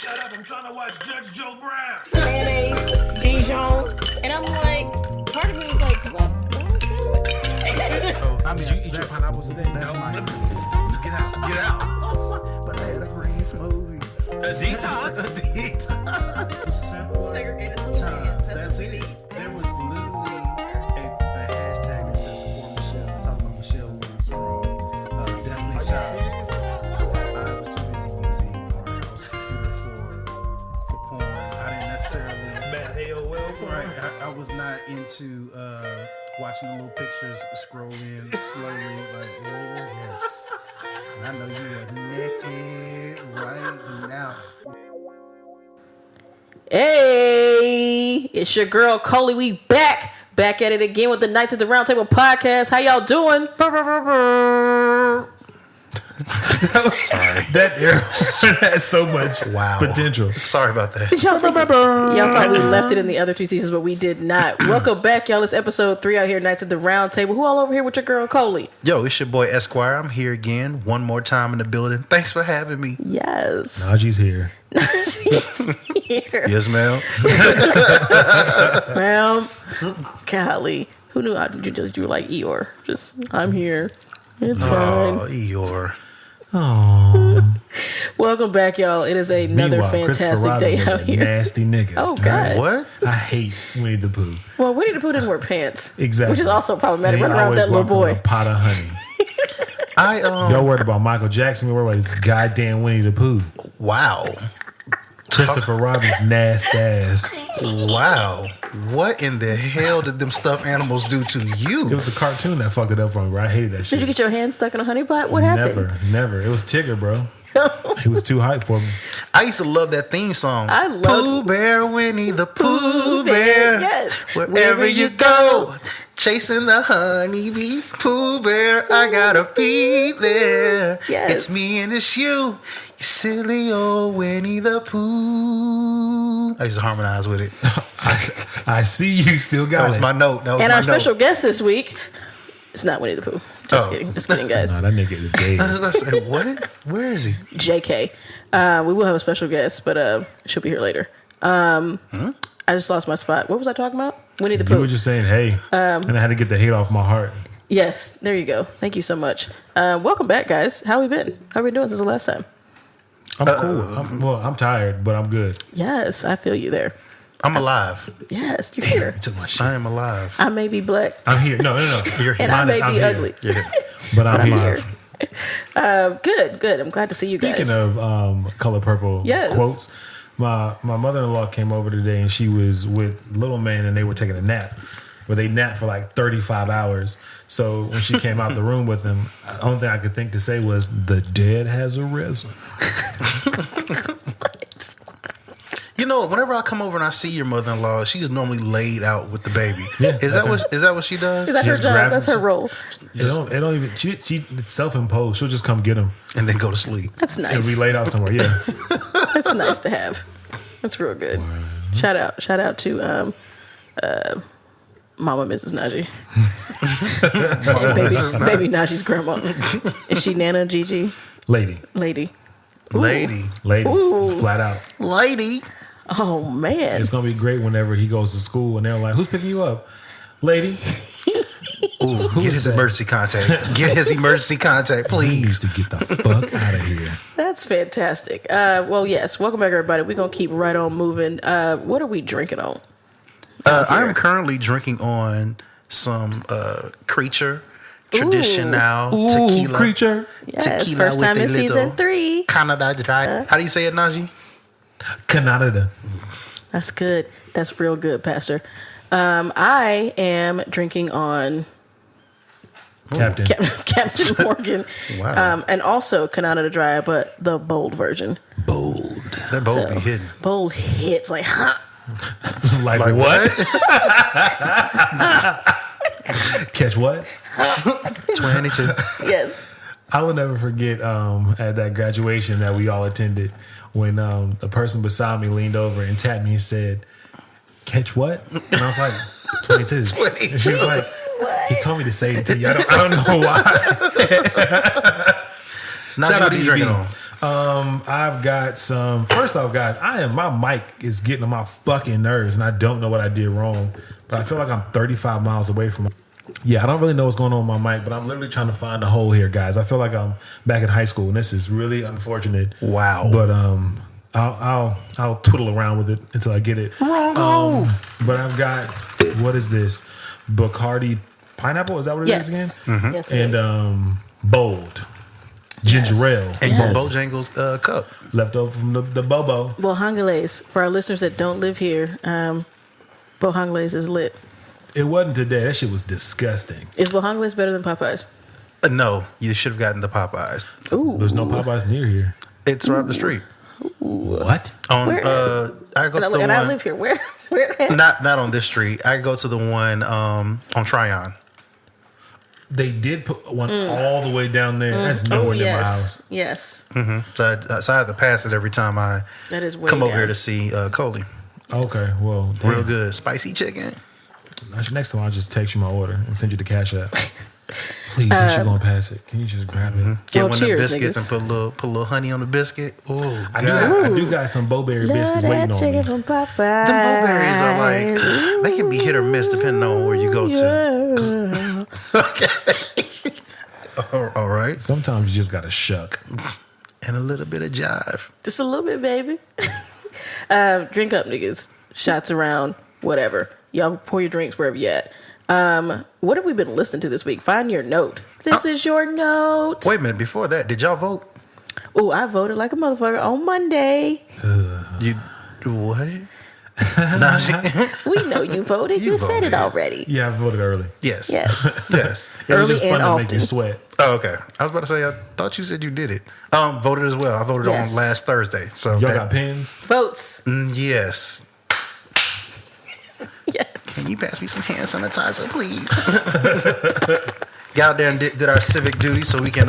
Shut up, I'm trying to watch Judge Joe Brown. Mayonnaise, Dijon. And I'm like, part of me is like, what was that? Did you eat your pineapples today? That's my Get out. But I had a green smoothie. A detox. Simple Segregated times. That's what we it. need. There was literally a hashtag that says before Michelle. I'm talking about Michelle Williams from Destiny Child. I was too busy using our house computer for porn. I didn't necessarily. Bad AOL. Right. I was not into watching the little pictures scroll in slowly. Like, oh, yes. And I know you are naked right now. Hey, it's your girl Coley. We back at it again with the Knights at the Round Table podcast. How y'all doing? I'm sorry. That has so much potential. Sorry about that. Y'all thought we left it in the other two seasons, but we did not. Welcome back, y'all. It's episode 3 out here, Knights at the Round Table. Who all over here with your girl Coley? Yo, it's your boy Esquire. I'm here again, one more time in the building. Thanks for having me. Yes. Naji's here. Here. Yes, ma'am. Ma'am. Golly. Who knew you were like Eeyore? Just, I'm here. It's fine. Oh, Eeyore. Oh. Welcome back, y'all. It is another fantastic day out here. Nasty nigga. Oh, God. What? I hate Winnie the Pooh. Well, Winnie the Pooh didn't wear pants. Exactly. Which is also problematic. And he Run around with that always little walked with boy. a pot of honey. Y'all worried about Michael Jackson. We worried about this goddamn Winnie the Pooh. Wow. Christopher Robin's nasty ass. Wow. What in the hell did them stuffed animals do to you? It was the cartoon that fucked it up for me, bro. I hated that shit. Did you get your hand stuck in a honey pot? What happened? Never. It was Tigger, bro. He was too hype for me. I used to love that theme song. I love Pooh Bear, Winnie the Pooh Bear. Yes. Wherever you go, chasing the honeybee. Pooh Bear, I gotta be there. Yes. It's me and it's you. You silly old Winnie the Pooh. I used to harmonize with it. I see you still got That was it. my note. And our special guest this week, it's not Winnie the Pooh. Just kidding, guys. Nah, that nigga is gay. I was about to say, what? Where is he? JK. We will have a special guest, but she'll be here later. I just lost my spot. What was I talking about? Winnie the Pooh. You were just saying, hey, and I had to get the hate off my heart. Yes, there you go. Thank you so much. Welcome back, guys. How we been? How we doing since the last time? I'm cool. I'm tired, but I'm good. Yes, I feel you there. I'm alive. Yes, you're here. You took my shit. I am alive. I may be black. I'm here. No. You're And I may be ugly. But I'm here. here. Good. I'm glad to see you guys. Speaking of Color Purple quotes, my mother-in-law came over today and she was with little man and they were taking a nap. Where they napped for like 35 hours. So when she came out the room with them, the only thing I could think to say was, the dead has arisen. You know, whenever I come over and I see your mother-in-law, she's normally laid out with the baby. Yeah, is that what she does? Is that her Just job? grab That's her role. It don't even. She it's self-imposed. She'll just come get him And then go to sleep. That's and nice. be laid out somewhere. Yeah. That's nice to have. That's real good. Shout out to Mama Mrs. Naji. baby Naji's grandma. Is she Nana Gigi? Lady. Ooh. Flat out. Lady. Oh man. It's gonna be great whenever he goes to school and they're like, "Who's picking you up, lady?" Ooh, get his emergency contact. Get his emergency contact, He needs please. to get the fuck out of here. That's fantastic. Well, yes. Welcome back, everybody. We're gonna keep right on moving. What are we drinking on? I'm currently drinking on some Creature Traditional tequila. Creature. Yes, Tequila first with time a in little season 3. Canada Dry. How do you say it, Naji? Canada. That's good. That's real good, Pastor. I am drinking on Captain. Captain Morgan. Wow. And also Canada Dry, but the bold version. Bold. That both be hidden. Bold hits like, huh? Like Like what? what? Catch what? 22. Yes. I will never forget at that graduation that we all attended when a person beside me leaned over and tapped me and said, "Catch what?" And I was like, 22. 22. And she was like, he told me to say it to you. I don't know why. Naji, what are you drinking on? I've got some. First off, guys, my mic is getting on my fucking nerves, and I don't know what I did wrong. But I feel like I'm 35 miles away from it. Yeah, I don't really know what's going on with my mic, but I'm literally trying to find a hole here, guys. I feel like I'm back in high school, and this is really unfortunate. Wow. But I'll twiddle around with it until I get it. But I've got, what is this? Bacardi pineapple? Is that what it is again? Mm-hmm. Yes, and bold ginger ale and from Bojangles cup left over from the Bobo. Bojangles. For our listeners that don't live here, Bojangles is lit. It wasn't today. That shit was disgusting. Is Bojangles better than Popeyes? No, you should have gotten the Popeyes. Ooh. There's no Popeyes near here. It's right up the street. What? On Where I go to the one. I live here. Where? Not on this street. I go to the one on Tryon. They did put one all the way down there. That's nowhere near my house. Yes. Mm-hmm. So I have to pass it every time I come over here to see Coley. Okay, well, damn. Real good spicy chicken. Next time I'll just text you my order and send you the cash app. Please, since you're gonna pass it, can you just grab it? Get one of them biscuits and put a little honey on the biscuit. Oh, I do got some Bowberry biscuits waiting on me. From Popeyes. The Bowberries are like, they can be hit or miss depending on where you go to. Okay. All right. Sometimes you just gotta shuck. And a little bit of jive. Just a little bit, baby. Drink up, niggas. Shots around, whatever. Y'all pour your drinks wherever you at. What have we been listening to this week? Find your note. This is your note. Wait a minute. Before that, did y'all vote? Oh, I voted like a motherfucker on Monday. You what? Nah, we know you voted. You said it already. Yeah, I voted early. Yes. Yes. It was Early just and fun to often. make you sweat. Oh, okay. I was about to say, I thought you said you did it. Voted as well. I voted on last Thursday. So y'all got pens? Votes. Yes. Yes. Can you pass me some hand sanitizer, please? Got out there and did our civic duty so we can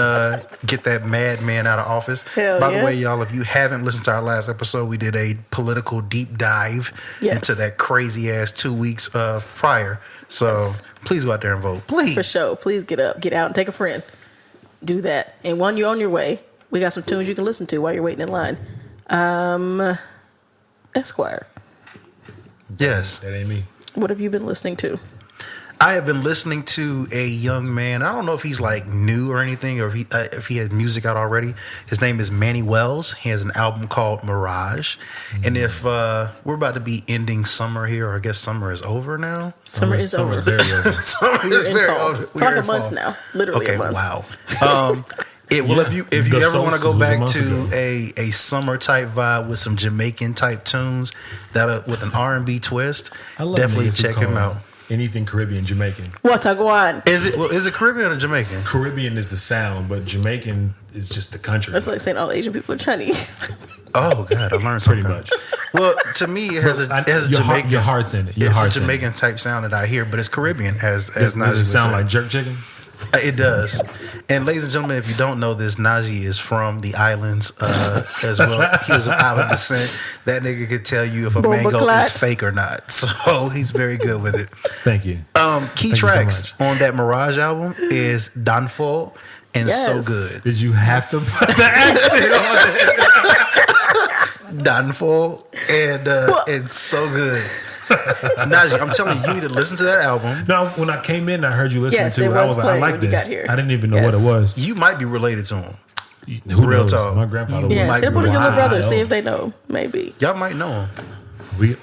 get that madman out of office. Hell By yeah. the way, y'all, if you haven't listened to our last episode, we did a political deep dive into that crazy ass 2 weeks prior. So please go out there and vote. Please. For sure. Please get up, get out, and take a friend. Do that. And when you're on your way, we got some tunes you can listen to while you're waiting in line. Esquire. Yes. That ain't me. What have you been listening to? I have been listening to a young man. I don't know if he's like new or anything, or if he has music out already. His name is Mannywellz. He has an album called Mirage. And if we're about to be ending summer here, or I guess summer is over now. Summer is over. Very over. Summer is very over. For like a month now. Literally a month. Wow. If you ever want to go back to a summer type vibe with some Jamaican type tunes with an R&B twist, definitely check him out. Anything Caribbean, Jamaican. Wataguan. Is it Caribbean or Jamaican? Caribbean is the sound, but Jamaican is just the country. That's like saying all Asian people are Chinese. Oh God, I learned something. Pretty much. Well, to me, it has a Jamaican. Your heart's in it. It's a Jamaican type sound that I hear, but it's Caribbean as Does Naji it sound would say. like jerk chicken? It does. And ladies and gentlemen, if you don't know this, Naji is from the islands as well. He is of island descent. That nigga could tell you if a mango is fake or not. So he's very good with it. Thank you. Key tracks on that Mirage album is Downfall and So Good. Did you have to put the accent on it? Downfall and So Good. Naji, I'm telling you, you need to listen to that album. No, when I came in, I heard you listening to it. I was like, I like this. I didn't even know what it was. You might be related to him. Who Real knows? talk. My grandfather was. Yeah, put it your little brother, see if they know. Maybe. Y'all might know him.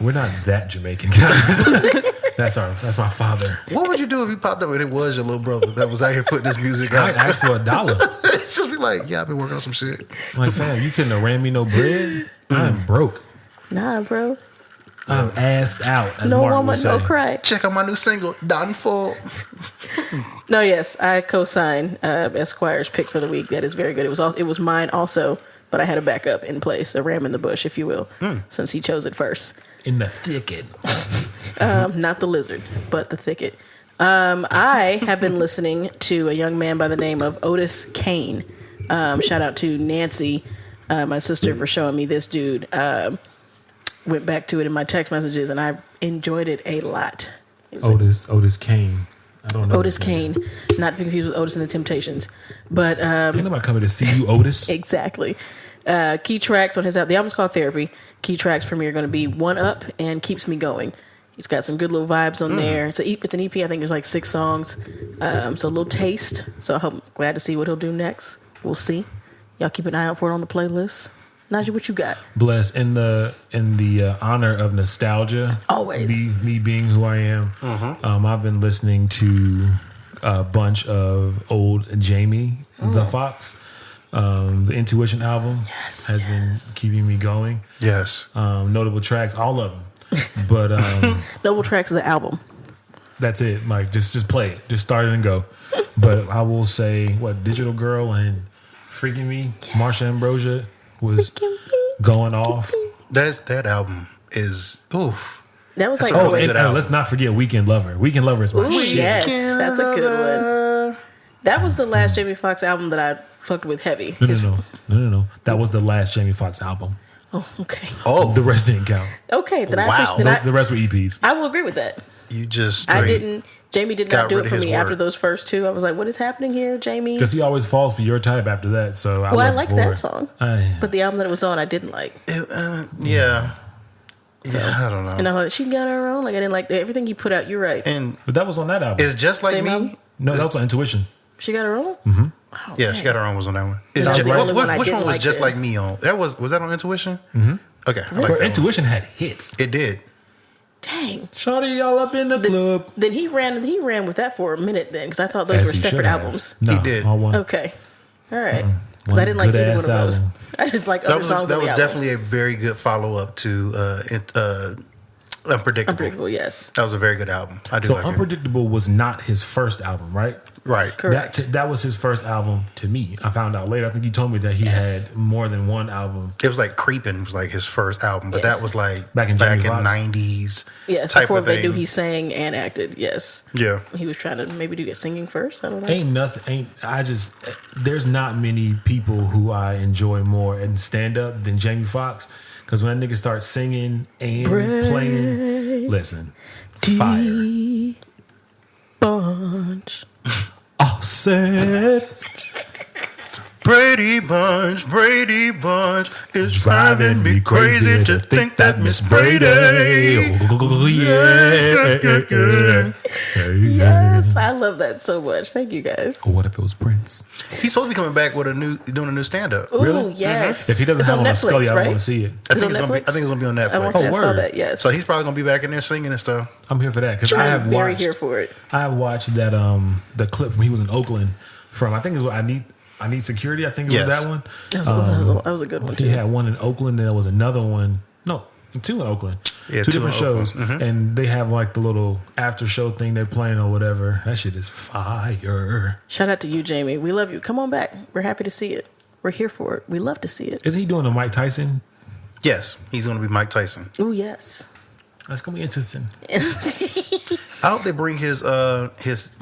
We're not that Jamaican, guys. That's my father. What would you do if he popped up and it was your little brother that was out here putting this music out? I'd ask for $1. It's just be like, yeah, I've been working on some shit. Like, fam, you couldn't have ran me no bread. I'm broke. Nah, bro. I'm assed out. As No Martin woman, would say. no cry. Check out my new single, Downfall. No, yes, I co-sign Esquire's pick for the week. That is very good. It was mine also, but I had a backup in place, a ram in the bush, if you will, since he chose it first. In the thicket. Not the lizard, but the thicket. I have been listening to a young man by the name of Otis Kane. Shout out to Nancy, my sister, for showing me this dude. Went back to it in my text messages, and I enjoyed it a lot. Otis Kane. I don't know. Otis Kane, not to be confused with Otis and the Temptations, but ain't nobody coming to see you, Otis. Exactly. Key tracks on his album. The album's called Therapy. Key tracks for me are going to be One Up and Keeps Me Going. He's got some good little vibes on there. It's an EP. I think there's like 6 songs. So a little taste. So I'm glad to see what he'll do next. We'll see. Y'all keep an eye out for it on the playlist. Naji, what you got? Bless in the honor of nostalgia. Always. Me being who I am. I've been listening to a bunch of old Jamie the Fox. The Intuition album has been keeping me going. Yes. Notable tracks, all of them. But Notable tracks of the album. That's it. Like just play it. Just start it and go. But I will say Digital Girl and Freaking Me, Marsha Ambrosia was going off. That album is oof. That was That's like a really good album. Let's not forget Weekend Lover. Weekend Lover is my shit. Yes, that's a good one. That was the last Jamie Foxx album that I fucked with heavy. No. That was the last Jamie Foxx album. Oh, okay. Oh, The rest didn't count. Okay, then Wow. The rest were EPs. I will agree with that. you just Jamie did got not do rid it of for his me word. after those first 2. I was like, what is happening here, Jamie? Because he always falls for your type after that. So I liked that song. I But the album that it was on, I didn't like. Yeah, I don't know. And I'm like, she got her own. Like, I didn't like everything he put out. You're right. And But that was on that album. it's just like Same me. album? No, that was on Intuition. She got her own? Oh, Yeah, man. she got her own was on that one. It's That was just, the only one I which didn't one was like just then. like me on? Was that on Intuition? Mm-hmm. Okay, I like But that Intuition had hits. one. It did. Dang. Shawty, y'all up in the club. Then he ran with that for a minute then, because I thought those As were he separate should have. albums. No, He did. all one. Okay. All right. Because I didn't like either one of good-ass those. album. I just like That other was songs that on was the album. definitely a very good follow up to Unpredictable. Unpredictable, yes. That was a very good album. I do So like it. Unpredictable was not his first album, right? Right. Correct. That was his first album to me. I found out later. I think you told me that he had more than one album. It was like Creepin' was like his first album, but Yes. that was like Back in Jamie Foxx. 90s. Yes, type before of they thing. do, he sang and acted, yes. Yeah. He was trying to maybe do singing first. I don't know. There's not many people who I enjoy more in stand up than Jamie Foxx. Because when that nigga starts singing and playing, listen, fire. Bunch. I said, Brady Bunch is driving me crazy to think that Miss Brady. Yes, I love that so much. Thank you guys. Or what if it was Prince? He's supposed to be coming back with doing a new stand up. Ooh, yes. If he doesn't It's have on on a Scully, I right? don't want to see it. I Is it think on it's gonna be. Netflix? I think it's gonna be on I Netflix. saw word. that, yes. So he's probably gonna be back in there singing and stuff. I'm here for that because I have very watched. here for it. I have watched that the clip when he was in Oakland from I think it was I need security. I think it was Yes. that one. That was a good one, too. He had one in Oakland, and there was another one. No, 2 in Oakland. Yeah, 2 2 in different shows, Oakland. and they have like the little after show thing they're playing or whatever. That shit is fire. Shout out to you, Jamie. We love you. Come on back. We're happy to see it. We're here for it. We love to see it. Is he doing a Mike Tyson? Yes, he's gonna be Mike Tyson. Ooh, yes. That's gonna be interesting. I hope they bring his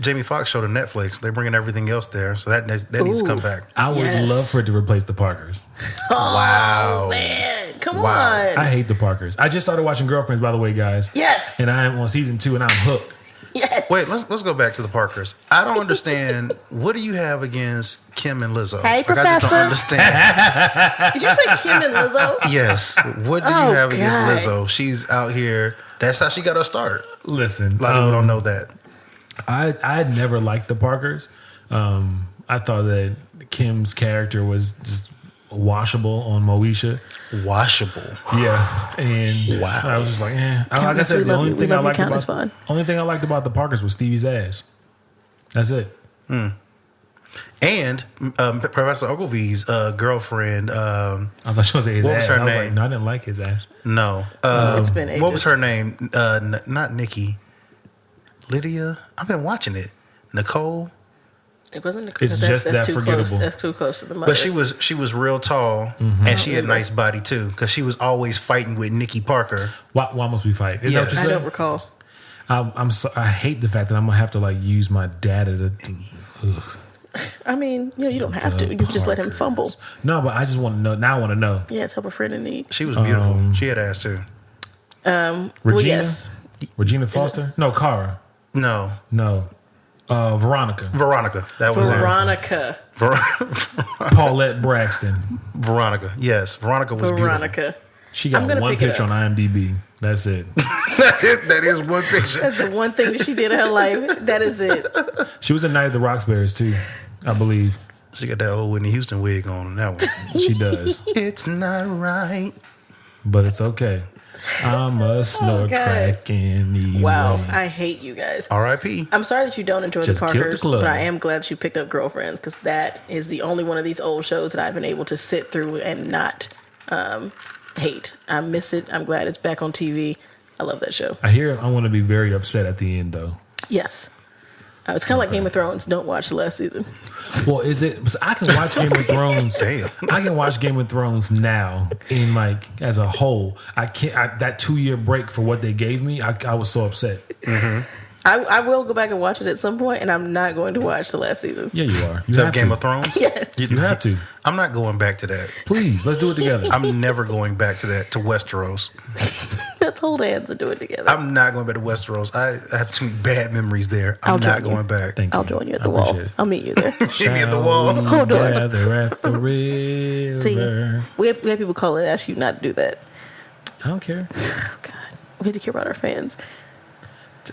Jamie Foxx show to Netflix. They're bringing everything else there, so that needs to come Ooh. back. I would Yes. love for it to replace the Parkers. Wow. Man, come Wow. on. I hate the Parkers. I just started watching Girlfriends, by the way, guys. Yes. And I am on season 2, and I'm hooked. Yes. Wait, let's go back to the Parkers. I don't understand. What do you have against Kim and Lizzo? Hey, I just don't Professor. understand. Did you say Kim and Lizzo? Yes. What do you Oh, have against God. Lizzo? She's out here. That's how she got her start. Listen, A lot of people don't know that. I never liked the Parkers. I thought that Kim's character was just washable on Moesha. Washable. Yeah, and Wow. I was just like, eh. Like I Countess, said, we the love only you. We thing I love you, liked Countess about Vaughn. only thing I liked about the Parkers was Stevie's ass. That's it. And Professor Ogilvy's girlfriend. I thought she was his What was ass. her I was name? like, no, I didn't like his ass. No. It's been ages. What was her name? Not Nikki. Lydia. I've been watching it. Nicole. It wasn't. It's just that too forgettable. Close. That's too close to the mother. But she was real tall and she had a nice body too because she was always fighting with Nikki Parker. Why must we fight? Is that what Yes. you I said? don't recall. I hate the fact that I'm gonna have to like use my data to. I mean, you don't have to. You can just let him fumble. No, but I just want to know. Now I want to know. Yes, help a friend in need. She was beautiful. She had ass too. Regina. Well, yes. Regina Foster? No, Cara. No. No. Veronica. That was Veronica. Paulette Braxton. Veronica. Yes, Veronica was beautiful. She got one picture on IMDb. That's it. That is one picture. That's the one thing that she did in her life. That is it. She was in Night of the Roxbury's too, I believe. She got that old Whitney Houston wig on that one. She does. It's not right, but it's okay. I'm a snort crack anyway. Wow, I hate you guys. R.I.P. I'm sorry that you don't enjoy the Parkers, but I am glad that you picked up Girlfriends, because that is the only one of these old shows that I've been able to sit through and not hate. I miss it. I'm glad it's back on TV. I love that show. I hear I'm going to be very upset at the end, though. Yes. It's kind of like Game of Thrones. Don't watch the last season. Well, is it? I can watch Game of Thrones. Damn. I can watch Game of Thrones now in as a whole. I can't. That 2-year break for what they gave me, I was so upset. Mm-hmm. I will go back and watch it at some point, and I'm not going to watch the last season. Yeah, you are. You have Game of Thrones? Yes. You have to. I'm not going back to that. Please, let's do it together. I'm never going back to that, to Westeros. Let's hold hands and do it together. I'm not going back to Westeros. I have too many bad memories there. I'm not going back. I'll join you at the wall. I'll meet you there. Meet me at the wall. Hold on. Gather at the river. See, we have people call and ask you not to do that. I don't care. Oh, God. We have to care about our fans.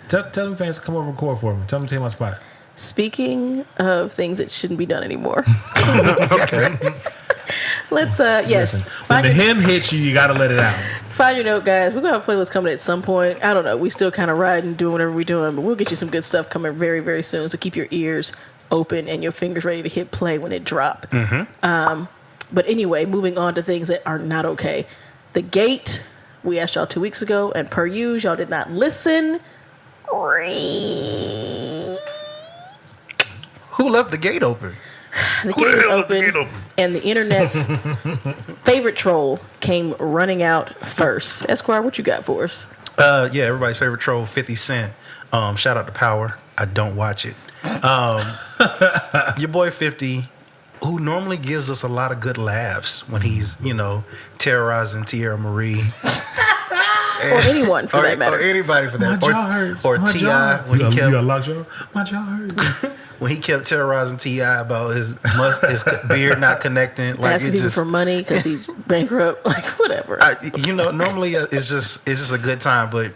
Tell them fans to come over and record for me. Tell them to take my spot. Speaking of things that shouldn't be done anymore. Okay. Let's, yes. Listen, when the hymn hits you, you got to let it out. Find your note, guys. We're going to have a playlist coming at some point. I don't know. We still kind of riding, doing whatever we're doing, but we'll get you some good stuff coming very, very soon. So keep your ears open and your fingers ready to hit play when it drop. Mm-hmm. But anyway, moving on to things that are not okay. The Gate, we asked y'all 2 weeks ago, and per usual, y'all did not listen. Who left the gate open? The gate is open, and the internet's favorite troll came running out first. Esquire, what you got for us? Yeah, everybody's favorite troll, 50 Cent. Shout out to Power. I don't watch it. Your boy 50, who normally gives us a lot of good laughs when he's, terrorizing Tierra Marie. Or anyone for that matter. Or anybody for that. My jaw hurts. Or T.I. when he kept... You got lockjaw? My jaw hurts. When he kept terrorizing T.I. about his beard not connecting. Like, asking people for money because he's bankrupt. Like, whatever. Normally it's just a good time, but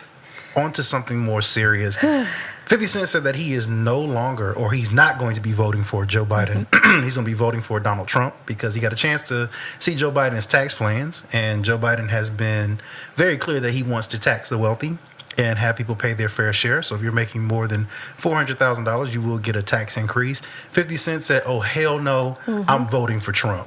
on to something more serious. 50 Cent said that he is no longer, or he's not going to be voting for Joe Biden. He's going to be voting for Donald Trump because he got a chance to see Joe Biden's tax plans. And Joe Biden has been very clear that he wants to tax the wealthy and have people pay their fair share. So if you're making more than $400,000, you will get a tax increase. 50 Cent said, oh, hell no, I'm voting for Trump.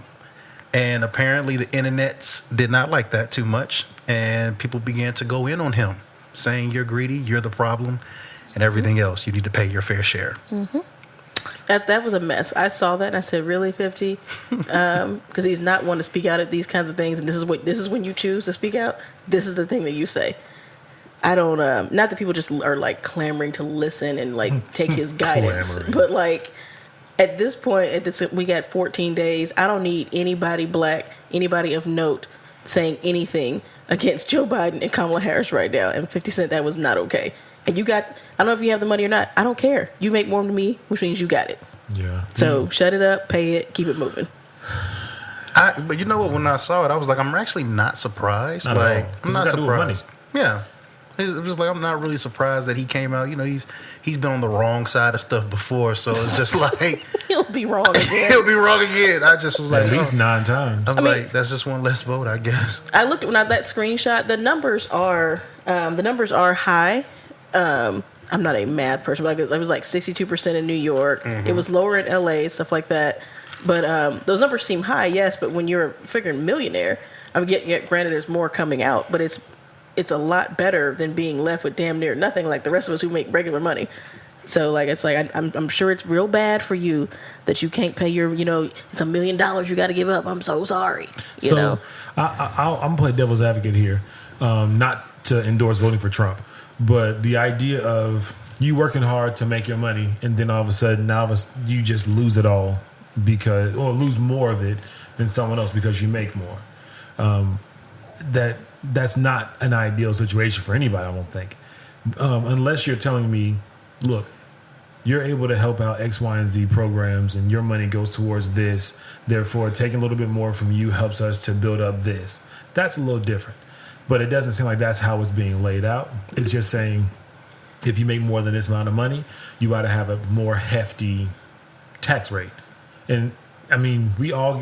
And apparently the internets did not like that too much. And people began to go in on him, saying you're greedy, you're the problem. And everything else, you need to pay your fair share. Mm-hmm. That was a mess. I saw that and I said, "Really, 50?" Because he's not one to speak out at these kinds of things. And this is when you choose to speak out. This is the thing that you say. I don't. Not that people just are like clamoring to listen and like take his guidance, but like at this point, we got 14 days. I don't need anybody black, anybody of note, saying anything against Joe Biden and Kamala Harris right now. And 50 Cent, that was not okay. And I don't know if you have the money or not. I don't care. You make more than me, which means you got it. Yeah. So shut it up, pay it, keep it moving. But you know what? When I saw it, I was like, I'm actually not surprised. I'm not surprised. Yeah. It was just like, I'm not really surprised that he came out. He's been on the wrong side of stuff before. So it's just like... He'll be wrong again. He'll be wrong again. I just was like... At least 9 times. I mean, that's just one less vote, I guess. I looked at that screenshot. The numbers are high. I'm not a math person, but it was like 62% in New York. Mm-hmm. It was lower in LA, stuff like that. But those numbers seem high, yes. But when you're a freaking millionaire, granted, there's more coming out, but it's a lot better than being left with damn near nothing like the rest of us who make regular money. So like it's like I'm sure it's real bad for you that you can't pay your it's $1 million you got to give up. I'm so sorry. I'm gonna play devil's advocate here, not to endorse voting for Trump. But the idea of you working hard to make your money and then all of a sudden you just lose it all or lose more of it than someone else because you make more. That's not an ideal situation for anybody, I don't think. Unless you're telling me, look, you're able to help out X, Y, and Z programs, and your money goes towards this. Therefore, taking a little bit more from you helps us to build up this. That's a little different. But it doesn't seem like that's how it's being laid out. It's just saying, if you make more than this amount of money, you ought to have a more hefty tax rate. And I mean, we all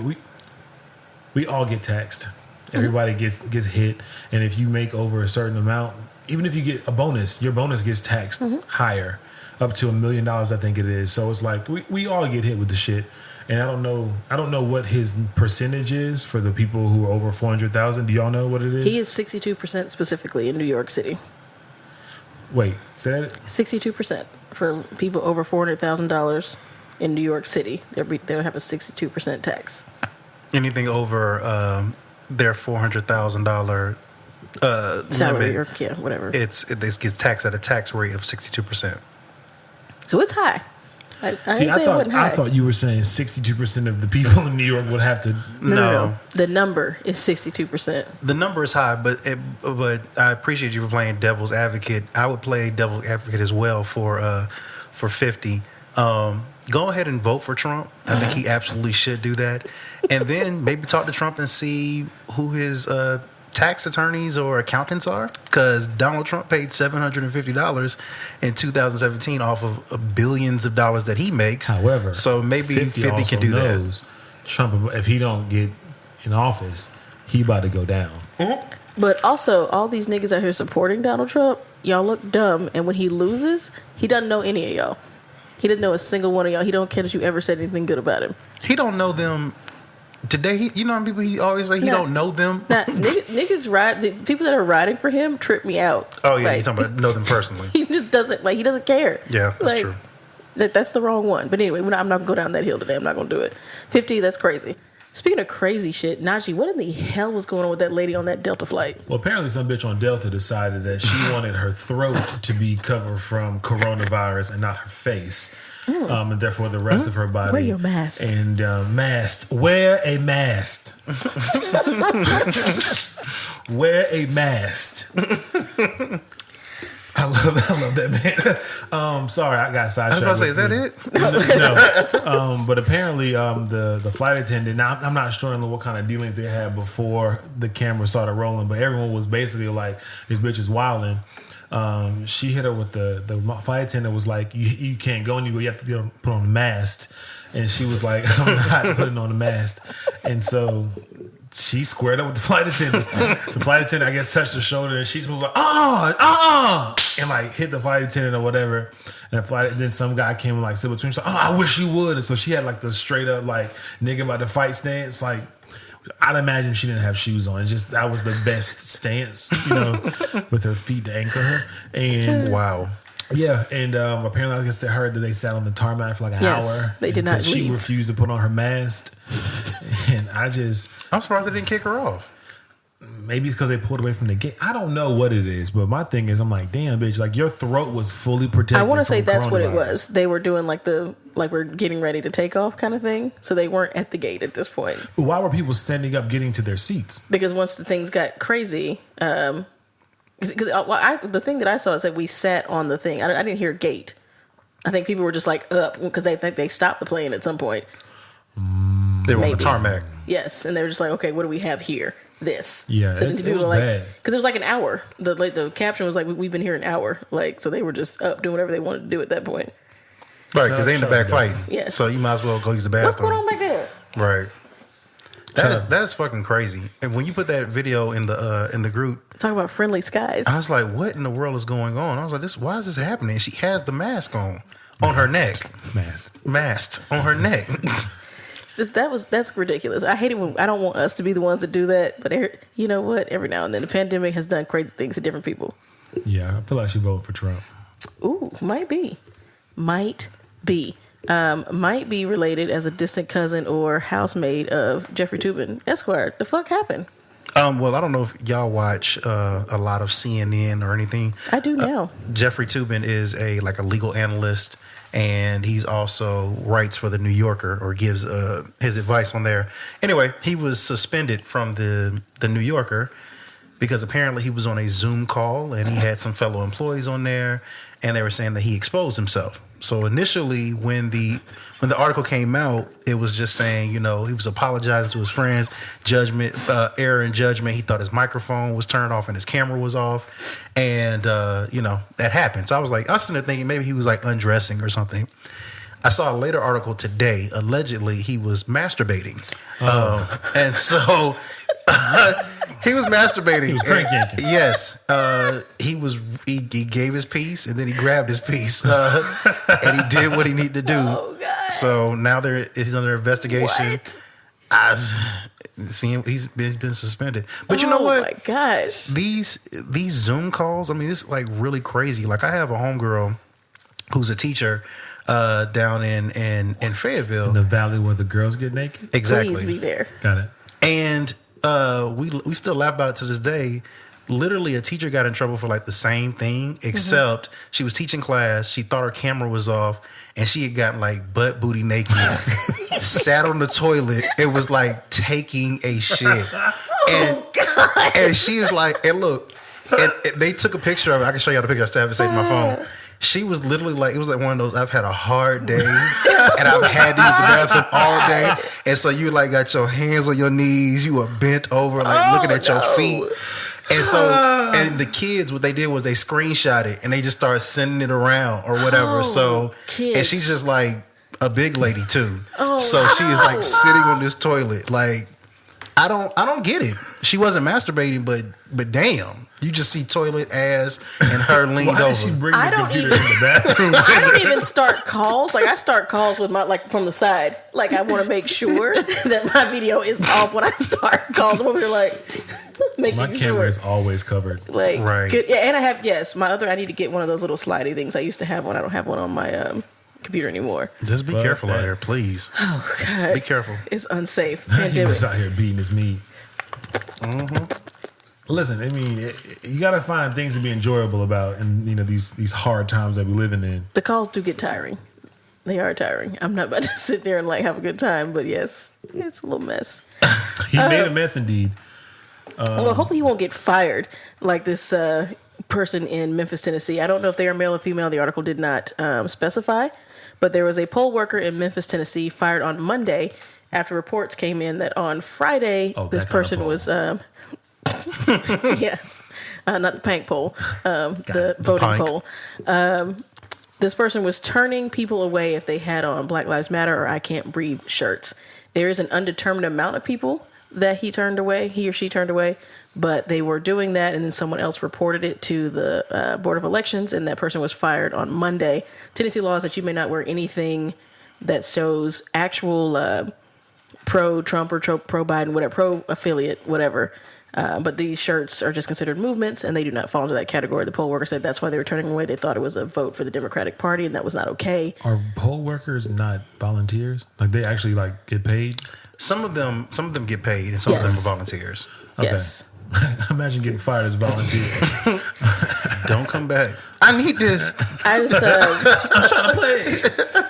get taxed. Everybody gets hit. And if you make over a certain amount, even if you get a bonus, your bonus gets taxed higher, up to $1 million, I think it is. So it's like we all get hit with the shit. And I don't know what his percentage is for the people who are over 400,000. Do y'all know what it is? He is 62% specifically in New York City. Wait, say that? 62% for people over $400,000 in New York City. They'll have a 62% tax. Anything over their $400,000 salary limit, or whatever. it gets taxed at a tax rate of 62%. So it's high. I thought you were saying 62% of the people in New York would have to. No. The number is 62%. The number is high, but I appreciate you for playing devil's advocate. I would play devil's advocate as well for 50. Go ahead and vote for Trump. I think he absolutely should do that, and then maybe talk to Trump and see who his tax attorneys or accountants are, because Donald Trump paid $750 in 2017 off of billions of dollars that he makes. However, so maybe 50 can do that. Trump, if he don't get in office, he about to go down. But also, all these niggas out here supporting Donald Trump, y'all look dumb, and when he loses, he doesn't know any of y'all. He didn't know a single one of y'all. He don't care that you ever said anything good about him. He don't know them. Today, you know how people he always say he don't know them. Nah, niggas ride. The people that are riding for him trip me out. Oh yeah, he's talking about know them personally. He just doesn't He doesn't care. Yeah, that's true. That's the wrong one. But anyway, I'm not gonna go down that hill today. I'm not gonna do it. 50. That's crazy. Speaking of crazy shit, Naji, what in the hell was going on with that lady on that Delta flight? Well, apparently some bitch on Delta decided that she wanted her throat to be covered from coronavirus and not her face. And therefore the rest of her body. Wear your mask. And masked. Wear a mask. Wear a mask. I love that, man. Sorry, I got sidetracked. I was about to say, is that it? No. But apparently the flight attendant, now I'm not sure what kind of dealings they had before the camera started rolling, but everyone was basically like, this bitch is wilding. She hit her with the flight attendant was like, you can't go anywhere, you have to put on a mask. And she was like, I'm not putting on a mask. And so she squared up with the flight attendant. The flight attendant, I guess, touched her shoulder, and she's like, and like hit the flight attendant or whatever. And then some guy came and like said between, so, I wish you would. And so she had like the straight up like nigga about to fight stance. Like, I'd imagine she didn't have shoes on. It's just that was the best stance, with her feet to anchor her. And wow. Yeah, and apparently I guess they heard that they sat on the tarmac for like an hour. They did not leave. She refused to put on her mask. And I'm surprised they didn't kick her off. Maybe because they pulled away from the gate. I don't know what it is, but my thing is, I'm like, damn, bitch, like your throat was fully protected. I want to say that's what it was. They were doing like we're getting ready to take off kind of thing. So they weren't at the gate at this point. Why were people standing up getting to their seats? Because once the things got crazy, the thing that I saw is that we sat on the thing. I didn't hear gate. I think people were just like up because they think they stopped the plane at some point. They were on the tarmac. Yes, and they were just like, okay, what do we have here? This. Yeah, so it was bad. Because it was like an hour. The caption was like, we've been here an hour. Like, so they were just up doing whatever they wanted to do at that point. Right, because they in the back fighting. Yes. So you might as well go use the bathroom. What's going on back there? Right. That is fucking crazy. And when you put that video in the group, talk about friendly skies. I was like, what in the world is going on? I was like, why is this happening? She has the mask on her neck. Masked on her neck. That's ridiculous. I hate it when I don't want us to be the ones that do that. But you know what? Every now and then, the pandemic has done crazy things to different people. Yeah, I feel like she voted for Trump. Ooh, might be related as a distant cousin or housemaid of Jeffrey Toobin. Esquire, the fuck happened? Well, I don't know if y'all watch a lot of CNN or anything. I do now. Jeffrey Toobin is a legal analyst, and he's also writes for the New Yorker or gives his advice on there. Anyway, he was suspended from the New Yorker because apparently he was on a Zoom call and he had some fellow employees on there, and they were saying that he exposed himself. So initially, when the article came out, it was just saying, he was apologizing to his friends, error in judgment. He thought his microphone was turned off and his camera was off, and that happened. So I was sitting there thinking maybe he was like undressing or something. I saw a later article today. Allegedly, he was masturbating, and so. He was masturbating. He was crank yanking. Yes. He gave his piece and then he grabbed his piece. And he did what he needed to do. Oh, God. So now he's under investigation. What? I've seen him. He's been suspended. But you know what? Oh my gosh. These Zoom calls, I mean, it's like really crazy. Like I have a homegirl who's a teacher down in Fayetteville. In the valley where the girls get naked? Exactly. Please be there. Got it. And we still laugh about it to this day. Literally, a teacher got in trouble for like the same thing, except she was teaching class. She thought her camera was off, and she had gotten like butt booty naked, sat on the toilet. It was like taking a shit, and she was like, and look, and they took a picture of it. I can show y'all the picture. I still have it saved on my phone. She was literally like, it was like one of those, I've had a hard day and I've had to use the bathroom all day. And so you like got your hands on your knees, you were bent over, like looking at your feet. And so, and the kids, what they did was they screenshot it and they just started sending it around or whatever. So, kids. And she's just like a big lady too. So she is like sitting on this toilet. Like, I don't get it. She wasn't masturbating, but damn. You just see toilet ass and her leaned over. Did she bring the computer in the bathroom? I don't even start calls. Like I start calls with my from the side. Like I want to make sure that my video is off when I start calls. I'm over here like making my camera is always covered. Like right. Good, yeah, and I have I need to get one of those little slidey things. I used to have one. I don't have one on my computer anymore. Just be careful out here, please. Oh God, be careful. It's unsafe. He was out here beating his meat. Listen, I mean, you got to find things to be enjoyable about in these hard times that we're living in. The calls do get tiring. They are tiring. I'm not about to sit there and like have a good time, but yes, it's a little mess. He made a mess indeed. Well, hopefully he won't get fired like this person in Memphis, Tennessee. I don't know if they are male or female. The article did not specify, but there was a poll worker in Memphis, Tennessee fired on Monday after reports came in that on Friday this person was... yes, not the pank poll, the voting poll. This person was turning people away if they had on Black Lives Matter or I Can't Breathe shirts. There is an undetermined amount of people that he or she turned away, but they were doing that, and then someone else reported it to the Board of Elections, and that person was fired on Monday. Tennessee law is that you may not wear anything that shows actual pro-Trump or pro-Biden, whatever, pro-affiliate, whatever. But these shirts are just considered movements, and they do not fall into that category. The poll worker said that's why they were turning away. They thought it was a vote for the Democratic Party, and that was not okay. Are poll workers not volunteers? Like they actually get paid? Some of them get paid, and some of them are volunteers. Okay. Yes. Imagine getting fired as a volunteer. Don't come back. I need this. I'm trying to play.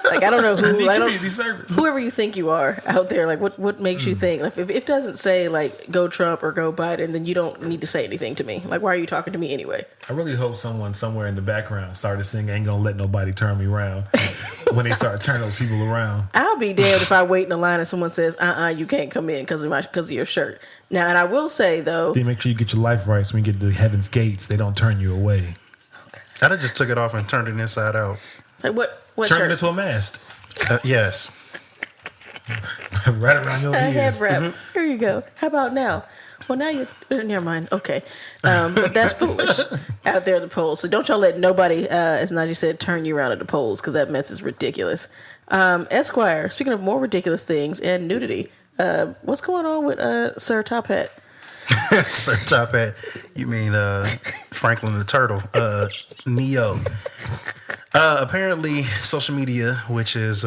Like I don't know who. Community service. Whoever you think you are out there, like what makes you think? Like, if it doesn't say like go Trump or go Biden, then you don't need to say anything to me. Like, why are you talking to me anyway? I really hope someone somewhere in the background started singing "Ain't Gonna Let Nobody Turn Me Around" when they start turning those people around. I'll be damned if I wait in a line and someone says, you can't come in because of your shirt. Now, and I will say though, they make sure you get your life right so when you get to heaven's gates, they don't turn you away. I just took it off and turned it inside out. Like what Turn shirt? it into a mast. Yes. Right around your ears. Head wrap. Here you go. How about now? Well, now you're... Never mind. Okay. But that's foolish out there at the polls. So don't y'all let nobody, as Naji said, turn you around at the polls, because that mess is ridiculous. Esquire, speaking of more ridiculous things and nudity, what's going on with Sir Top Hat? Sir Top Hat. You mean Franklin the Turtle. Neo. Apparently, social media, which is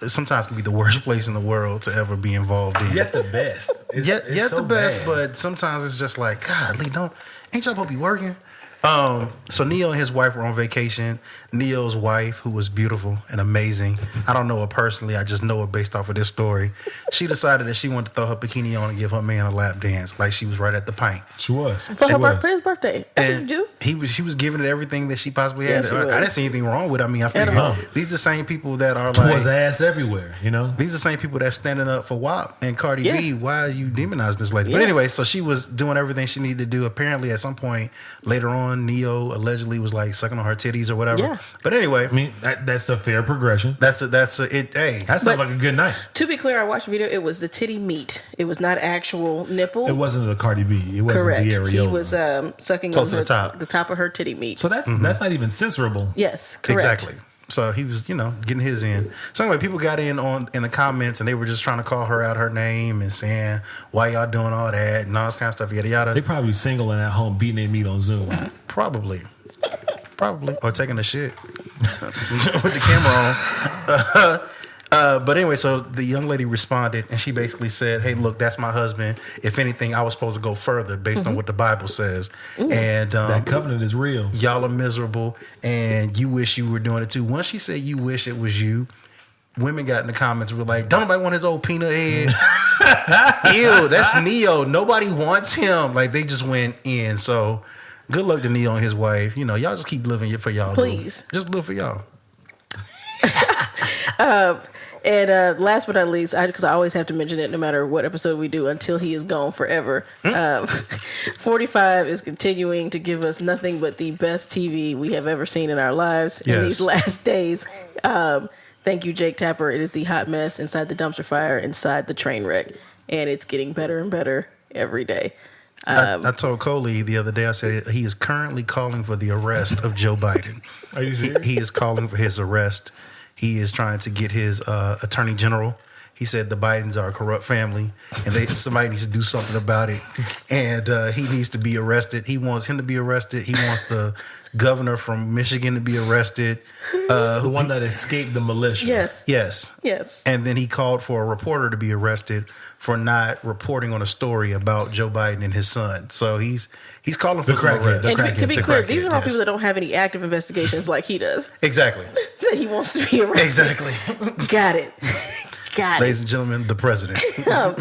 sometimes can be the worst place in the world to ever be involved in. Yet the best. Yet so the best, bad. but sometimes it's just like, God, ain't y'all supposed to be working? So Neo and his wife were on vacation. Neo's wife, who was beautiful and amazing, I don't know her personally, I just know her based off of this story. She decided that she wanted to throw her bikini on and give her man a lap dance, like she was right at the pint. She was. For his birthday. That's what you do. She was giving it everything that she possibly had. Yeah, I didn't see anything wrong with it. I mean, I figured these are the same people that are Towards like ass everywhere, you know. these are the same people that's standing up for WAP and Cardi B. Why are you demonizing this lady? Yes. But anyway, so she was doing everything she needed to do. Apparently, at some point later on, Neo allegedly was like sucking on her titties or whatever. Yeah. But anyway, I mean, that's a fair progression. Hey, That sounds like a good night. To be clear, I watched the video. It was the titty meat. It was not actual nipple. It wasn't the Cardi B. It wasn't Correct. the areola. He was sucking Close on to the top of her titty meat. So that's not even censorable. Yes, correct. exactly. So he was, getting his in. So anyway, people got in the comments and they were just trying to call her out her name and saying, why y'all doing all that and all this kind of stuff, yada yada. They probably single and at home beating their meat on Zoom. Probably. Or taking a shit with the camera on. But anyway, so the young lady responded and she basically said, hey, look, that's my husband. If anything, I was supposed to go further based on what the Bible says. And That covenant is real. y'all are miserable and you wish you were doing it too. Once she said you wish it was you, women got in the comments and were like, don't nobody want his old peanut head. Ew, that's Neo. Nobody wants him. Like they just went in. So good luck to Neo and his wife. Y'all just keep living for y'all. Please. Dude. Just live for y'all. And last but not least, because I always have to mention it no matter what episode we do until he is gone forever. 45 is continuing to give us nothing but the best TV we have ever seen in our lives in these last days. Thank you, Jake Tapper. It is the hot mess inside the dumpster fire, inside the train wreck. And it's getting better and better every day. I told Coley the other day, I said he is currently calling for the arrest of Joe Biden. Are you serious? He is calling for his arrest. He is trying to get his attorney general. He said the Bidens are a corrupt family and somebody needs to do something about it. And he needs to be arrested. He wants him to be arrested. He wants the governor from Michigan to be arrested. The one that escaped the militia. Yes. And then he called for a reporter to be arrested for not reporting on a story about Joe Biden and his son. So he's calling for some arrest. And to be clear, these are all people that don't have any active investigations like he does. Exactly. That he wants to be arrested. Exactly. Got it. Ladies and gentlemen, the president. So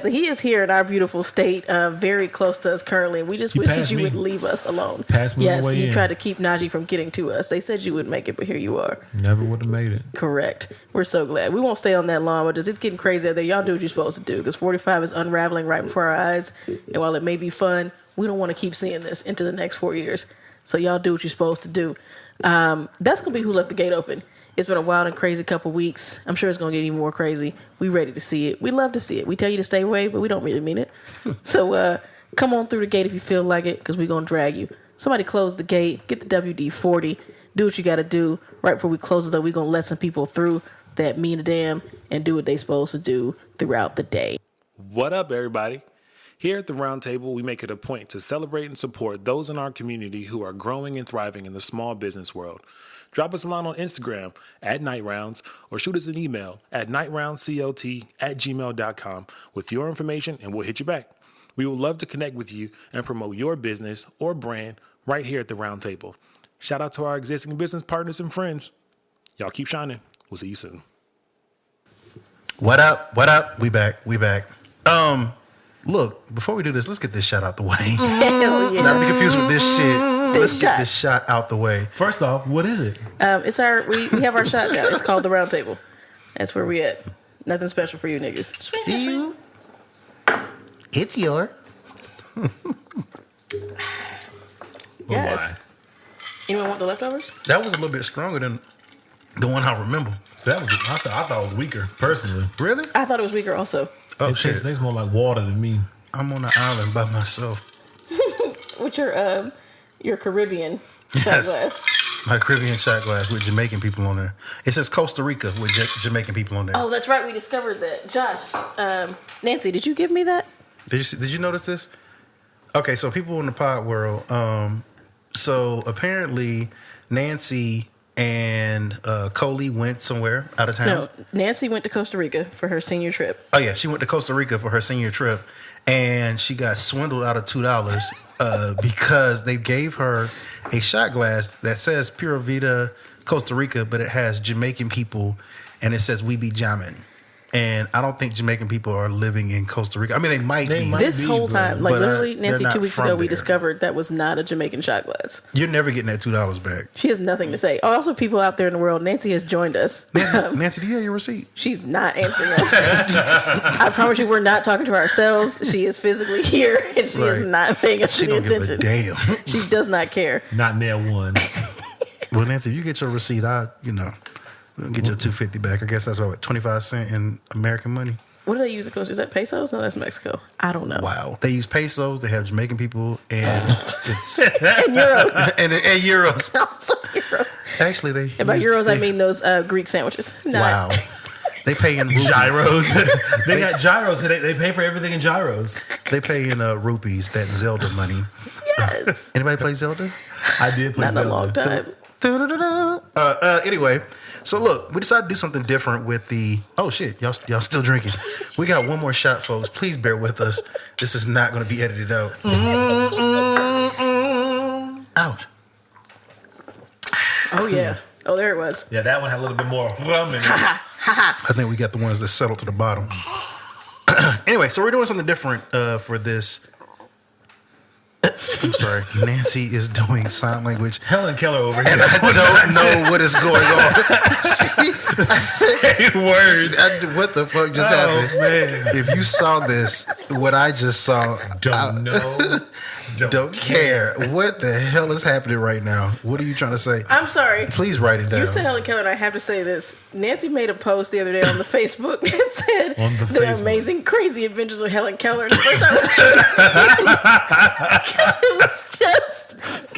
he is here in our beautiful state, very close to us currently. And we just wish that you would leave us alone. Yes, you tried to keep Naji from getting to us. They said you would make it, but here you are. Never would have made it. Correct. We're so glad. We won't stay on that long, but it's getting crazy out there. Y'all do what you're supposed to do because 45 is unraveling right before our eyes. And while it may be fun, we don't want to keep seeing this into the next 4 years. So y'all do what you're supposed to do. That's going to be Who Left the Gate Open. It's been a wild and crazy couple weeks. I'm sure it's going to get even more crazy. We ready to see it. We love to see it. We tell you to stay away, but we don't really mean it. So come on through the gate if you feel like it, because we're going to drag you. Somebody close the gate. Get the WD-40. Do what you got to do. Right before we close it, though, we're going to let some people through that mean a damn and do what they supposed to do throughout the day. What up, everybody? Here at the Round Table, we make it a point to celebrate and support those in our community who are growing and thriving in the small business world. Drop us a line on Instagram at Night Rounds or shoot us an email at nightroundscot@gmail.com with your information and we'll hit you back. We would love to connect with you and promote your business or brand right here at the Round Table. Shout out to our existing business partners and friends. Y'all keep shining. We'll see you soon. What up? What up? We back. Look, before we do this, let's get this shot out the way. Hell yeah. Not to be confused with this shit. Let's get this shot out the way. First off, what is it? It's we have our shot now. It's called the Round Table. That's where we at. Nothing special for you niggas. It's your. Yes. Anyone want the leftovers? That was a little bit stronger than the one I remember. So that was I thought it was weaker, personally. Really? I thought it was weaker also. Oh, It shit. tastes more like water than me. I'm on an island by myself. With your Caribbean shot Yes. glass. My Caribbean shot glass with Jamaican people on there. It says Costa Rica with Jamaican people on there. Oh, that's right. We discovered that. Josh, Nancy, did you give me that? Did you notice this? Okay, so people in the pod world. So apparently Nancy and Coley went somewhere out of town. No, Nancy went to Costa Rica for her senior trip. Oh yeah, she went to Costa Rica for her senior trip, and she got swindled out of $2 because they gave her a shot glass that says Pura Vida Costa Rica, but it has Jamaican people, and it says "We be jamming." And I don't think Jamaican people are living in Costa Rica. I mean, they might be. This whole time, like but, literally, they're Nancy, not 2 weeks from ago, we there. discovered that was not a Jamaican shot glass. You're never getting that $2 back. She has nothing to say. Oh, also, people out there in the world, Nancy has joined us. Nancy, do you have your receipt? She's not answering us. I promise you, we're not talking to ourselves. She is physically here, and she is not paying us She any don't give a attention. damn. She does not care. Not nail one. Well, Nancy, if you get your receipt, we'll get your $2.50 back. I guess that's what 25 cents in American money. What do they use? Is that pesos? No, that's Mexico. I don't know. Wow, they use pesos. They have Jamaican people, and it's And euros. and euros. Also euros. Actually, they And by use- euros, they, I mean those Greek sandwiches. Not- wow. They pay in rupees. Gyros. They got gyros. They pay for everything in gyros. They pay in rupees. That Zelda money. Yes. Anybody play Zelda? I did play Not in a Zelda. long time. Anyway, so look, we decided to do something different with the. Oh shit, y'all still drinking? We got one more shot, folks. Please bear with us. This is not going to be edited out. Ouch. Oh, yeah. Oh, there it was. Yeah, that one had a little bit more rum in it. I think we got the ones that settled to the bottom. Anyway, so we're doing something different for this. I'm sorry. Nancy is doing sign language. Helen Keller over here. And I don't know what is going on. Words. What the fuck just happened? Man. If you saw this, what I just saw, Don't know. don't care. What the hell is happening right now? What are you trying to say? I'm sorry. Please write it down. You said Helen Keller, and I have to say this. Nancy made a post the other day on the Facebook that said On the the Facebook. amazing, crazy adventures of Helen Keller. And the first time I was because it was just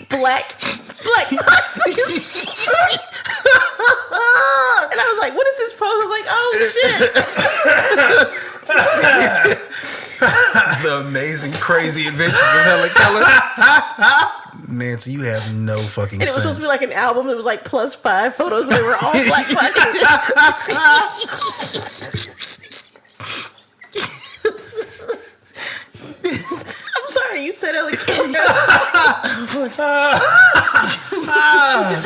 black boxes. And I was like, what is this post? I was like, oh, shit. The amazing, crazy adventures of Helen Keller. Nancy, you have no fucking And it was sense. supposed to be like an album. It was like +5 photos, but they were all black boxes. I'm sorry, you said Helen Keller.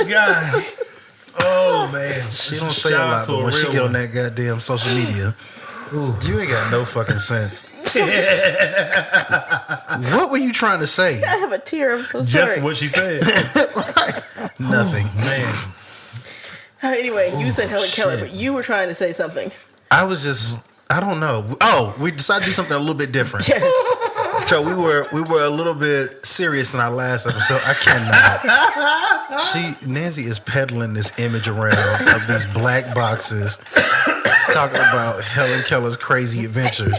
God. Oh, man. She don't say a lot, but when she get on that goddamn social media, you ain't got no fucking sense. What were you trying to say? I have a tear. I'm so Just sorry. what she said. Nothing. Man. Anyway, you said Helen Keller, shit. but you were trying to say something. I was just, I don't know. Oh, we decided to do something a little bit different. Yes. So we were a little bit serious in our last episode. I cannot. Nancy is peddling this image around of these black boxes, talking about Helen Keller's crazy adventures.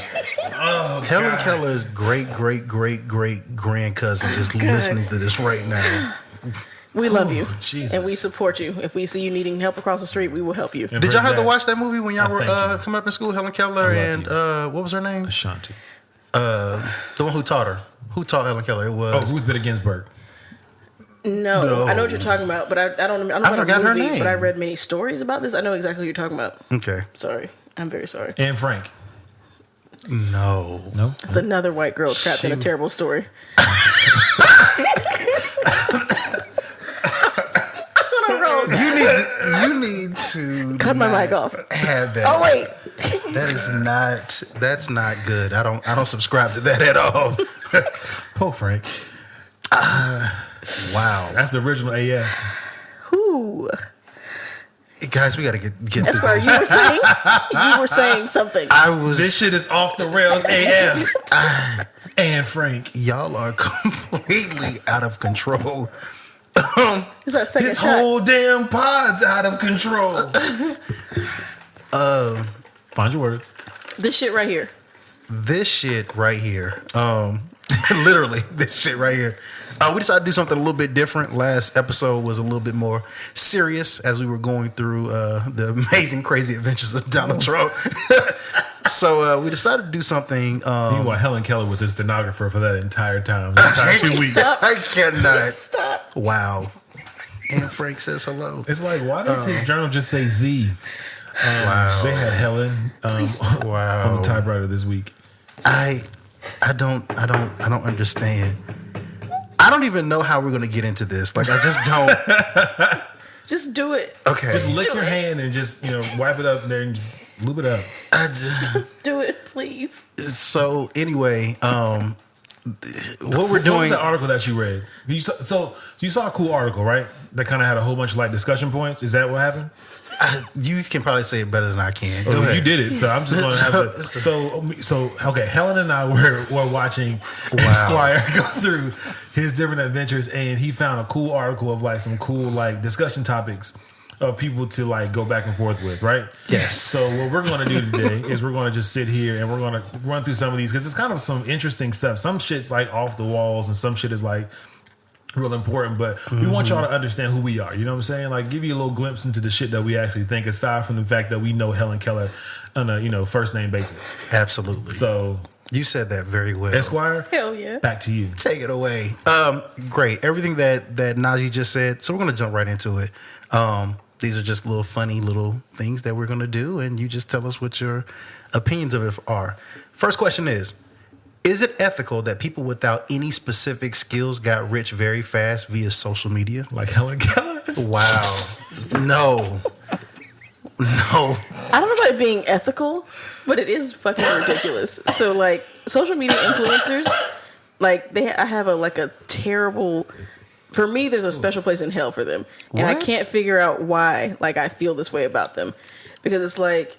Oh, Helen God. Keller's great grand cousin is listening to this right now. We love you. Jesus. And we support you. If we see you needing help across the street, we will help you. And Did y'all have to that, watch that movie when y'all Oh, were thank you. coming up in school? Helen Keller I love and you. what was her name? Ashanti. The one who taught her. Who taught Helen Keller? It Oh, was. Ruth Bader Ginsburg. No, I know what you're talking about, but I don't know about forgot a her movie, name. but I read many stories about this. I know exactly what you're talking about. Okay. Sorry. I'm very sorry. And Frank. No. No? It's another white girl trapped in a She- terrible story. You need to Cut my not mic off. Have that. Oh, wait. That's not good. I don't subscribe to that at all. Poor Frank. Wow. That's the original AF. Ooh. Guys, we gotta get That's through why this. you were saying something. I was This shit is off the rails AF. And Frank. y'all are completely out of control. It's our second His shot. whole damn pod's out of control. Find your words. This shit right here. This shit right here. Literally this shit right here. We decided to do something a little bit different. Last episode was a little bit more serious as we were going through the amazing, crazy adventures of Donald Trump. So we decided to do something. Meanwhile, Helen Keller was his stenographer for that entire time. The entire 2 weeks. Stop. I cannot. Stop. Wow. And Frank says hello. It's like, why does his journal just say Z? Wow. They had Helen on the typewriter this week. I don't understand. I don't even know how we're gonna get into this. Like, I just don't. Just do it. Okay. Just lick your hand and just, wipe it up there and just lube it up. Just do it, please. So anyway, what we're doing. What was the article that you read? You saw a cool article, right? That kind of had a whole bunch of like discussion points. Is that what happened? You can probably say it better than I can. Go Oh, ahead. you did it, so I'm just going to have to. So okay. Helen and I were watching Esquire go through his different adventures, and he found a cool article of like some cool like discussion topics of people to like go back and forth with, right? Yes. So what we're going to do today is we're going to just sit here and we're going to run through some of these because it's kind of some interesting stuff. Some shit's like off the walls, and some shit is like real important, but we want y'all to understand who we are. You know what I'm saying? Like, give you a little glimpse into the shit that we actually think, aside from the fact that we know Helen Keller on a first name basis. Absolutely. So you said that very well. Esquire, Hell yeah. back to you. Take it away. Great. Everything that Naji just said. So we're going to jump right into it. These are just little funny little things that we're going to do, and you just tell us what your opinions of it are. First question is it ethical that people without any specific skills got rich very fast via social media? Like Helen Keller? Wow. No. No. I don't know about it being ethical, but it is fucking ridiculous. So, like, social media influencers, like, I have a terrible. For me, there's a special place in hell for them, and I can't figure out why. Like, I feel this way about them because it's like,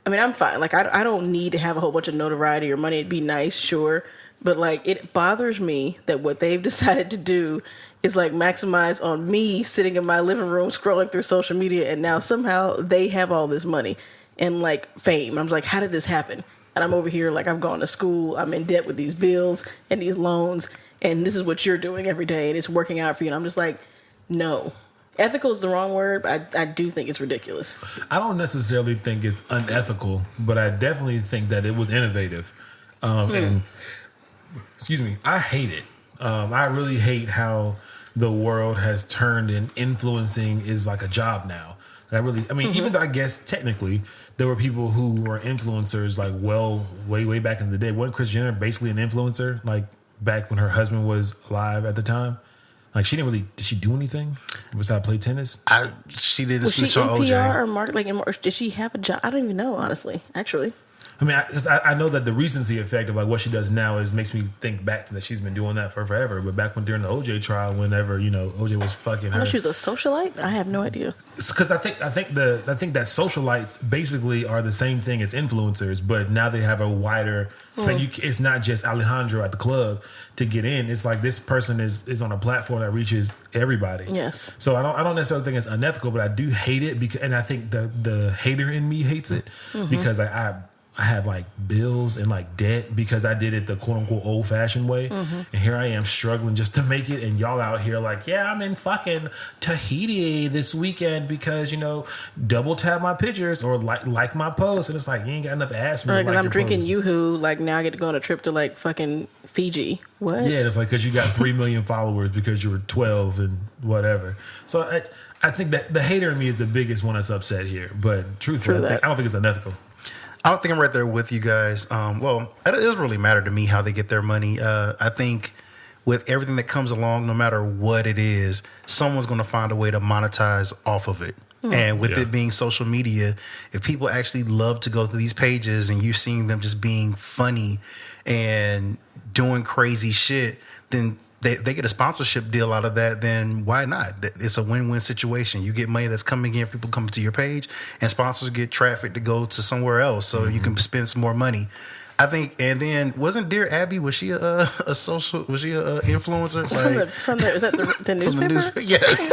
I mean, I'm fine. Like, I don't need to have a whole bunch of notoriety or money. It'd be nice, sure, but like, it bothers me that what they've decided to do is like maximize on me sitting in my living room scrolling through social media, and now somehow they have all this money and like fame. I'm like, how did this happen? And I'm over here like, I've gone to school, I'm in debt with these bills and these loans, and this is what you're doing every day, and it's working out for you. And I'm just like, no. Ethical is the wrong word, but I do think it's ridiculous. I don't necessarily think it's unethical, but I definitely think that it was innovative. And excuse me, I hate it. I really hate how the world has turned and influencing is like a job now. Even though I guess technically there were people who were influencers like way back in the day. Wasn't Kris Jenner basically an influencer like back when her husband was alive at the time? Like, she didn't really. Did she do anything besides play tennis? She didn't Was she snitch in on OJ. PR or marketing? Or did she have a job? I don't even know, honestly. Actually, I mean, I know that the recency effect of like what she does now makes me think back to that she's been doing that for forever. But back during the OJ trial, whenever OJ was fucking her, she was a socialite. I have no idea. Because I think that socialites basically are the same thing as influencers, but now they have a wider. It's not just Alejandro at the club to get in. It's like this person is on a platform that reaches everybody. Yes. So I don't necessarily think it's unethical, but I do hate it and I think the hater in me hates it because I have like bills and like debt because I did it the quote unquote old fashioned way. And here I am struggling just to make it. And y'all out here like, yeah, I'm in fucking Tahiti this weekend because, double tap my pictures or like my post. And it's like, you ain't got enough ass for me. Because I'm drinking Yoo-Hoo, like now I get to go on a trip to like fucking Fiji. What? Yeah, it's like because you got 3 million followers because you were 12 and whatever. So I think that the hater in me is the biggest one that's upset here. But truthfully, I don't think it's unethical. I don't think I'm right there with you guys. It doesn't really matter to me how they get their money. I think with everything that comes along, no matter what it is, someone's going to find a way to monetize off of it. And with it being social media, if people actually love to go through these pages and you're seeing them just being funny and doing crazy shit, then they get a sponsorship deal out of that, then why not? It's a win-win situation. You get money that's coming in, people coming to your page, and sponsors get traffic to go to somewhere else so you can spend some more money. I think, and then wasn't Dear Abby? Was she a social? Was she a influencer? Is that the newspaper? Yes.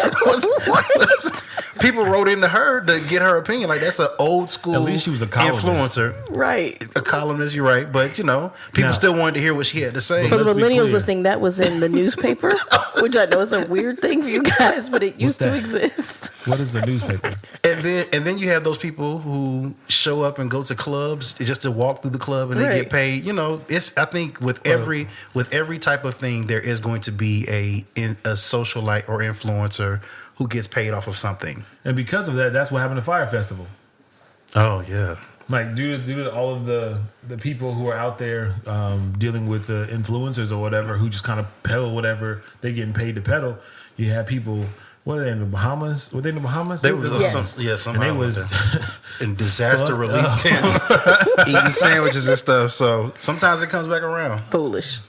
People wrote into her to get her opinion. Like, that's an old school. At least she was a columnist. Influencer, right? A columnist. You're right, but people still wanted to hear what she had to say. For the millennials listening, that was in the newspaper, which I know is a weird thing for you guys, but it used to exist. What is the newspaper? And then you have those people who show up and go to clubs just to walk through the club and they get paid. I think with every type of thing there is going to be a socialite or influencer who gets paid off of something. And because of that, that's what happened to Fire Festival. Oh yeah. Like due to all of the people who are out there dealing with the influencers or whatever who just kind of peddle whatever they getting paid to peddle, you have people. What are they in the Bahamas? Were they in the Bahamas? They was somehow and they was in disaster relief tents eating sandwiches and stuff. So sometimes it comes back around. Foolish.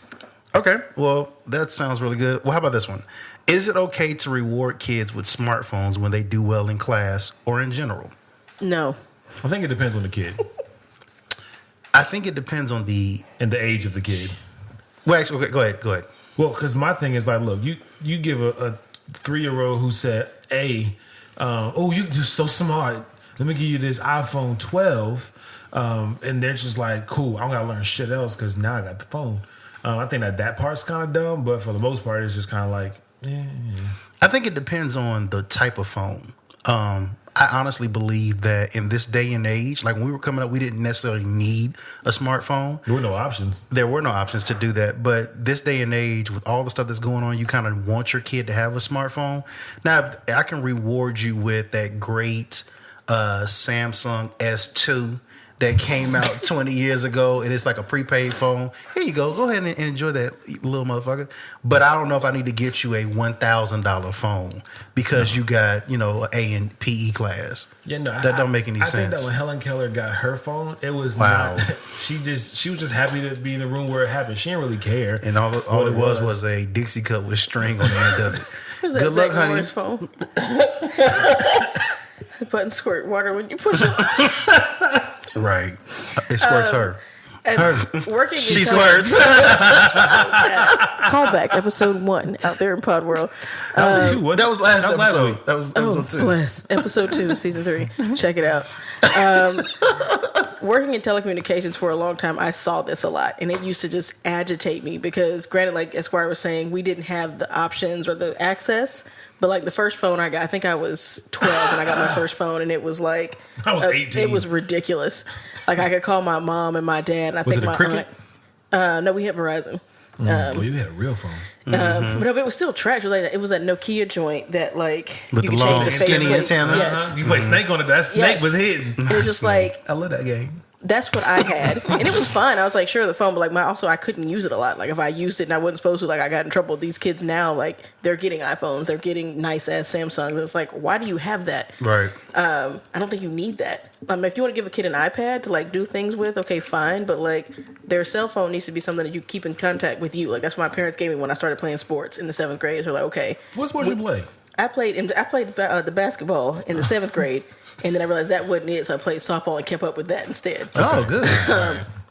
Okay, well that sounds really good. Well, how about this one? Is it okay to reward kids with smartphones when they do well in class or in general? No. I think it depends on the kid I think it depends on the age of the kid. Well, actually, okay, go ahead. Well, because my thing is like, look, you give a 3-year-old who said, "Hey, you just so smart. Let me give you this iPhone 12," and they're just like, "Cool, I don't gotta learn shit else because now I got the phone." I think that part's kind of dumb, but for the most part, it's just kind of like, yeah. I think it depends on the type of phone. I honestly believe that in this day and age, like when we were coming up, we didn't necessarily need a smartphone. There were no options. There were no options to do that. But this day and age, with all the stuff that's going on, you kind of want your kid to have a smartphone. Now, I can reward you with that great Samsung S2 that came out 20 years ago, and it's like a prepaid phone. Here you go. Go ahead and enjoy that, little motherfucker. But I don't know if I need to get you a $1,000 phone because you got, an A in PE class. Yeah, no, that don't make any sense. I think that when Helen Keller got her phone, it was wow. She was just happy to be in the room where it happened. She didn't really care. And all it was a Dixie cup with string on the end of it. Good luck, honey. Morris phone. The button squirt water when you push it. Right. It squirts her. Working she squirts. Callback, episode 1, out there in Pod World. That was 2, that was last episode. That was episode 2. Bless. Episode 2, season 3. Check it out. Working in telecommunications for a long time, I saw this a lot, and it used to just agitate me because, granted, like Esquire was saying, we didn't have the options or the access. But like the first phone I got, I think I was 12 when I got my first phone, and it was like I was 18. It was ridiculous. Like I could call my mom and my dad. And I was think it a my Cricket? aunt. No, we had Verizon. Well, you had a real phone. But no, but it was still trash. It was like it was a Nokia joint that like with you the could long change the skinny faceplate. antenna. Yes. You play Snake on it. That Snake was hidden. It was just like I love that game. that's what I had, and it was fun. I was like, sure, the phone, but like I couldn't use it a lot. Like if I used it and I wasn't supposed to, like I got in trouble. These kids now, like they're getting iPhones, they're getting nice ass Samsungs. It's like, why do you have that? Right. I don't think you need that. If you want to give a kid an iPad to like do things with, okay, fine. But like their cell phone needs to be something that you keep in contact with you. Like that's what my parents gave me when I started playing sports in the 7th grade. They're like, okay, what sport you play? I played the basketball in the 7th grade, and then I realized that wasn't it, so I played softball and kept up with that instead. Oh, good.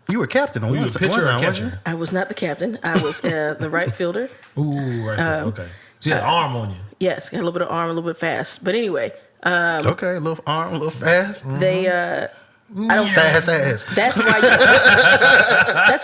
You were captain on Were you a pitcher or catcher? I was not the captain. I was the right fielder. Ooh, right fielder. Okay. So you had an arm on you. Yes, got a little bit of arm, a little bit fast. But anyway. Okay, a little arm, a little fast. They, I don't fast ass. That's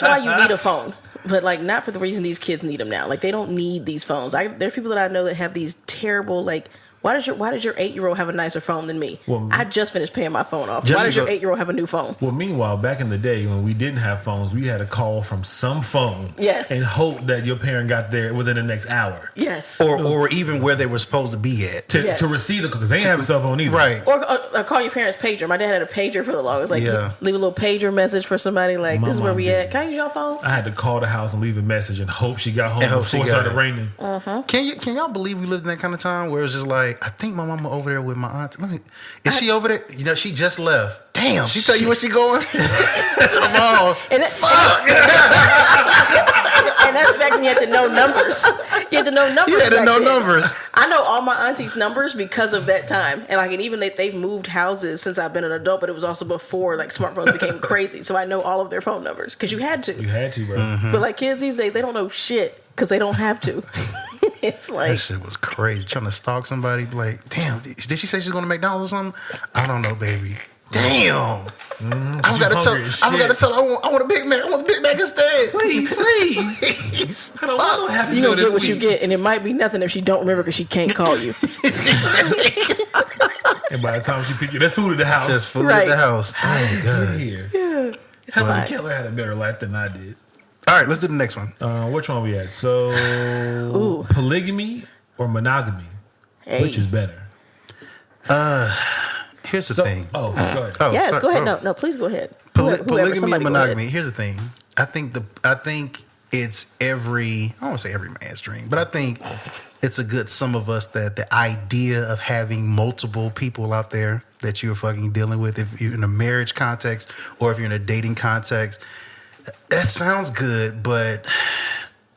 why you need a phone. But like not for the reason these kids need them now. Like they don't need these phones. There's people that I know that have these terrible like. Why does your 8-year-old have a nicer phone than me? Well, I just finished paying my phone off. Why does your 8-year-old have a new phone? Well, meanwhile, back in the day when we didn't have phones, we had to call from some phone, yes, and hope that your parent got there within the next hour, yes, or even where they were supposed to be at to receive the call because they ain't have a cell phone either, right? Or call your parents' pager. My dad had a pager for the longest. Like leave a little pager message for somebody. Like this is where we at. Can I use your phone? I had to call the house and leave a message and hope she got home before it started raining. Can y'all believe we lived in that kind of time where it's just like I think my mama over there with my aunt. Is she over there? She just left. Damn, she tell you where she going? That's her mom. Fuck. And that's back when you had to know numbers. You had to know numbers. You had to know numbers. I know all my auntie's numbers because of that time. And even they've moved houses since I've been an adult, but it was also before like smartphones became crazy. So I know all of their phone numbers because you had to. You had to, bro. Mm-hmm. But like kids these days, they don't know shit because they don't have to. It's like that shit was crazy. Trying to stalk somebody, like, damn, did she say she's going to McDonald's or something? I don't know, baby. Damn. I've got to tell. I want a Big Mac. I want a Big Mac instead. Please. I don't know what happened. You gonna get what you get, and it might be nothing if she don't remember because she can't call you. And by the time she pick you, there's food at the house. There's food at the house. Oh god. Yeah. Helen Keller had a better life than I did. All right, let's do the next one. Which one we at? So, polygamy or monogamy? Which is better? Here's the thing. Oh, go ahead. Oh, Yes, sorry. go ahead. Oh. No, please go ahead. Polygamy and somebody go monogamy. ahead. Here's the thing. I think it's I don't want to say every man's dream, but I think it's a good sum of us that the idea of having multiple people out there that you're fucking dealing with, if you're in a marriage context or if you're in a dating context, that sounds good, but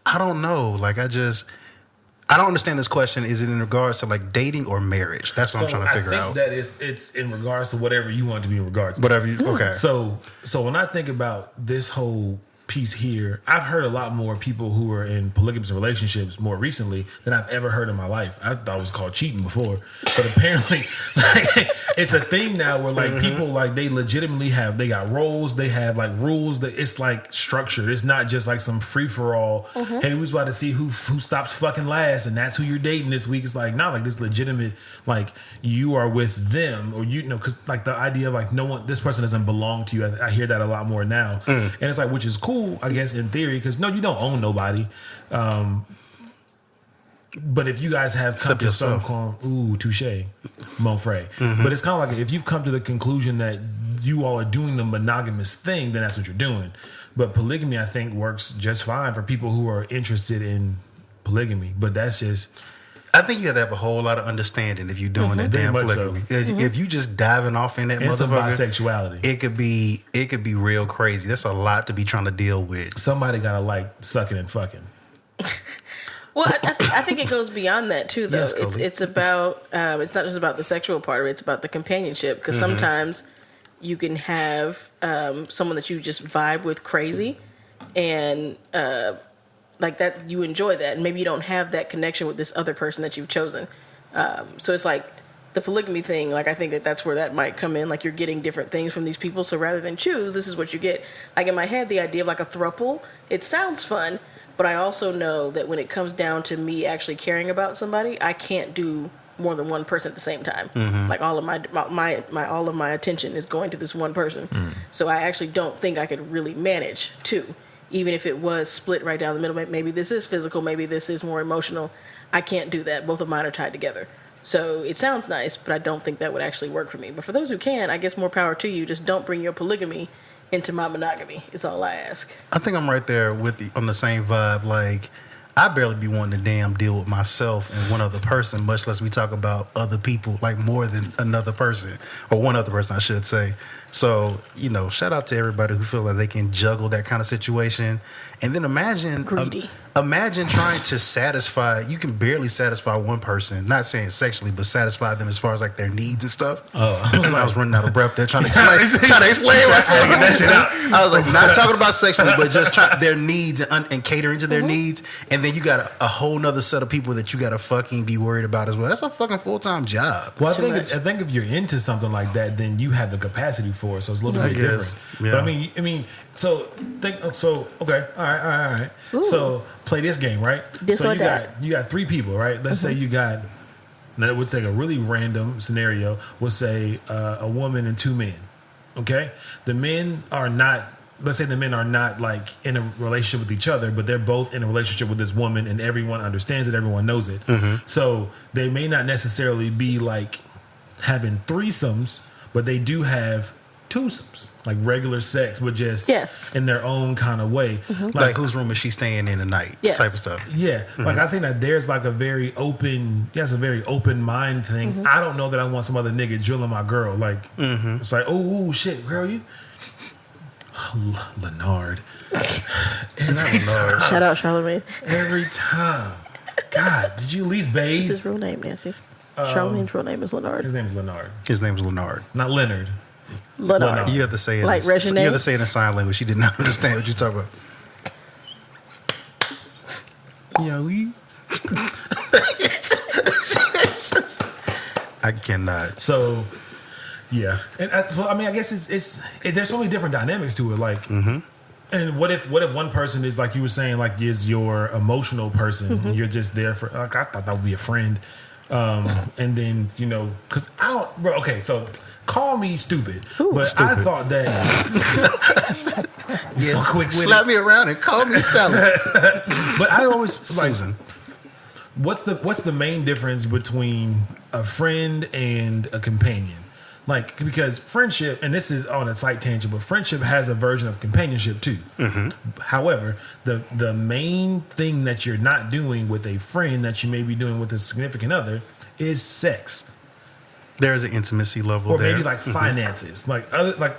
I don't know. Like I don't understand this question. Is it in regards to like dating or marriage? That's what I'm trying to figure out. I think that it's in regards to whatever you want it to be in regards to. Whatever you, okay. So when I think about this whole piece here, I've heard a lot more people who are in polygamous relationships more recently than I've ever heard in my life. I thought it was called cheating before, but apparently like, it's a thing now where like people like they legitimately they got roles, they have like rules, that it's like structured. It's not just like some free for all. Hey, we was about to see who stops fucking last, and that's who you're dating this week. It's like not like this legitimate like you are with them or because like the idea of like no one, this person doesn't belong to you. I hear that a lot more now, and it's like which is cool. I guess in theory, because no, you don't own nobody. But if you guys have come to some touche, mon frere. But it's kind of like if you've come to the conclusion that you all are doing the monogamous thing, then that's what you're doing. But polygamy, I think, works just fine for people who are interested in polygamy. But that's just. I think you have to have a whole lot of understanding if you're doing that damn polygamy. So. If you just diving off in that and motherfucker, bisexuality, it could be real crazy. That's a lot to be trying to deal with. Somebody gotta like sucking and fucking. Well, I think it goes beyond that too, though. Yes, it's about it's not just about the sexual part of it; it's about the companionship. Because sometimes you can have someone that you just vibe with crazy, and like that you enjoy that, and maybe you don't have that connection with this other person that you've chosen. So it's like the polygamy thing. Like I think that's where that might come in. Like you're getting different things from these people. So rather than choose, this is what you get. Like in my head, the idea of like a throuple, it sounds fun, but I also know that when it comes down to me actually caring about somebody, I can't do more than one person at the same time. Like all of my attention is going to this one person. So I actually don't think I could really manage two. Even if it was split right down the middle, maybe this is physical, maybe this is more emotional. I can't do that. Both of mine are tied together. So it sounds nice, but I don't think that would actually work for me. But for those who can, I guess more power to you. Just don't bring your polygamy into my monogamy is all I ask. I think I'm right there on the same vibe. Like, I barely be wanting to damn deal with myself and one other person, much less we talk about other people, like more than another person, or one other person, I should say. So, shout out to everybody who feel like they can juggle that kind of situation. And then imagine trying to satisfy, you can barely satisfy one person, not saying sexually, but satisfy them as far as like their needs and stuff. I was running out of breath there trying to explain myself. That shit out. I was like, not talking about sexually, but just their needs and catering to their needs. And then you got a whole nother set of people that you got to fucking be worried about as well. That's a fucking full-time job. Well, I think if you're into something like that, then you have the capacity for it. So it's a little bit different. Yeah. But I mean, okay, all right. Ooh. So play this game, right? You got three people, right? Let's say you got. Now it would take a really random scenario. We'll say a woman and two men. Okay, the men are not. Let's say the men are not like in a relationship with each other, but they're both in a relationship with this woman, and everyone understands it. Everyone knows it. So they may not necessarily be like having threesomes, but they do have twosomes, like regular sex, but just in their own kind of way. Like whose room is she staying in tonight? Type of stuff. Yeah. Like I think that there's like a very open mind thing. I don't know that I want some other nigga drilling my girl. Like it's like, oh shit, girl, you Leonard. Shout out Charlemagne. Every time. God, did you at least bathe? What's his real name, Nancy? Charlemagne's real name is Leonard. His name is Leonard. His name is Leonard. Not Leonard. Leonard. You have to say it. Like Regine? You have to say it in sign language. She did not understand what you talk about. Yeah, I cannot. So, yeah, and I guess it's there's so many different dynamics to it. Like, and what if one person is like you were saying, like is your emotional person, and you're just there for like I thought that would be a friend, and then because I don't. Bro, okay, so. Call me stupid, but stupid. I thought that so quick with slap me around and call me salad. But I always Susan. what's the main difference between a friend and a companion? Like, because friendship, and this is on a slight tangent, but friendship has a version of companionship too. However, the main thing that you're not doing with a friend that you may be doing with a significant other is sex. There's an intimacy level or there. maybe like finances. Like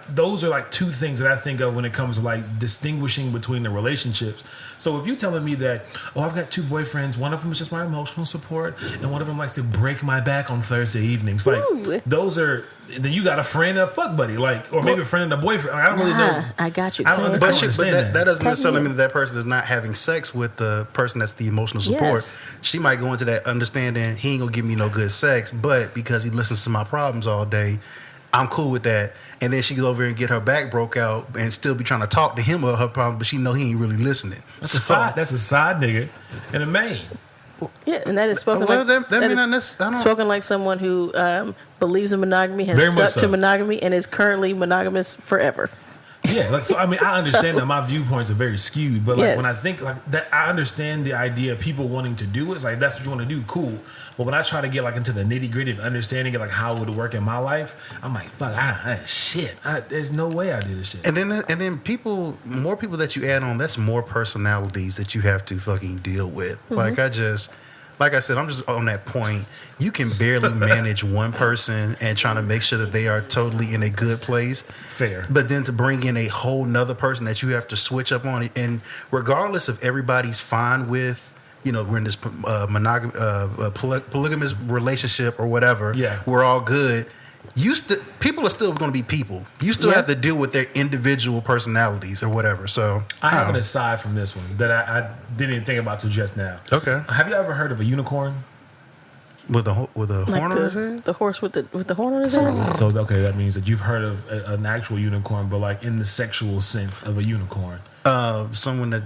those are like two things that I think of when it comes to like distinguishing between the relationships. So if you're telling me that, I've got two boyfriends, one of them is just my emotional support, and one of them likes to break my back on Thursday evenings. Like those are. Then you got a friend and a fuck buddy, like, or maybe a friend and a boyfriend. Like, I don't really know. I got you. I don't understand. But that doesn't necessarily mean that person is not having sex with the person that's the emotional support. Yes. She might go into that understanding he ain't gonna give me no good sex, but because he listens to my problems all day, I'm cool with that. And then she goes over and get her back broke out and still be trying to talk to him about her problem, but she know he ain't really listening. That's a side nigga and a main. Yeah, and that is spoken spoken like someone who believes in monogamy, has stuck to monogamy, and is currently monogamous forever. Yeah, like, so I mean, I understand that my viewpoints are very skewed, but like when I think like that, I understand the idea of people wanting to do it. It's like that's what you want to do, cool. But when I try to get like into the nitty gritty of understanding it, like how it would work in my life, I'm like, fuck, there's no way I do this shit. And then more people that you add on, that's more personalities that you have to fucking deal with. Like I said, I'm just on that point. You can barely manage one person and trying to make sure that they are totally in a good place. Fair. But then to bring in a whole nother person that you have to switch up on. And regardless if everybody's fine with, we're in this polygamous relationship or whatever, we're all good. People are still going to be people. You still have to deal with their individual personalities or whatever. So I have an aside from this one that I didn't even think about till just now. Okay. Have you ever heard of a unicorn? With a horn on his head? The horse with the horn on his head? So okay, that means that you've heard of an actual unicorn, but like in the sexual sense of a unicorn. Someone that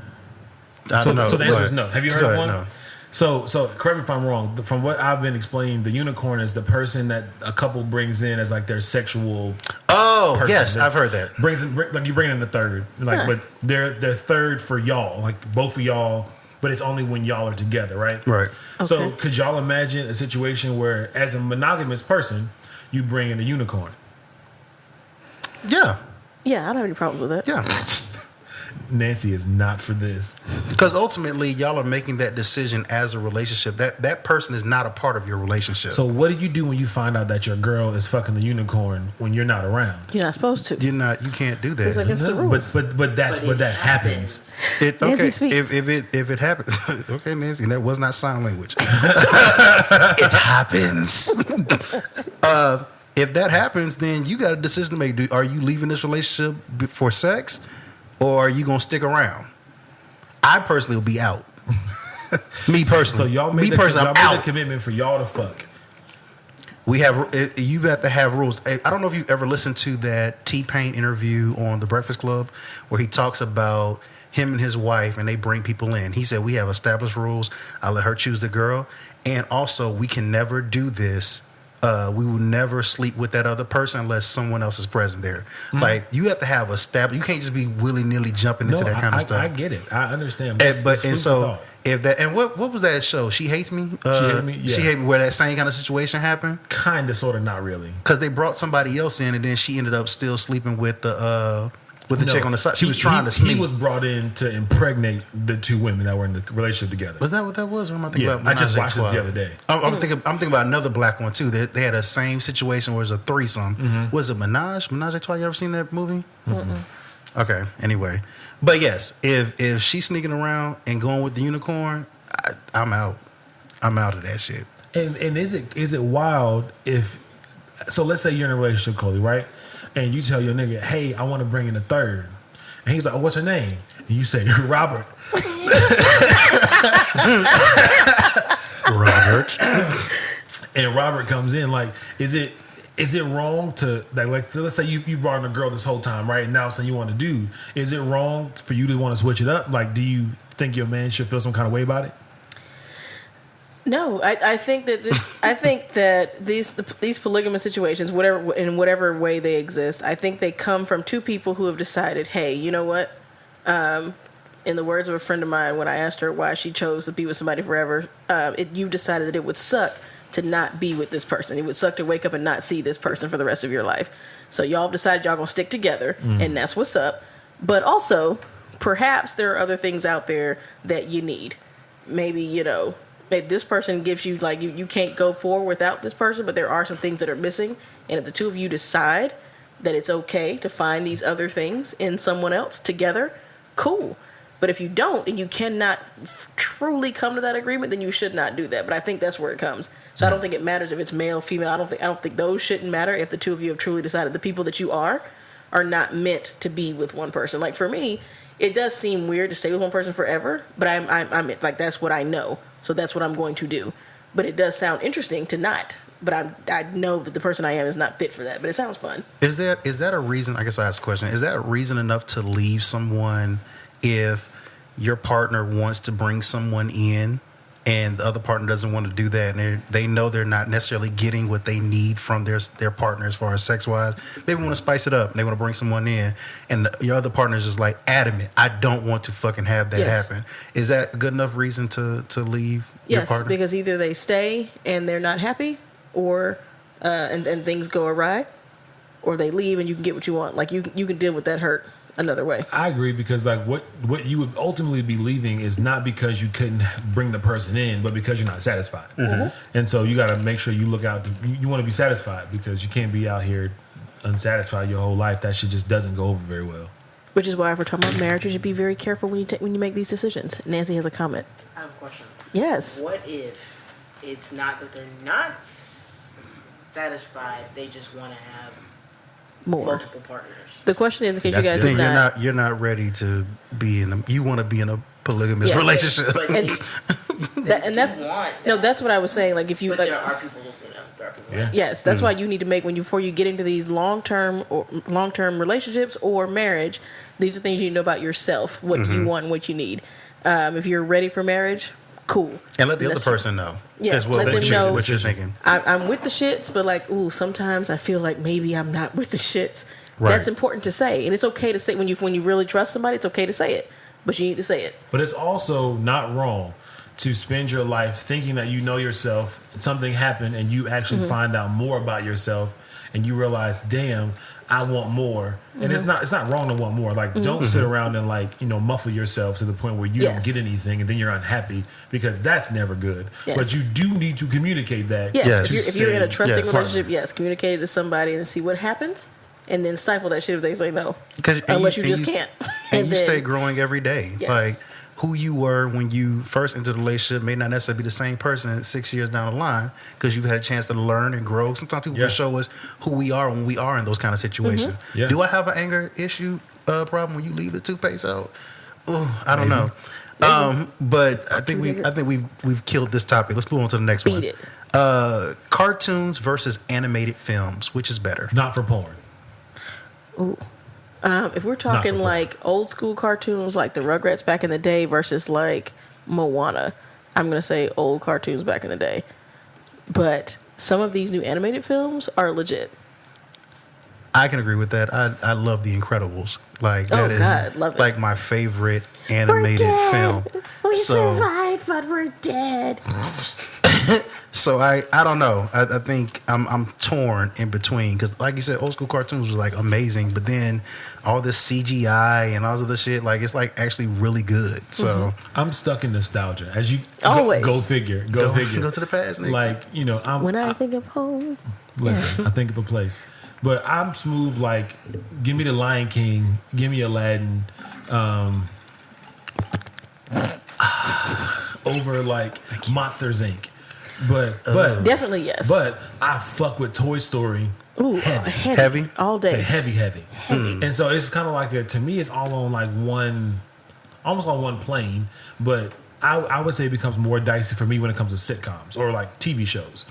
I don't know. So the answer is no. Have you heard of one? No. So correct me if I'm wrong. From what I've been explaining, the unicorn is the person that a couple brings in as like their sexual. Oh person. yes, I've heard that. Like you bring in the third, like but they're third for y'all, like both of y'all, but it's only when y'all are together, right? Right. Okay. So could y'all imagine a situation where, as a monogamous person, you bring in a unicorn? Yeah. Yeah, I don't have any problems with that. Yeah. Nancy is not for this. Because ultimately, y'all are making that decision as a relationship. That person is not a part of your relationship. So what do you do when you find out that your girl is fucking the unicorn when you're not around? You're not supposed to. You can't do that. It's against the rules. But that happens. If it happens, okay, Nancy, that was not sign language. It happens. If that happens, then you got a decision to make. Are you leaving this relationship for sex? Or are you gonna stick around? I personally will be out. Me personally. So y'all made a commitment for y'all to fuck. You have to have rules. I don't know if you've ever listened to that T-Pain interview on The Breakfast Club where he talks about him and his wife and they bring people in. He said, we have established rules. I let her choose the girl. And also, we can never do this. We will never sleep with that other person unless someone else is present there. Mm-hmm. Like, you have to have you can't just be willy-nilly jumping into that kind of stuff. I get it. I understand. What was that show? She Hates Me? She Hates Me, yeah. She Hates Me, where that same kind of situation happened? Kind of, sort of, not really. Because they brought somebody else in and then she ended up still sleeping with the chick on the side. She was trying to sneak. He was brought in to impregnate the two women that were in the relationship together. Was that what that was? Or am I thinking about? I just watched this the other day. I'm thinking about another black one too. They had a same situation where it was a threesome. Mm-hmm. Was it Menage a Trois? You ever seen that movie? Mm-hmm. Okay. Anyway, but yes, if she's sneaking around and going with the unicorn, I'm out. I'm out of that shit. And is it wild if? So let's say you're in a relationship, Coley, right? And you tell your nigga, hey, I want to bring in a third. And he's like, what's her name? And you say, Robert. Robert. And Robert comes in, like, is it wrong to, like so let's say you brought in a girl this whole time, right? And now something you want to do. Is it wrong for you to want to switch it up? Like, do you think your man should feel some kind of way about it? No, I think that these polygamous situations, whatever way they exist, I think they come from two people who have decided, hey, you know what? in the words of a friend of mine, when I asked her why she chose to be with somebody forever, you've decided that it would suck to not be with this person. It would suck to wake up and not see this person for the rest of your life. So y'all have decided y'all gonna stick together, and that's what's up. But also, perhaps there are other things out there that you need. Maybe, this person gives you, like, you can't go forward without this person, but there are some things that are missing. And if the two of you decide that it's okay to find these other things in someone else together, cool. But if you don't, and you cannot truly come to that agreement, then you should not do that. But I think that's where it comes. So I don't think it matters if it's male, female. I don't think those shouldn't matter if the two of you have truly decided the people that you are not meant to be with one person. Like, for me, it does seem weird to stay with one person forever, but I'm like, that's what I know. So that's what I'm going to do. But it does sound interesting to not. But I know that the person I am is not fit for that. But it sounds fun. Is that a reason? I guess I asked a question. Is that reason enough to leave someone if your partner wants to bring someone in and the other partner doesn't want to do that, and they know they're not necessarily getting what they need from their partner as far as sex wise? They want to spice it up and they want to bring someone in, and your other partner is just like adamant, I don't want to fucking have that happen. Is that a good enough reason to leave your partner? Yes, because either they stay and they're not happy, or and things go awry, or they leave and you can get what you want. Like, you can deal with that hurt another way. I agree, because like what you would ultimately be leaving is not because you couldn't bring the person in, but because you're not satisfied. And so you got to make sure you look out. You want to be satisfied, because you can't be out here unsatisfied your whole life. That shit just doesn't go over very well. Which is why, if we're talking about marriage, you should be very careful when you make these decisions. Nancy has a comment. I have a question. Yes. What if it's not that they're not satisfied, they just want to have multiple partners? The question is, in case you guys did not, you're not ready to be you want to be in a polygamous relationship. But that's what I was saying. Like, if you, but like, there are people, yes, that's why you need to make, before you get into these long-term relationships or marriage, these are things you need to know about yourself, what you want and what you need. If you're ready for marriage, cool. And let the other person know as well let them know what you're thinking. I'm with the shits, but like, sometimes I feel like maybe I'm not with the shits. Right. That's important to say, and it's okay to say when you really trust somebody. It's okay to say it, but you need to say it. But it's also not wrong to spend your life thinking that you know yourself, something happened, and you actually find out more about yourself, and you realize, damn, I want more. And it's not wrong to want more. Like, don't sit around and muffle yourself to the point where you don't get anything and then you're unhappy, because that's never good. Yes. But you do need to communicate that. Yes. If you're in a trusting relationship, communicate it to somebody and see what happens, and then stifle that shit if they say no. Unless you just can't. And you stay growing every day. Yes. Like, who you were when you first entered the relationship may not necessarily be the same person 6 years down the line, because you've had a chance to learn and grow. Sometimes people can show us who we are when we are in those kind of situations. Yeah. Do I have an anger issue problem when you leave the toothpaste out? I don't know. But I think we've killed this topic. Let's move on to the next one. Beat it. Cartoons versus animated films, which is better? Not for porn. Ooh. If we're talking like old school cartoons, like the Rugrats back in the day versus like Moana, I'm gonna say old cartoons back in the day. But some of these new animated films are legit. I can agree with that. I love The Incredibles. Like, that is like my favorite animated film. We survived, but we're dead. So I don't know. I think I'm torn in between, because like you said, old school cartoons was like amazing, but then all this CGI and all this other shit, like, it's like actually really good. So I'm stuck in nostalgia. As you always go figure. Go to the past, nigga. Like, when I think of home, listen, I think of a place. But I'm smooth, like, give me the Lion King, give me Aladdin, over like Monsters Inc. But definitely yes. But I fuck with Toy Story. Ooh, heavy all day. Heavy. And so it's kind of like to me, it's all on like almost on one plane. But I would say it becomes more dicey for me when it comes to sitcoms or like TV shows.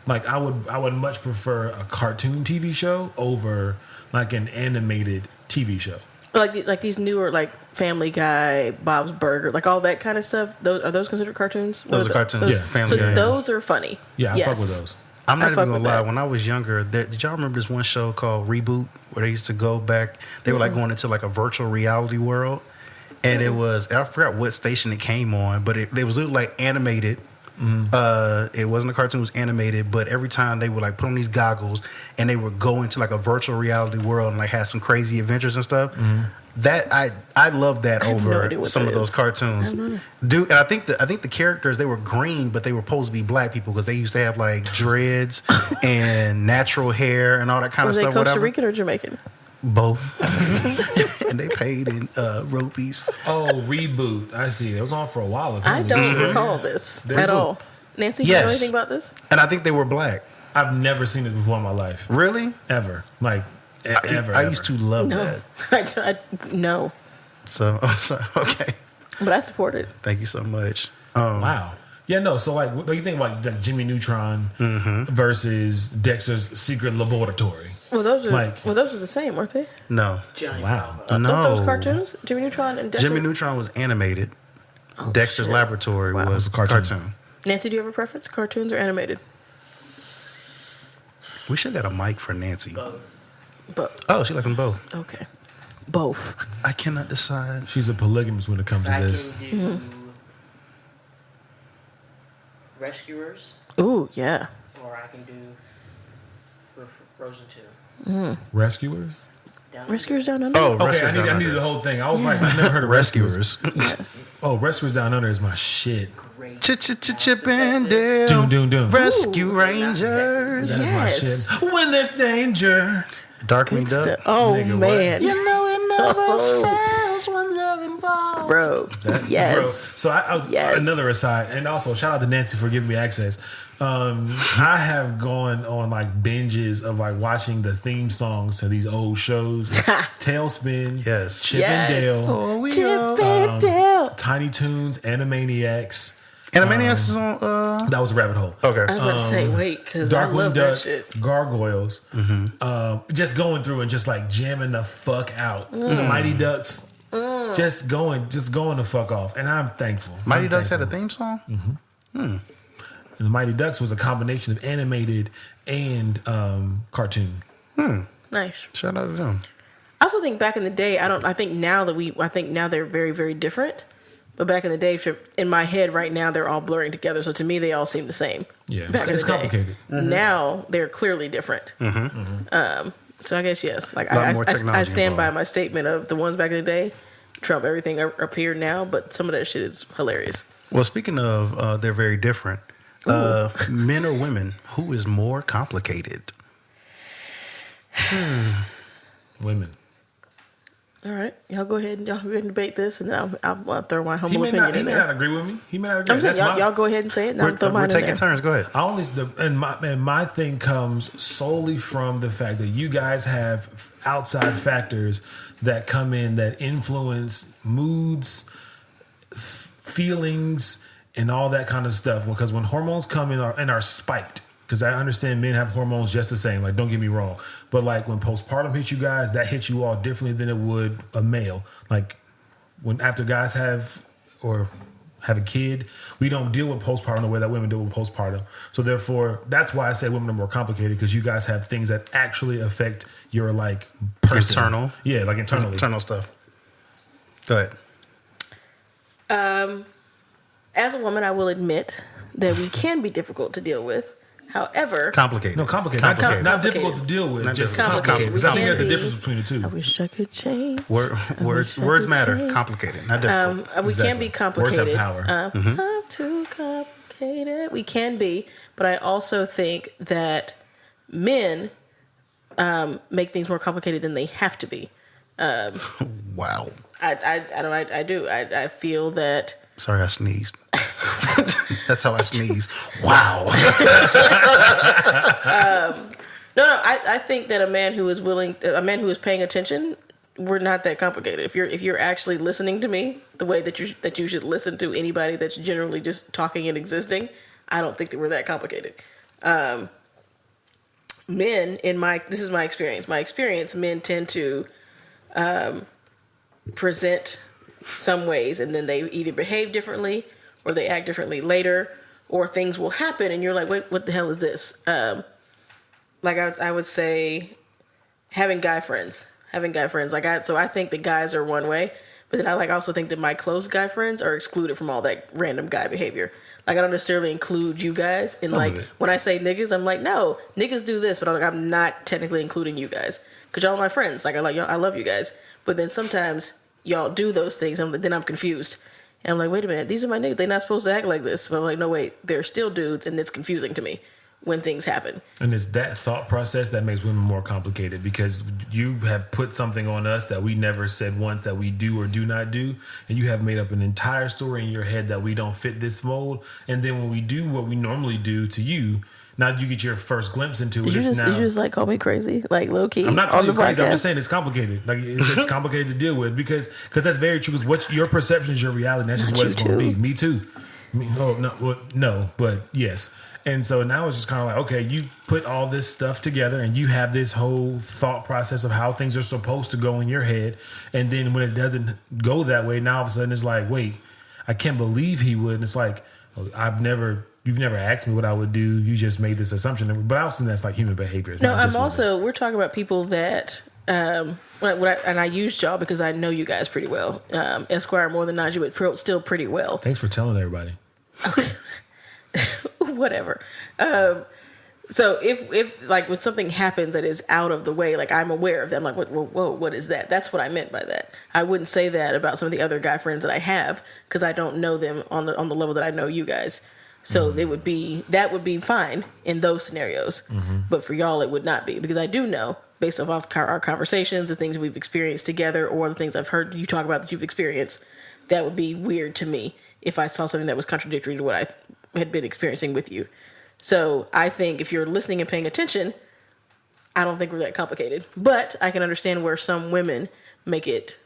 Like, I would much prefer a cartoon TV show over like an animated TV show. Like these newer, like Family Guy, Bob's Burger, like all that kind of stuff. Are those considered cartoons? Those are cartoons. Yeah, Family Guy. Those are funny. Yeah, I fuck with those. I'm not even gonna lie. When I was younger, did y'all remember this one show called Reboot, where they used to go back? They were like going into like a virtual reality world, and it was, I forgot what station it came on, but it was literally like animated. It wasn't a cartoon, it was animated, but every time they would like put on these goggles and they would go into like a virtual reality world and like have some crazy adventures and stuff. That I love that over some of those cartoons. Dude, and I think the characters, they were green, but they were supposed to be black people because they used to have like dreads and natural hair and all that kind of stuff. Was they Costa Rican or Jamaican? Both. And they paid in rupees. Oh, Reboot. I see. It was on for a while ago. I don't recall this at all. Nancy, you know anything about this? And I think they were black. I've never seen it before in my life. Really? Ever. Like, ever. I used to love that. No. So, okay. But I support it. Thank you so much. Wow. Yeah, no. So, like, what do you think about like Jimmy Neutron versus Dexter's Secret Laboratory? Well, those are the same, weren't they? No. Wow. No. Those cartoons? Jimmy Neutron and Dexter? Jimmy Neutron was animated. Dexter's Laboratory was a cartoon. Nancy, do you have a preference? Cartoons or animated? We should have got a mic for Nancy. Both. Oh, she likes them both. Okay. Both. I cannot decide. She's a polygamist when it comes to this. I can do Rescuers, Ooh, yeah. or I can do Frozen 2. Rescuers? Rescuers Down Under? Oh, Okay, Rescuers Down I Under. needed the whole thing. I was like, I've never heard of Rescuers. Yes. Oh, Rescuers Down Under is my shit. Great. Chip and Dale. Doom. Rescue Rangers. That Yes. is my shit. When there's danger. Darkwing Duck. Oh, Nigga, what? man. You know it never Oh. fails when love involved. Bro. Yes. Bro, so Yes. another aside, and also shout out to Nancy for giving me access. I have gone on like binges of like watching the theme songs to these old shows. Tailspin, Yes. Chip and Dale, Oh, Chip and Dale. Tiny Toons, Animaniacs. Animaniacs is on. That was a rabbit hole. Okay. I was about to say, wait, because I Darkwing love that Duck, shit. Gargoyles, just going through and just like jamming the fuck out. The Mighty Ducks, just going the fuck off, and I'm thankful. Mighty Ducks had a theme song? And the Mighty Ducks was a combination of animated and cartoon. Nice. Shout out to them. I also think back in the day, I think now they're very, very different. But back in the day, in my head right now, they're all blurring together. So to me, they all seem the same. Yeah, back in it's the day. complicated. Now they're clearly different. So I guess yes. Like A lot I more technology stand by involved. my statement of the ones back in the day, trump everything up here now. But some of that shit is hilarious. Well, speaking of, they're very different. Men or women, who is more complicated? Women. All right, y'all go ahead and debate this, and then I'll throw my He humble may opinion not. He in may there. not agree with me. He may not agree. I'm saying That's y'all go ahead and say it, and I'll throw We're mine in taking there. turns. Go ahead. I only and my thing comes solely from the fact that you guys have outside factors that come in that influence moods, feelings, and all that kind of stuff. Because when hormones come in and are spiked, because I understand men have hormones just the same. Like, don't get me wrong, but like when postpartum hits you guys, that hits you all differently than it would a male. Like when after guys have a kid, we don't deal with postpartum the way that women deal with postpartum. So therefore, that's why I say women are more complicated, because you guys have things that actually affect your like person. Internal. Yeah, like internally. Internal stuff. Go ahead. As a woman, I will admit that we can be difficult to deal with. However, Complicated. No, complicated. Complicated. Not difficult to deal with. Not Just difficult. complicated. Just I think complicated. there's a We difference can between the two. I wish I could change. Words matter. Complicated, not difficult. We can Exactly. be complicated. Words have power. I'm too complicated. We can be, but I also think that men make things more complicated than they have to be. Wow. I do. I feel that. Sorry, I sneezed. That's how I sneeze. Wow. No. I think that a man who is paying attention, we're not that complicated. If you're actually listening to me the way that you should listen to anybody that's generally just talking and existing, I don't think that we're that complicated. Men, this is my experience. My experience, men tend to present some ways, and then they either behave differently or they act differently later, or things will happen and you're like, wait, what the hell is this? Like I would say having guy friends. I think that guys are one way, But then I also think that my close guy friends are excluded from all that random guy behavior. Like, I don't necessarily include you guys. And when I say niggas, I'm like, no, niggas do this, but I'm not technically including you guys. Because y'all are my friends. Like, I love you guys. But then sometimes y'all do those things, and then I'm confused. And I'm like, wait a minute, these are my niggas. They're not supposed to act like this. But I'm like, no, wait, they're still dudes, and it's confusing to me when things happen. And it's that thought process that makes women more complicated, because you have put something on us that we never said once that we do or do not do, and you have made up an entire story in your head that we don't fit this mold. And then when we do what we normally do to you, now you get your first glimpse into it. Did you just like call me crazy, like low key? I'm not calling you crazy. I'm just saying it's complicated. Like it's complicated to deal with because that's very true. Because what your perception is your reality. And that's just what it's going to be. Me too. No, but yes. And so now it's just kind of like, okay, you put all this stuff together and you have this whole thought process of how things are supposed to go in your head. And then when it doesn't go that way, now all of a sudden it's like, wait, I can't believe he would. And it's like, you've never asked me what I would do. You just made this assumption. But I also think that's like human behavior. No, we're talking about people that, and I used y'all because I know you guys pretty well. Esquire more than Naji, but still pretty well. Thanks for telling everybody. Okay. Whatever. So if like when something happens that is out of the way, like I'm aware of that, I'm like, whoa, what is that? That's what I meant by that. I wouldn't say that about some of the other guy friends that I have because I don't know them on the level that I know you guys. So that would be fine in those scenarios. Mm-hmm. But for y'all, it would not be, because I do know, based off our conversations, the things we've experienced together, or the things I've heard you talk about that you've experienced, that would be weird to me if I saw something that was contradictory to what I had been experiencing with you. So I think if you're listening and paying attention, I don't think we're that complicated. But I can understand where some women make it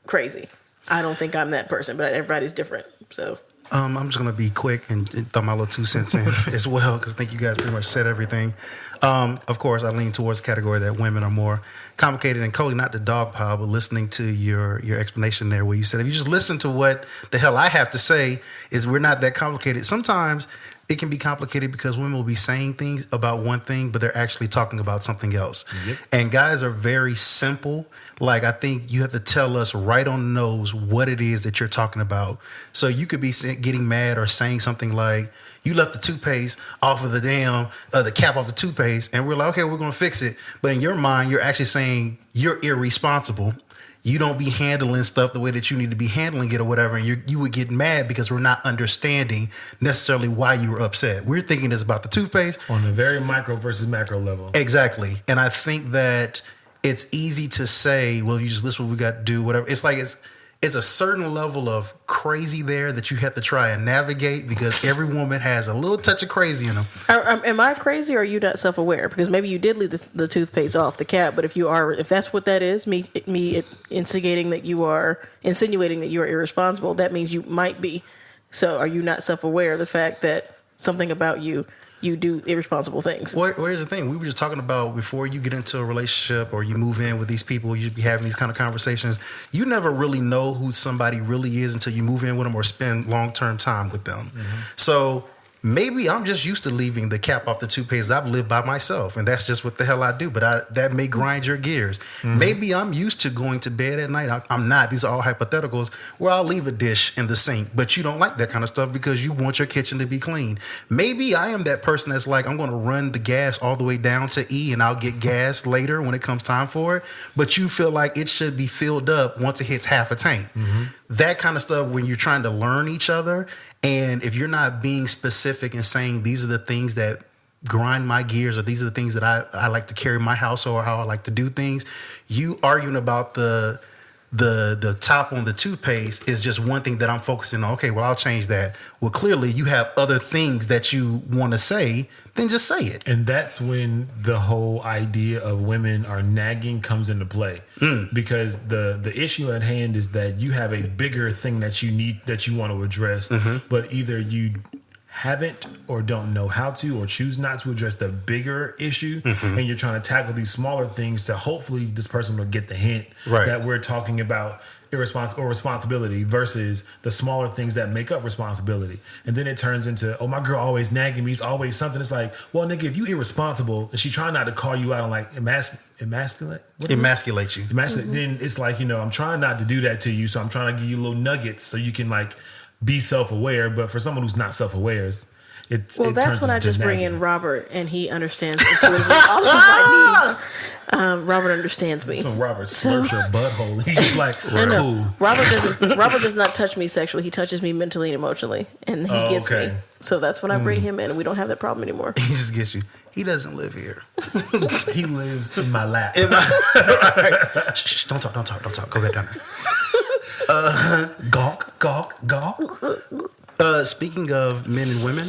crazy. I don't think I'm that person, but everybody's different. So I'm just going to be quick and throw my little 2 cents in as well, because I think you guys pretty much said everything. Of course, I lean towards the category that women are more complicated. And Coley, not the dog pile, but listening to your explanation there where you said, if you just listen to what the hell I have to say, is we're not that complicated. Sometimes it can be complicated because women will be saying things about one thing, but they're actually talking about something else. Yep. And guys are very simple. Like, I think you have to tell us right on the nose what it is that you're talking about. So you could be getting mad or saying something like, you left the toothpaste off of the cap off the toothpaste. And we're like, okay, we're going to fix it. But in your mind, you're actually saying you're irresponsible. You don't be handling stuff the way that you need to be handling it or whatever. And you would get mad because we're not understanding necessarily why you were upset. We're thinking it's about the toothpaste. On the very micro versus macro level. Exactly. And I think that it's easy to say, well, you just listen what we got to do, whatever. It's like it's a certain level of crazy there that you have to try and navigate, because every woman has a little touch of crazy in them. Am I crazy, or are you not self-aware? Because maybe you did leave the toothpaste off the cap, but if that's what that is, me insinuating that you are irresponsible, that means you might be. So are you not self-aware of the fact that something about you do irresponsible things? Well, here's the thing. We were just talking about, before you get into a relationship or you move in with these people, you be having these kind of conversations. You never really know who somebody really is until you move in with them or spend long-term time with them. Mm-hmm. So maybe I'm just used to leaving the cap off the toothpaste. I've lived by myself, and that's just what the hell I do. But that may grind your gears. Mm-hmm. Maybe I'm used to going to bed at night. I'm not. These are all hypotheticals where I'll leave a dish in the sink, but you don't like that kind of stuff because you want your kitchen to be clean. Maybe I am that person that's like, I'm going to run the gas all the way down to E, and I'll get gas later when it comes time for it. But you feel like it should be filled up once it hits half a tank. Mm-hmm. That kind of stuff, when you're trying to learn each other. And if you're not being specific and saying, these are the things that grind my gears, or these are the things that I like to carry my household, or how I like to do things, you arguing about the top on the toothpaste is just one thing that I'm focusing on. Okay, well, I'll change that. Well, clearly you have other things that you want to say, then just say it. And that's when the whole idea of women are nagging comes into play. Because the issue at hand is that you have a bigger thing that you want to address, but either you haven't or don't know how to or choose not to address the bigger issue, and you're trying to tackle these smaller things to hopefully this person will get the hint that we're talking about responsibility versus the smaller things that make up responsibility. And then it turns into, oh, my girl always nagging me, it's always something. It's like, well, nigga, if you irresponsible and she trying not to call you out and like emasculate you, then it's like, I'm trying not to do that to you, so I'm trying to give you little nuggets so you can like be self-aware. But for someone who's not self-aware, that's when I just bring in Robert, and he understands intuitively all of my needs. Robert understands me. So Robert slurps your butthole. He's just like, no. Robert does not touch me sexually. He touches me mentally and emotionally, and he gets me. So that's when I bring him in, and we don't have that problem anymore. He just gets you. He doesn't live here. He lives in my lap. Right. Shh, don't talk. Go back down there. Gawk. Speaking of men and women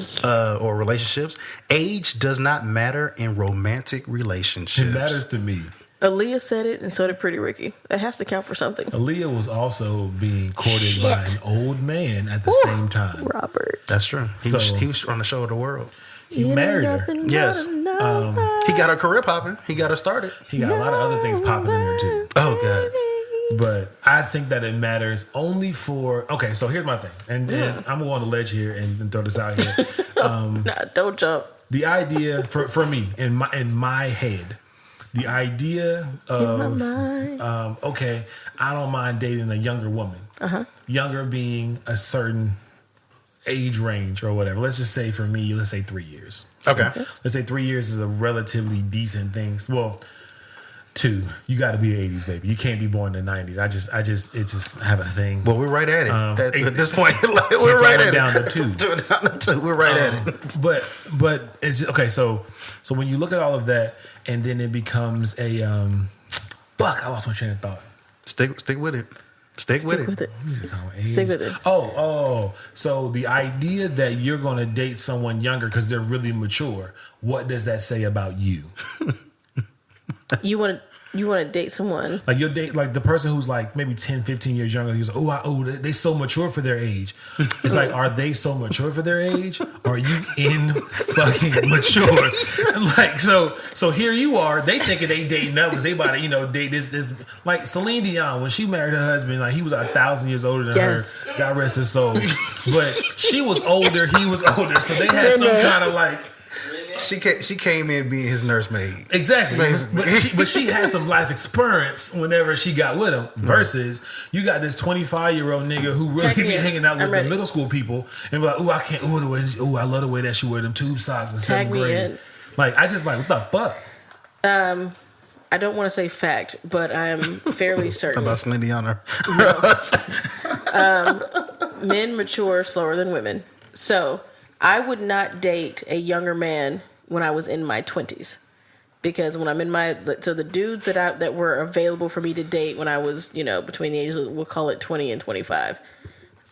or relationships, age does not matter in romantic relationships. It matters to me. Aaliyah said it, and so did Pretty Ricky. That has to count for something. Aaliyah was also being courted by an old man at the same time. Robert. That's true. He was on the show of the world. He married her. Yes. He got her career popping. He got her started. He got a lot of other things popping in there too. Oh, God. But I think that it matters only for... Okay, so here's my thing. And I'm going to go on the ledge here and throw this out here. Don't jump. The idea, for me, in my head, the idea of... okay, I don't mind dating a younger woman. Younger being a certain age range or whatever. Let's just say for me, let's say 3 years. Okay. So let's say 3 years is a relatively decent thing. Well... 2, you got to be the 80s, baby. You can't be born in the 90s. I just have a thing. Well, we're right at it. At this point, we're right at it. Down to 2. We're right at it. But it's okay. So when you look at all of that, and then it becomes a I lost my train of thought. Stick with it. Stick with it. Stick with it. Oh. So the idea that you're going to date someone younger because they're really mature, what does that say about you? You want to date someone like you'll date like the person who's like maybe 10, 15 years younger. He's like, they so mature for their age. It's like, are they so mature for their age? Or are you in fucking mature? Like so here you are. They thinking they dating up because they about to date this like Celine Dion when she married her husband. Like he was 1,000 years older than her. God rest his soul. But she was older. He was older. So they had some kind of like. She came in being his nursemaid. Exactly. But she had some life experience whenever she got with him. Versus you got this 25-year-old nigga who really be hanging out with the middle school people and be like, I can't. I love the way that she wear them tube socks in 7th grade. Like I just like, what the fuck? I don't want to say fact, but I'm fairly certain. About Celine Dion. Men mature slower than women. So I would not date a younger man when I was in my 20s, because when I'm in the dudes that were available for me to date when I was, between the ages of, we'll call it 20 and 25,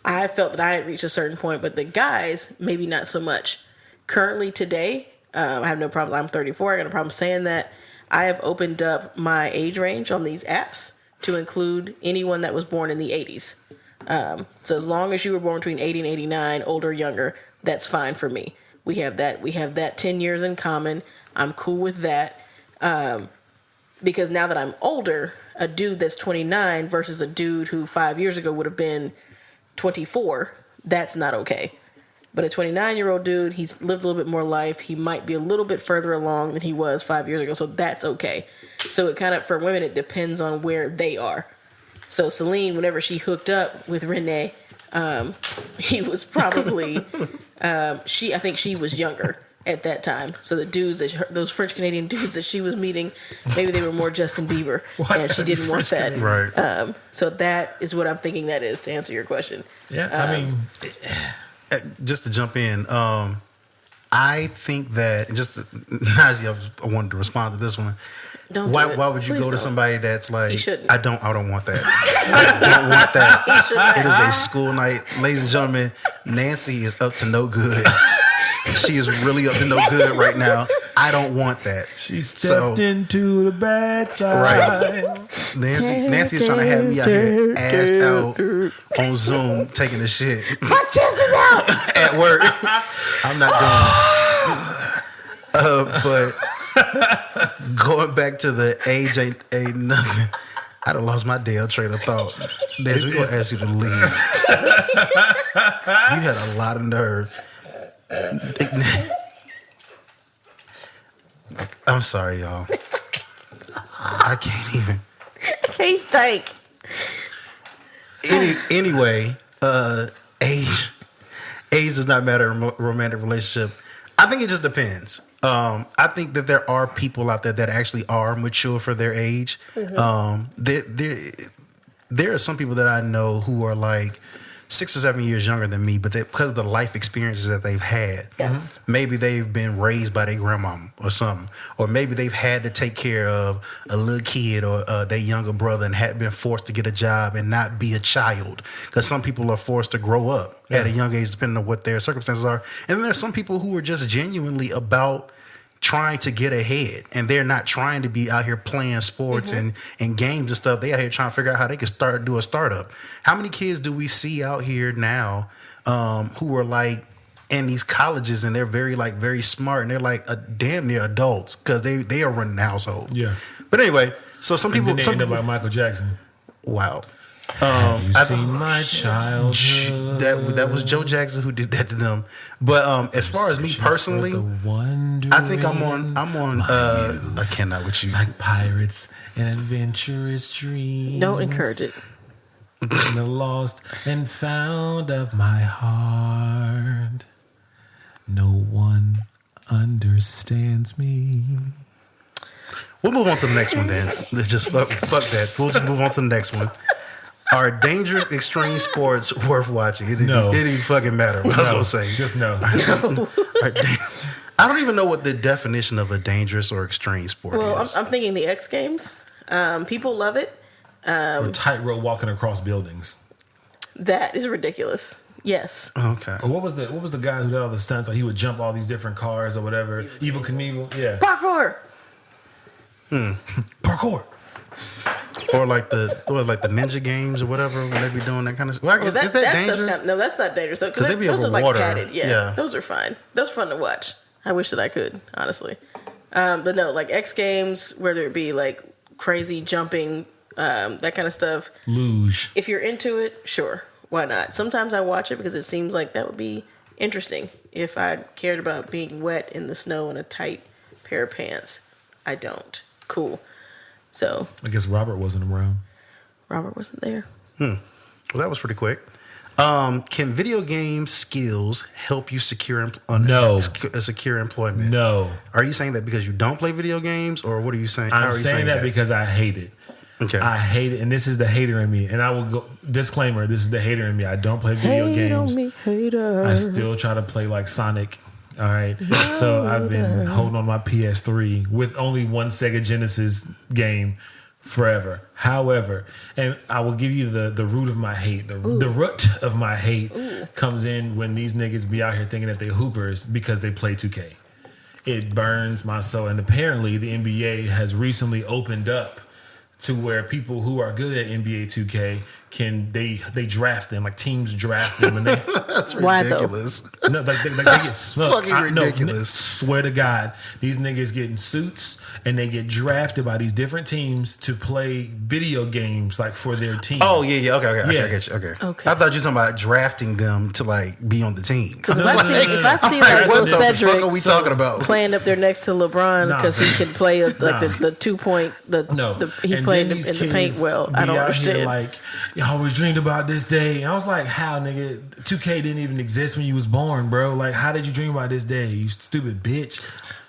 I felt that I had reached a certain point, but the guys, maybe not so much. Currently today, I have no problem. I'm 34. I got no problem saying that. I have opened up my age range on these apps to include anyone that was born in the 80s. So as long as you were born between 80 and 89, older or younger, that's fine for me. We have that 10 years in common. I'm cool with that. Because now that I'm older, a dude that's 29 versus a dude who 5 years ago would have been 24, that's not okay. But a 29-year-old dude, he's lived a little bit more life. He might be a little bit further along than he was 5 years ago, so that's okay. So it kind of, for women, it depends on where they are. So Celine, whenever she hooked up with Renee, he was probably, I think she was younger at that time. So the dudes, those French Canadian dudes that she was meeting, maybe they were more Justin Bieber, and she didn't want that. Right. So that is what I'm thinking that is, to answer your question. Yeah, I mean, just to jump in, I think that Naji, I wanted to respond to this one. Why would you go to somebody that's like, I don't want that. I don't want that. It is a school night. Ladies and gentlemen, Nancy is up to no good. She is really up to no good right now. I don't want that. She stepped into the bad side. Right. Nancy is trying to have me out here assed out on Zoom taking a shit. My chest is out at work. I'm not doing it. But going back to the age ain't nothing. I done lost my damn train of thought. Nancy, we're going to ask you to leave. You had a lot of nerve. I'm sorry, y'all. I can't even. I can't think. Anyway, age does not matter in a romantic relationship. I think it just depends. I think that there are people out there that actually are mature for their age. There are some people that I know who are like 6 or 7 years younger than me, but because of the life experiences that they've had, maybe they've been raised by their grandmama or something, or maybe they've had to take care of a little kid or their younger brother and had been forced to get a job and not be a child, because some people are forced to grow up at a young age depending on what their circumstances are. And then there's some people who are just genuinely about trying to get ahead, and they're not trying to be out here playing sports and games and stuff. They out here trying to figure out how they can do a startup. How many kids do we see out here now who are like in these colleges and they're very smart and they're like damn near adults because they are running the household. Yeah. But anyway, so some people end up like Michael Jackson. Wow. You seen my childhood. That was Joe Jackson who did that to them. But as far as me personally, I think I'm on I cannot with you. Like pirates and adventurous dreams. Don't encourage it. The lost and found of my heart. No one understands me. We'll move on to the next one then. Just fuck that. We'll just move on to the next one. Are dangerous extreme sports worth watching? It didn't even fucking matter. What I was going to say. Just no. I don't even know what the definition of a dangerous or extreme sport is. I'm thinking the X Games. People love it. Or tightrope walking across buildings. That is ridiculous. Yes. Okay. Or what was the guy who did all the stunts? Like he would jump all these different cars or whatever. Evil Knievel. Yeah. Parkour. Parkour. Or like the ninja games or whatever when they be doing that kind of stuff. Well, is that dangerous? No, that's not dangerous though. Because those are like padded. Yeah, those are fine. Those are fun to watch. I wish that I could, honestly. But no, like X Games, whether it be like crazy jumping, that kind of stuff. Luge. If you're into it, sure, why not? Sometimes I watch it because it seems like that would be interesting if I cared about being wet in the snow in a tight pair of pants. I don't. Cool. So I guess Robert wasn't around. Robert wasn't there. Well, that was pretty quick. Can video game skills help you secure employment? No. Are you saying that because you don't play video games, or what are you saying? I'm saying that because I hate it. Okay. I hate it, and this is the hater in me. And I will go disclaimer: this is the hater in me. I don't play video games. On me, hater. I still try to play like Sonic. All right, so I've been holding on my PS3 with only one Sega Genesis game forever. However, and I will give you the root of my hate. The root of my hate comes in when these niggas be out here thinking that they're hoopers because they play 2K. It burns my soul. And apparently the NBA has recently opened up to where people who are good at NBA 2K they draft them, like teams draft them, and they that's ridiculous. No, they get fucking ridiculous. Swear to God, these niggas get in suits and they get drafted by these different teams to play video games, like for their team. Oh yeah. Okay. I get you. Okay. I thought you were talking about drafting them to like be on the team. Because if I see like what the Cedric fuck are we talking about? playing up there next to LeBron because he can play the 2 point. He played in the paint well. I don't understand. Like, I always dreamed about this day. And I was like, how, nigga? 2K didn't even exist when you was born, bro. Like, how did you dream about this day, you stupid bitch?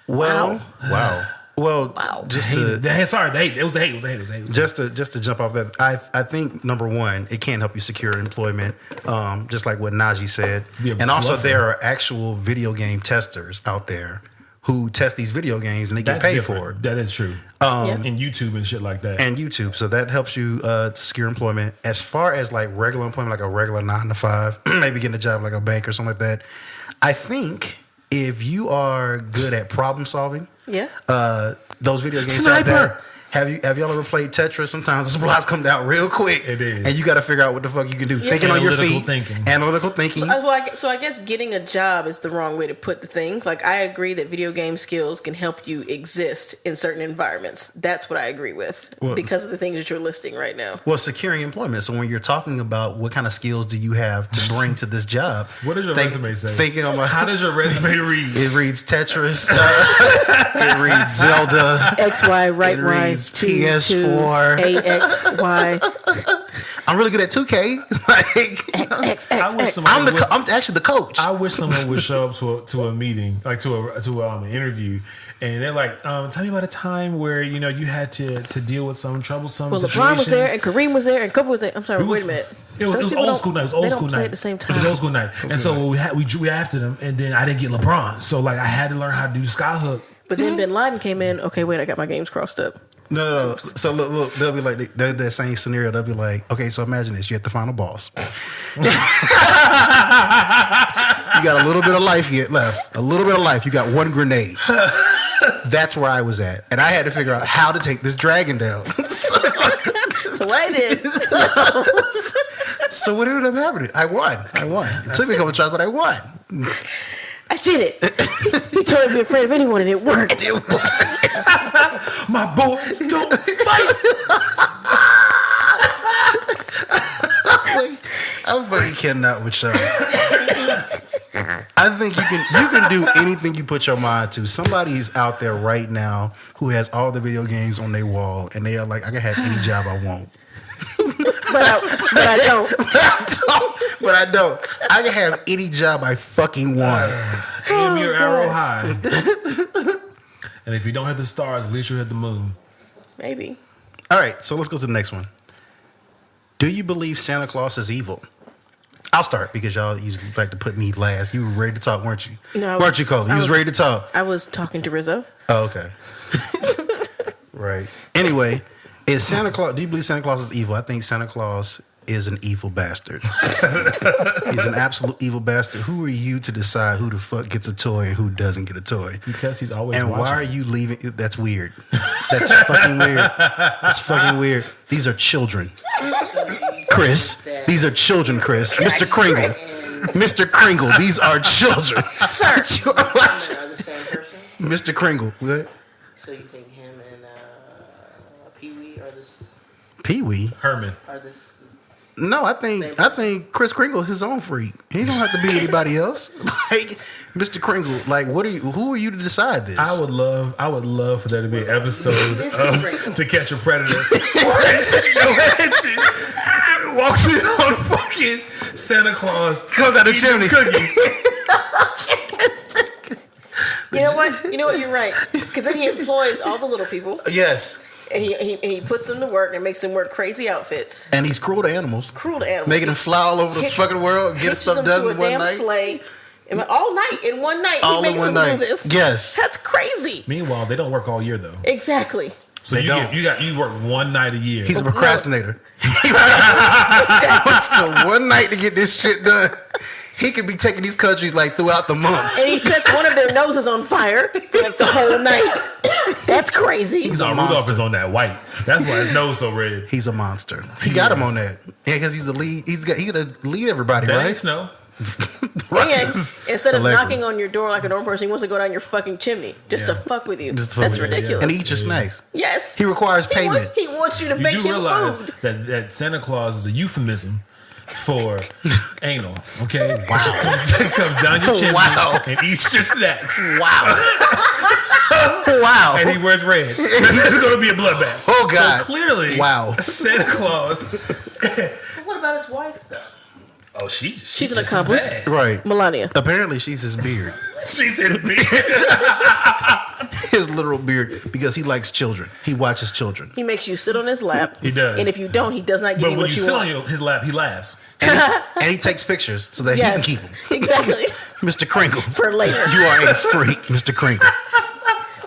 Wow. Well, just to the hate. Sorry, the hate. It was the hate. Just to jump off that, I think number one, it can help you secure employment, just like what Naji said, and also there are actual video game testers out there who test these video games and they get paid for it. That is true. And YouTube and shit like that. And YouTube, so that helps you secure employment. As far as like regular employment, like a regular 9 to 5, maybe getting a job like a bank or something like that, I think if you are good at problem solving, those video games Sniper. have that. Have y'all ever played Tetris? Sometimes the supplies come down real quick. It is. And you got to figure out what the fuck you can do. Thinking on your feet. Analytical thinking. So I guess getting a job is the wrong way to put the thing. Like, I agree that video game skills can help you exist in certain environments. That's what I agree with because of the things that you're listing right now. Well, securing employment. So when you're talking about what kind of skills do you have to bring to this job? What does your resume say? How does your resume read? It reads Tetris. It reads Zelda. XY, right, it Y. reads PS4. AXY. I'm really good at 2K. I'm actually the coach. I wish someone would show up to a meeting, like to an interview, and they're like, "Tell me about a time where you had to deal with some troublesome situations." LeBron was there, and Kareem was there, and Kobe was there. I'm sorry, wait a minute. It was old school night. It was old school night at the same time. It was old school night, and so we after them, and then I didn't get LeBron, so like I had to learn how to do skyhook. But then Bin Laden came in. Okay, wait, I got my games crossed up. No. So look, they'll be like that same scenario. They'll be like, okay, so imagine this: you're at the final boss. You got a little bit of life yet left. A little bit of life. You got one grenade. That's where I was at, and I had to figure out how to take this dragon down. So what I did. So what ended up happening? I won. It took me a couple tries, but I won. I did it. He told me to be afraid of anyone, and it worked. My boys don't fight. I fucking cannot with y'all. I think you can do anything you put your mind to. Somebody's out there right now who has all the video games on their wall, and they are like, I can have any job I want. But I don't. But I don't. I can have any job I fucking want. Aim your arrow high. And if you don't hit the stars, at least you hit the moon. Maybe. All right, so let's go to the next one. Do you believe Santa Claus is evil? I'll start because y'all usually like to put me last. You were ready to talk, weren't you? No. Weren't you, Coley? You was ready to talk. I was talking to Rizzo. Oh, okay. Right. Anyway, do you believe Santa Claus is evil? I think Santa Claus is an evil bastard. He's an absolute evil bastard. Who are you to decide who the fuck gets a toy and who doesn't get a toy? Because he's always and watching. Why are you leaving? That's weird. That's fucking weird. That's fucking weird. These are children. Chris, these are children, Chris. Mr. Kringle. Mr. Kringle, these are children. Sir. Are the same person? Mr. Kringle. What? So you think him and Pee-wee are this? Pee-wee? Herman. Are this? No, I think Chris Kringle is his own freak. He don't have to be anybody else. Like Mr. Kringle, like who are you to decide this? I would love for there to be an episode of To Catch a Predator. Walks in on fucking Santa Claus, comes out the chimney. Cookies. You know what? You're right. Because then he employs all the little people. Yes. And he puts them to work and makes them wear crazy outfits. And he's cruel to animals. Making them fly all over the fucking world and get stuff done in one night. Sleigh. All night, in one night. All he makes in one them night. do this. Yes. That's crazy. Meanwhile, they don't work all year though. Exactly. So you work one night a year. He's a procrastinator. He wants to one night to get this shit done. He could be taking these countries like throughout the months. And he sets one of their noses on fire like the whole night. That's crazy. He's on Rudolph is on that white. That's why his nose so red. He's a monster. He got him on that. Yeah, because he's the lead. He gotta lead everybody, that right? Ain't snow. Right. And instead of knocking on your door like a normal person, he wants to go down your fucking chimney just to fuck with you. That's ridiculous. And eat your snacks. Yes. He requires payment. He wants you to make him realize food. that Santa Claus is a euphemism for anal, okay? Wow. He comes down your chimney and eats your snacks. Wow. Wow. And he wears red. It's going to be a bloodbath. Oh, God. So clearly, Santa Claus. What about his wife, though? Oh, she's an accomplice. Right. Melania. Apparently, she's his beard. She's his beard. His literal beard, because he likes children. He watches children. He makes you sit on his lap. He does. And if you don't, he does not give you what you want. But when you sit on his lap, he laughs. And he takes pictures so that he can keep them. Exactly. Mr. Kringle. For later. You are a freak, Mr. Kringle.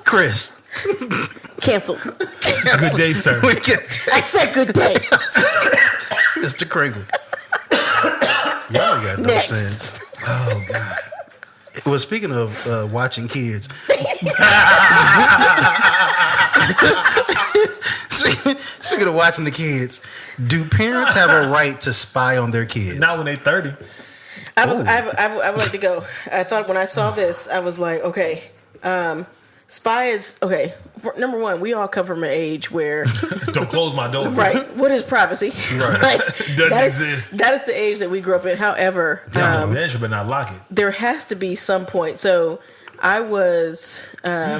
Chris. Canceled. Good day, sir. I said good day. Mr. Kringle. Y'all got no sense. Oh, God. Well, speaking of watching kids, speaking of watching the kids, do parents have a right to spy on their kids? Not when they're 30. I would like to go. I thought when I saw this, I was like, okay, spy is okay. Number one, we all come from an age where don't close my door. Right. What is privacy? Right. Like, Doesn't exist. That is the age that we grew up in. However, but not lock it. There has to be some point. So I was.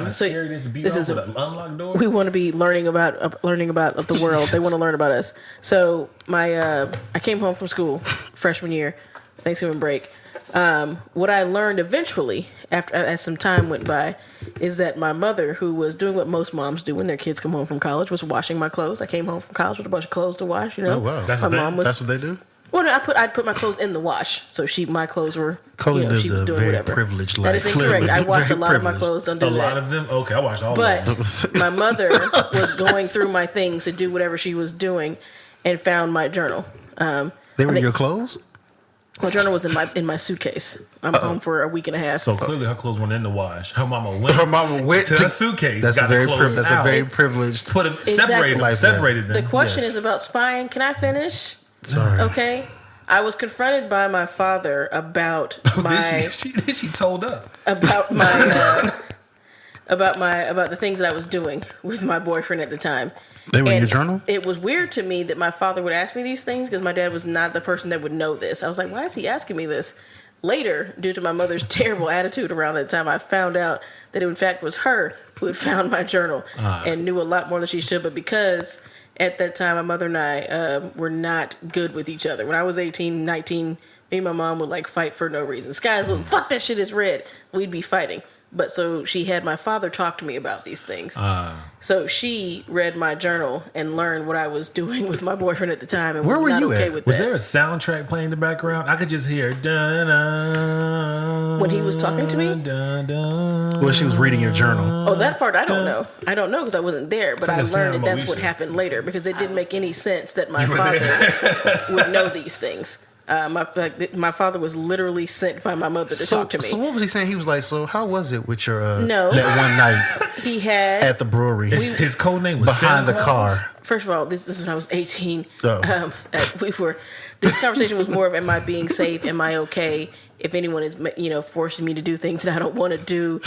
Scary it is to beat this off is with an unlocked door. We want to be learning about the world. They want to learn about us. So I came home from school freshman year, Thanksgiving break. What I learned eventually, as some time went by, is that my mother, who was doing what most moms do when their kids come home from college, was washing my clothes. I came home from college with a bunch of clothes to wash. You know, oh wow, that's what they do. Well, no, I'd put my clothes in the wash, so my clothes were. Coley lived she was a doing very whatever. privileged life. That is incorrect. I watched a lot of my privileged. clothes. Don't do that. A lot of them. Okay, I watched all But of them. my mother was going through my things to do whatever she was doing, and found my journal. They were your clothes? My journal was in my suitcase. I'm home for a week and a half. So clearly, her clothes went in the wash. Her mama went to the suitcase. That's got a very the clothes that's out, a very privileged. Put them Exactly. separated them. The question Yes. is about spying. Can I finish? Sorry. Okay. I was confronted by my father about my she told up about my about the things that I was doing with my boyfriend at the time. They were in And your journal? It was weird to me that my father would ask me these things because my dad was not the person that would know this. I was like, why is he asking me this? Later, due to my mother's terrible attitude around that time, I found out that it in fact was her who had found my journal and knew a lot more than she should. But because at that time, my mother and I were not good with each other. When I was 18, 19, me and my mom would like fight for no reason. Sky's blue, fuck that shit is red. We'd be fighting. But so she had my father talk to me about these things. So she read my journal and learned what I was doing with my boyfriend at the time and was not okay with that. Was there a soundtrack playing in the background? I could just hear when he was talking to me. Well, she was reading your journal. Oh, that part I don't know. I don't know because I wasn't there. But like I a learned that that's Moesha. what happened later because it didn't make any sense that my father would know these things. My father was literally sent by my mother to talk to me. So what was he saying? He was like, so how was it with your No. that one night He had at the brewery his code name was behind the Santa car? Claus? First of all, this is when I was 18. Oh. This conversation was more of, am I being safe? Am I okay? If anyone is, forcing me to do things that I don't want to do.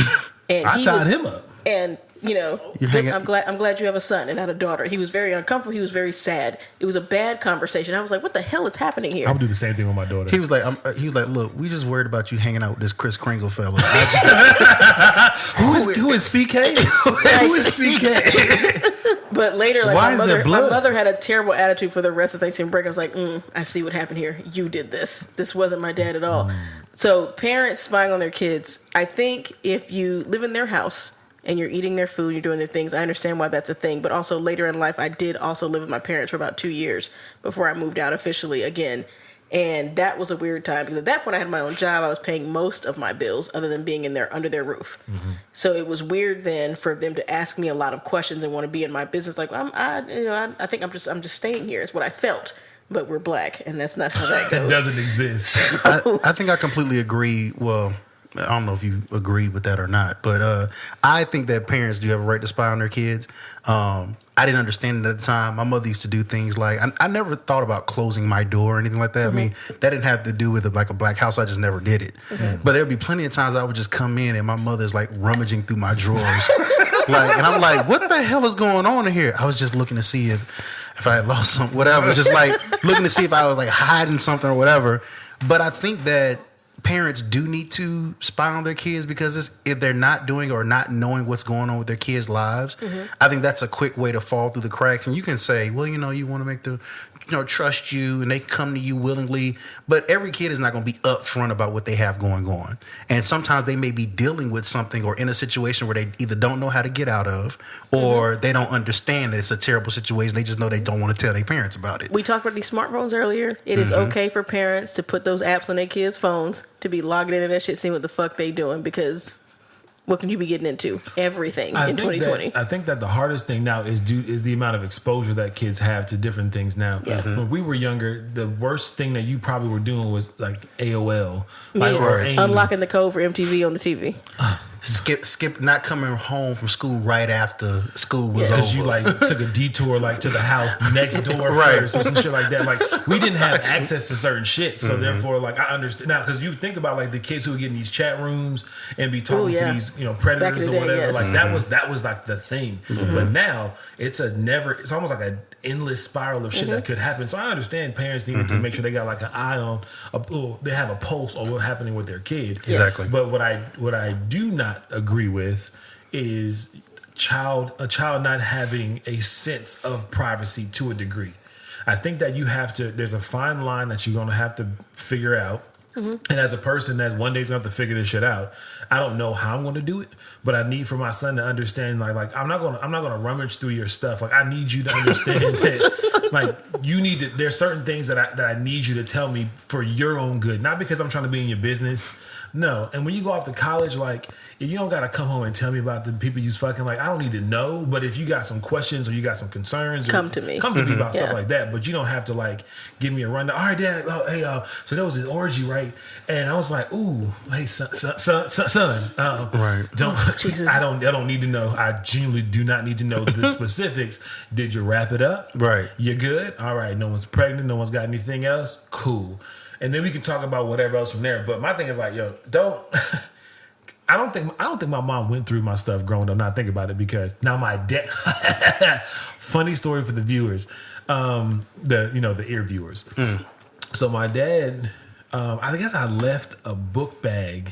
And I tied him up. And, I'm glad you have a son and not a daughter. He was very uncomfortable. He was very sad. It was a bad conversation. I was like, what the hell is happening here? I would do the same thing with my daughter. He was like, look, we just worried about you hanging out with this Kris Kringle fella. Who is CK? Who is CK? But later, like Why my is there blood? mother had a terrible attitude for the rest of Thanksgiving break. I was like, I see what happened here. You did this. This wasn't my dad at all. So parents spying on their kids. I think if you live in their house and you're eating their food, you're doing their things, I understand why that's a thing. But also later in life, I did also live with my parents for about 2 years before I moved out officially again. And that was a weird time because at that point I had my own job. I was paying most of my bills other than being in there under their roof. Mm-hmm. So it was weird then for them to ask me a lot of questions and want to be in my business. Like, I think I'm just staying here. It's what I felt. But we're black, and that's not how that goes. That doesn't exist. I think I completely agree. Well, I don't know if you agree with that or not, but I think that parents do have a right to spy on their kids. I didn't understand it at the time. My mother used to do things like, I never thought about closing my door or anything like that. Mm-hmm. I mean, that didn't have to do with like a black house. I just never did it. Mm-hmm. But there would be plenty of times I would just come in and my mother's like rummaging through my drawers. And I'm like, what the hell is going on in here? I was just looking to see if I had lost something, whatever. Just like looking to see if I was like hiding something or whatever. But I think that parents do need to spy on their kids because if they're not doing or not knowing what's going on with their kids' lives, mm-hmm. I think that's a quick way to fall through the cracks. And you can say, well, you want to make them, trust you and they come to you willingly. But every kid is not going to be upfront about what they have going on. And sometimes they may be dealing with something or in a situation where they either don't know how to get out of or mm-hmm. they don't understand that it's a terrible situation. They just know they don't want to tell their parents about it. We talked about these smartphones earlier. It is mm-hmm. okay for parents to put those apps on their kids' phones to be logging into that shit, seeing what the fuck they doing because What can you be getting into? Everything in 2020. I think that the hardest thing now is the amount of exposure that kids have to different things now. Yes. When we were younger, the worst thing that you probably were doing was like AOL. Unlocking the code for MTV on the TV. Skip not coming home from school right after school was over. Because you like took a detour like to the house next door first or some shit like that. Like we didn't have access to certain shit, so therefore, like I understand now because you think about like the kids who would get in these chat rooms and be talking to these predators or whatever. Yes. Like that was like the thing. But now it's almost like an endless spiral of shit that could happen. So I understand parents needing to make sure they got like an eye on, they have a pulse on what's happening with their kid. Exactly. But what I do not agree with is a child not having a sense of privacy to a degree. I think that there's a fine line that you're going to have to figure out. And as a person that one day's going to have to figure this shit out, I don't know how I'm going to do it, but I need for my son to understand like I'm not going to rummage through your stuff. Like I need you to understand that like you need to, there's certain things that I need you to tell me for your own good, not because I'm trying to be in your business. No. And when you go off to college, like if you don't got to come home and tell me about the people you fucking, like I don't need to know, but if you got some questions or you got some concerns, come to me about stuff like that. But you don't have to like give me a rundown. All right, Dad. So there was an orgy, right? And I was like, ooh, hey, son. Right. Jesus. I don't need to know. I genuinely do not need to know the specifics. Did you wrap it up? Right. You're good. All right. No one's pregnant. No one's got anything else. Cool. And then we can talk about whatever else from there. But my thing is like, yo, I don't think my mom went through my stuff growing up. Now I think about it because now my dad. Funny story for the viewers, the ear viewers. So my dad, I guess I left a book bag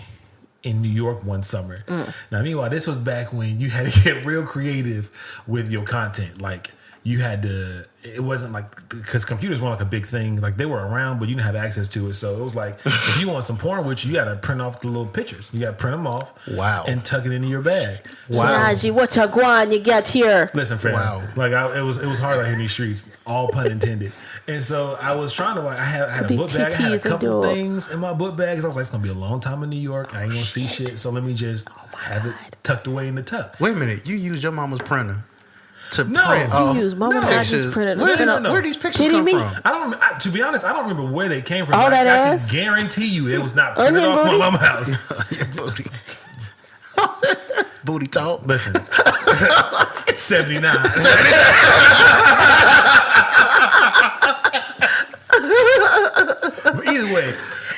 in New York one summer. Now meanwhile, this was back when you had to get real creative with your content, like. You had to, it wasn't like, because computers weren't like a big thing. Like they were around, but you didn't have access to it. So it was like, if you want some porn with you got to print off the little pictures. You got to print them off. Wow. And tuck it into your bag. Wow. Naji, what a guan you get here? Listen, friend. Wow. Like it was hard out here in these streets, all pun intended. And so I was trying to, like, I had a book bag. I had a couple things in my book bag. I was like, it's going to be a long time in New York. I ain't going to see shit. So let me just have it tucked away in the tuck. Wait a minute. You used your mama's printer to print off pictures. Where do these pictures come from? To be honest, I don't remember where they came from. All that I ass? can guarantee you it was not printed off my mama's house. Your booty. Booty talk. Listen. 79. But either way,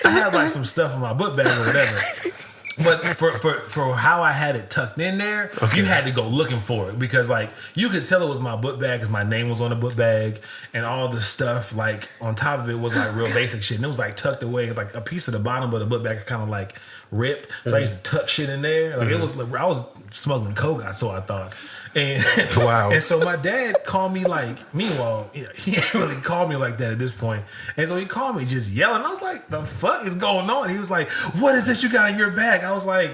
I had like some stuff in my book bag or whatever. But for how I had it tucked in there, you had to go looking for it because like you could tell it was my book bag because my name was on the book bag and all the stuff like on top of it was like real basic shit and it was like tucked away like a piece of the bottom of the book bag kind of like ripped. So I used to tuck shit in there. Like it was like I was smuggling coke. So I thought. And wow. And so my dad called me like, meanwhile, he didn't really call me like that at this point. And so he called me just yelling. I was like, the fuck is going on? He was like, what is this you got in your bag? I was like,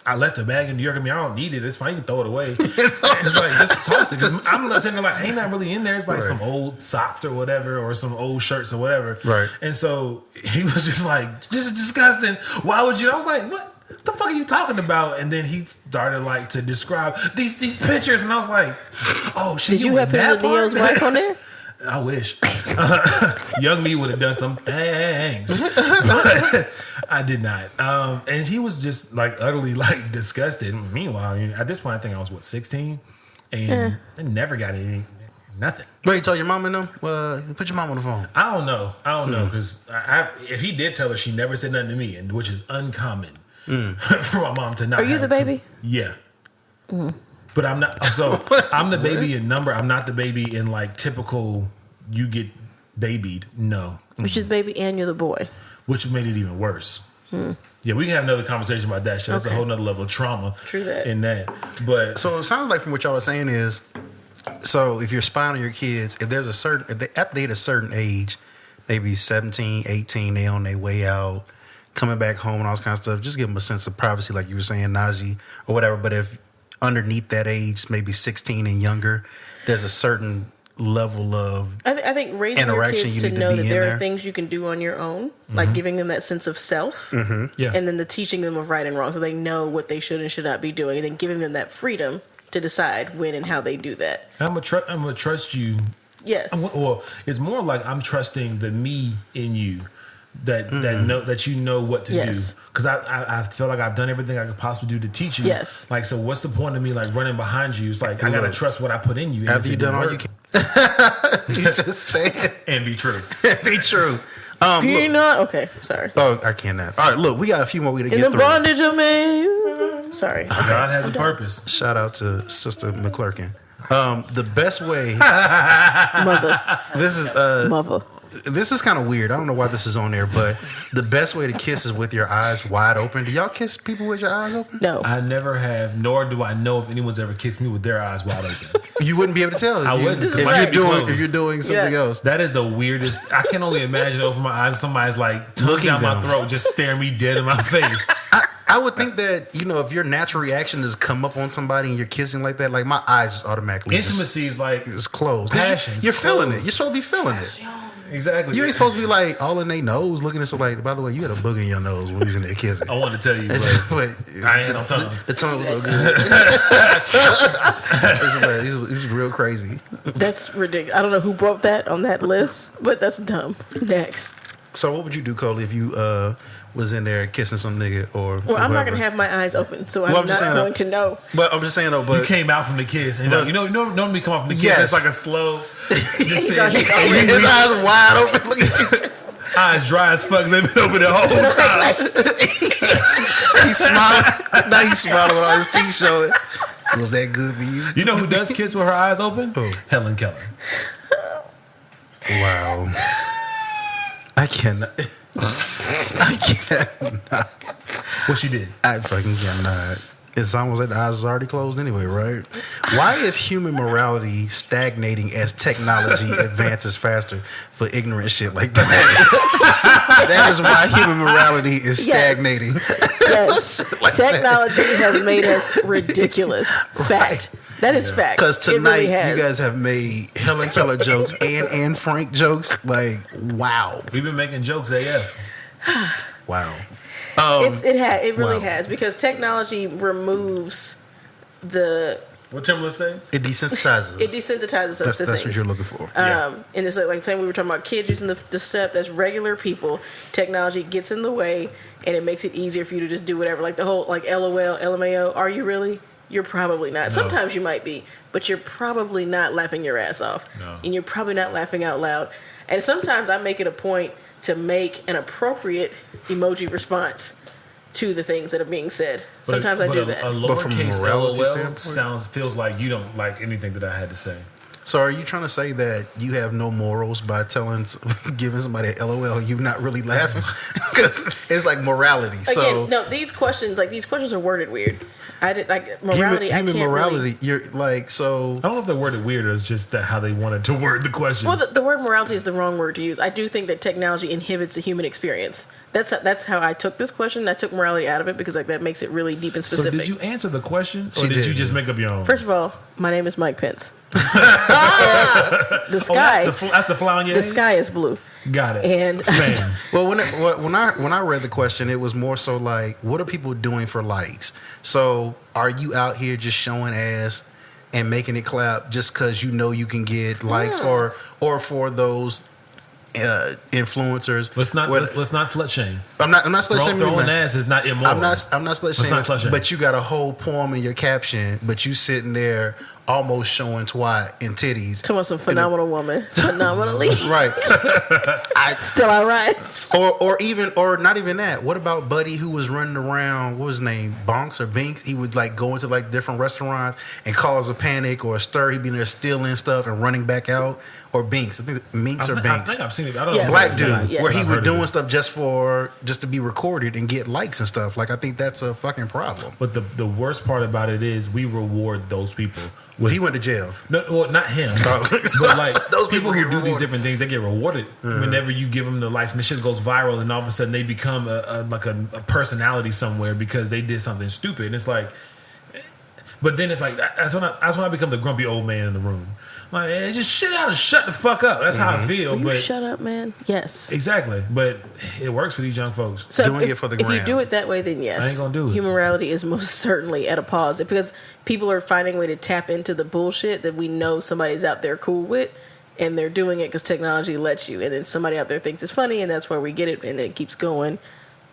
I left a bag in New York. I mean, I don't need it. It's fine. You can throw it away. It's like, just toss it. I'm sitting there like, ain't not really in there. It's like some old socks or whatever, or some old shirts or whatever. Right. And so he was just like, this is disgusting. Why would you? I was like, what the fuck are you talking about? And then he started like to describe these pictures, and I was like, oh shit. Did you have pictures of Neo's wife on there? I wish. Young me would have done some things. But I did not. And he was just like utterly like disgusted. Meanwhile, at this point I think I was 16 and I never got nothing. Wait, tell your mama no? Put your mom on the phone. I don't know because if he did tell her, she never said nothing to me, and which is uncommon for my mom to not. Are you the baby? Yeah. But I'm not. So I'm the baby in number. I'm not the baby in like typical. You get babied. No. Which is the baby and you're the boy. Which made it even worse. Yeah, we can have another conversation about that shit. That's a whole nother level of trauma. True that. In that. But so it sounds like from what y'all are saying is, so if you're spying on your kids, if after they hit a certain age, maybe 17, 18, they on their way out, coming back home and all this kind of stuff, just give them a sense of privacy, like you were saying, Naji, or whatever. But if underneath that age, maybe 16 and younger, there's a certain level of I think raising your interaction kids you to need to know be that in there there. are things you can do on your own, like giving them that sense of self, Yeah. and then the teaching them of right and wrong so they know what they should and should not be doing, and then giving them that freedom to decide when and how they do that. I'm gonna trust you. Yes. Well, it's more like I'm trusting the me in you that you know what to Yes. do. Because I feel like I've done everything I could possibly do to teach you. Yes. Like, so what's the point of me like running behind you? It's like I gotta trust what I put in you. And after if you it done didn't all you work, can. You just stay and be true. be true. You're Look, not okay. Sorry. oh, I cannot. All right, look, we got a few more we to In get the through. bondage of me. Sorry. God has a purpose. Shout out to Sister McClurkin. The best way. Mother. This is Mother. this is kind of weird. I don't know why this is on there, but the best way to kiss is with your eyes wide open. Do y'all kiss people with your eyes open? No. I never have, nor do I know if anyone's ever kissed me with their eyes wide open. You wouldn't be able to tell. I if you- wouldn't, 'cause if mine you're would be doing closed. if you're doing something Yes. else. That is the weirdest. I can only imagine open my eyes. Somebody's like tongue Looking down my down. throat, just staring me dead in my face. I would think that if your natural reaction is come up on somebody and you're kissing like that, like my eyes just automatically Intimacy is like just closed. passion. You're feeling it. You're supposed to be feeling it. exactly. You ain't supposed to be like all in their nose looking at so like. By the way, you had a booger in your nose when we was in there kissing. I wanted to tell you, but But I ain't no tongue. The tongue was so good. it was real crazy. That's ridiculous. I don't know who brought that on that list, but that's dumb. Next. So what would you do, Coley, if you was in there kissing some nigga or? Well, I'm not whoever? going to have my eyes open, so I'm Well, I'm just not saying, going to know. But I'm just saying though. you But came out from the kiss, and normally come off from the kiss. Yes. It's like a slow. He's already- his eyes wide open. Look at you. Eyes dry as fuck. They've been open the whole time. He smiled. Now he's smiling with all his teeth showing. Was that good for you? You know who does kiss with her eyes open? Who? Helen Keller. Wow. I cannot. I cannot. What she did? I fucking cannot. It's almost like the eyes is already closed anyway, right? Why is human morality stagnating as technology advances faster for ignorant shit like that? That is why human morality is stagnating. Yes. Like Technology has made us ridiculous. Fact. That is fact. Because tonight it really has. you guys have made Helen Keller jokes and Anne Frank jokes. Like, wow. We've been making jokes AF. Wow. It really Wow. has, because technology removes the What Timberland say? It desensitizes us. it desensitizes us That's to what things. you're looking for. And it's like saying we were talking about kids using the step. That's regular people. Technology gets in the way, and it makes it easier for you to just do whatever. Like the whole LOL, LMAO. Are you really? You're probably not. No. Sometimes you might be, but you're probably not laughing your ass off, No. and you're probably not laughing out loud. And sometimes I make it a point to make an appropriate emoji response to the things that are being said. Sometimes I do that. A But from a lowercase morality LOL standpoint? feels like you don't like anything that I had to say. So are you trying to say that you have no morals by giving somebody an LOL and you not really laughing? Because it's like morality. So Again, no, these questions are worded weird. I did like morality. human I can't morality, Really, you're like, so I don't know if they're worded weird or it's just that how they wanted to word the question. well, the word morality is the wrong word to use. I do think that technology inhibits the human experience. That's how I took this question. I took morality out of it because like that makes it really deep and So specific. did you answer the question, or She did did, you just yeah. make up your own? First of all, my name is Mike Pence. The oh, sky, that's the fly on your the head? sky is blue. Got it. And Fame. well, when I read the question, it was more so like, what are people doing for likes? So are you out here just showing ass and making it clap just because you know you can get likes, or for those influencers? Let's not what- let's not slut shame. I'm not slut shaming you, Throwing man. ass is not immoral. I'm not slut Let's not slut shaming, shame. but you got a whole poem in your caption, but you sitting there almost showing twat and titties. talking about some phenomenal woman, phenomenally. Right. Still all right. or not even that. What about Buddy who was running around, what was his name? Bonks or Binks? He would like go into like different restaurants and cause a panic or a stir. He'd be there stealing stuff and running back out. Or Binks. I think Minks or I Binks. think I've seen it. I don't Yes. know. Black what dude, it's Yes. where he I've was heard of doing it. stuff just to be recorded and get likes and stuff. Like I think that's a fucking problem. But the worst part about it is we reward those people. Well, he went to jail. No, well, not him. Oh. But like Those people people who get do these rewarded. different things, they get rewarded whenever you give them the likes, and this shit goes viral, and all of a sudden they become a personality somewhere because they did something stupid. And it's like But then it's like that's when I become the grumpy old man in the room. Like, man, just shit out and shut the fuck up. That's how I feel. Will but you shut up, man. Yes, exactly. But it works for these young folks. So doing it for the gram. If you do it that way, then yes, I ain't gonna do it. Human morality is most certainly at a pause because people are finding a way to tap into the bullshit that we know somebody's out there cool with, and they're doing it because technology lets you. And then somebody out there thinks it's funny, and that's where we get it, and then it keeps going.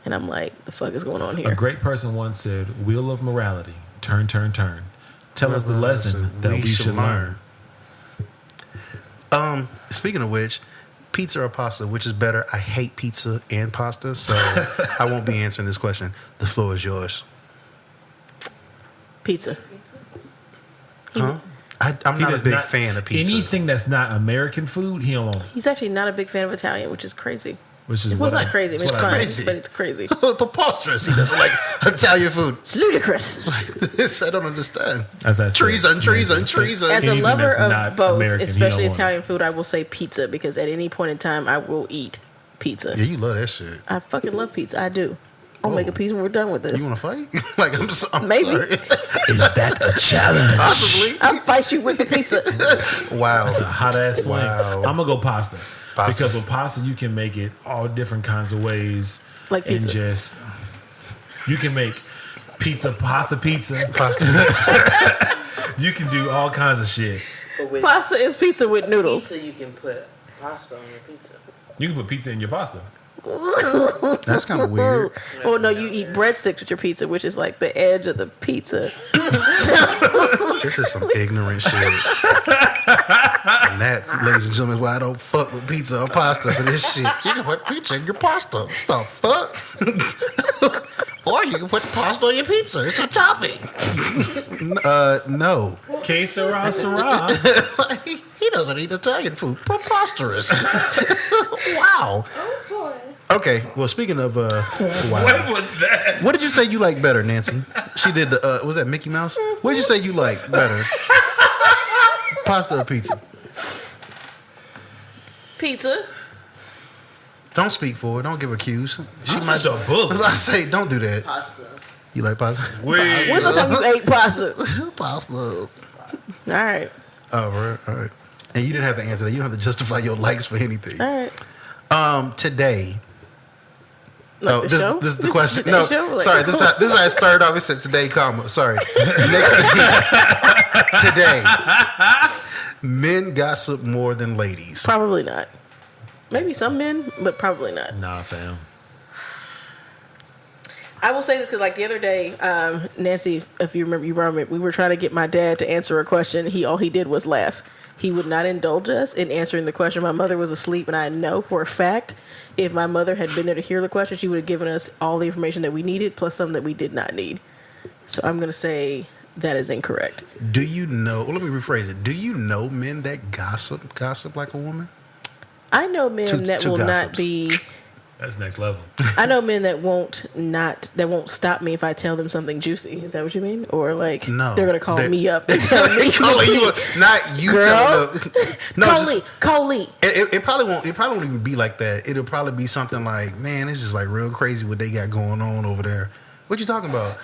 And I'm like, the fuck is going on here? A great person once said, "Wheel of morality, turn, turn, turn. Tell us the lesson that we should learn." Speaking of which, pizza or pasta, which is better? I hate pizza and pasta, so I won't be answering this question. The floor is yours. Pizza. Huh? I'm not a big fan of pizza. Anything that's not American food, he don't want. He's actually not a big fan of Italian, which is crazy. Which is Well, it's not crazy. I mean, it's fine, crazy. but it's crazy. Preposterous. He doesn't like Italian food. It's ludicrous. I don't understand. As I said, Treason. As a Anything lover that's of not both, American, especially he don't want Italian food, I will say pizza because at any point in time, I will eat pizza. Yeah, you love that shit. I fucking love pizza. I do. I'll make a pizza when we're done with this. You want to fight? Like, I'm Maybe. sorry. Is that a challenge? Possibly. I'll fight you with the pizza. Wow. That's a hot ass swing. Wow. I'm gonna go pasta. Pasta. Because with pasta you can make it all different kinds of ways. Like pizza. And just you can make pasta. You can do all kinds of shit. But with Pasta is pizza with noodles. pizza, you can put pasta on your pizza. You can put pizza in your pasta. That's kind of weird. Well, no, you eat breadsticks with your pizza, which is like the edge of the pizza. This is some ignorant shit. And that's, ladies and gentlemen, why I don't fuck with pizza or pasta for this shit. You can put pizza in your pasta. What the fuck? Or you can put pasta on your pizza. It's a topping. No. Que sera, sera. He doesn't eat Italian food. Preposterous. Wow. Okay, well, speaking of, wow. What was that? What did you say you like better, Nancy? She did the, was that Mickey Mouse? What did you say you like better? Pasta or pizza? Pizza. Don't speak for her. Don't give her cues. She might a bully. I say, don't do that. Pasta. You like pasta? Wait. When's the time you ate pasta? Pasta. All right. All right. And you didn't have to answer that. You don't have to justify your likes for anything. All right. Today. Like this is the question. No, sorry. This is how it started off. It said today, comma. Sorry. Next thing. Today. Men gossip more than ladies. Probably not. Maybe some men, but probably not. Nah, fam. I will say this because, like, the other day, Nancy, if you remember, we were trying to get my dad to answer a question. All he did was laugh. He would not indulge us in answering the question. My mother was asleep, and I know for a fact if my mother had been there to hear the question, she would have given us all the information that we needed, plus some that we did not need. So I'm going to say that is incorrect. Do you know? Well, let me rephrase it. Do you know men that gossip like a woman? I know men that will not be. That's next level. I know men that won't stop me if I tell them something juicy. Is that what you mean? Or like no, they're gonna call me up and tell me calling you, not you telling them. No, Coley. It probably won't. It probably won't even be like that. It'll probably be something like, man, it's just like real crazy what they got going on over there. What you talking about?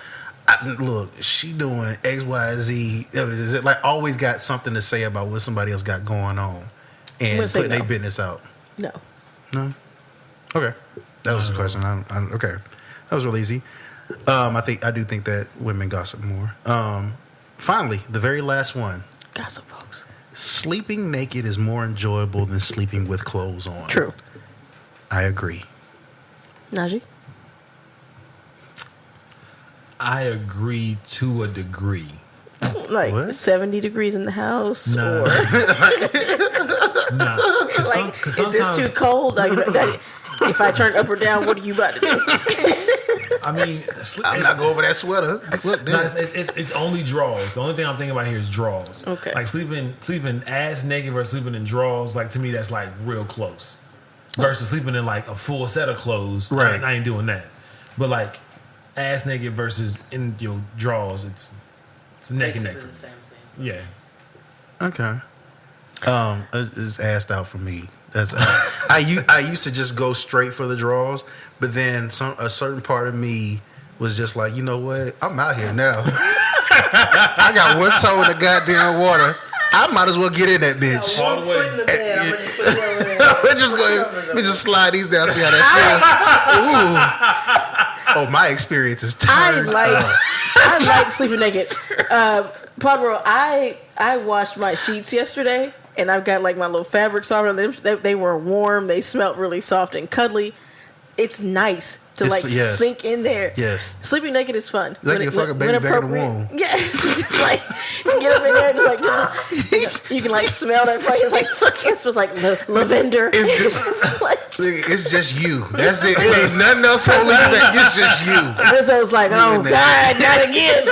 Look, she doing X, Y, Z. Is it like always got something to say about what somebody else got going on and putting their business out? No. Okay, that was the question. Okay, that was real easy. I do think that women gossip more. Finally, the very last one. Gossip, folks. Sleeping naked is more enjoyable than sleeping with clothes on. True. I agree. Naji? I agree to a degree. Like What? 70 degrees in the house? Nah. Or Nah. like, is this too cold? Like, if I turn up or down, what are you about to do? I mean, I'm not going over that sweater. Look, no, it's only draws. The only thing I'm thinking about here is draws. Okay. Like sleeping ass naked versus sleeping in draws. Like to me, that's like real close. Versus sleeping in like a full set of clothes. Right. I ain't doing that. But like ass naked versus in your draws, it's neck and neck. Basically the same thing. Yeah. Okay. It's assed out for me. That's I used to just go straight for the draws, but then a certain part of me was just like, you know what? I'm out here now. I got one toe in the goddamn water. I might as well get in that bitch. All the way. Put in the bed. I'm gonna just put it over there. Let me just slide these down, see how that feels. Ooh. Oh, my experience is turned up. I like sleeping naked. Podbro, I washed my sheets yesterday, and I've got like my little fabric softener. They were warm. They smelled really soft and cuddly. It's nice to sink in there. Yes. Sleeping naked is fun. Like you fuck a baby back in the womb. Yes. Just like get up in there and just like you can like smell that place. It's like it smells like lavender. It's just like, it's just you. That's it. It ain't nothing else holding you back. It's just you. Rizzo's like, oh God, not again.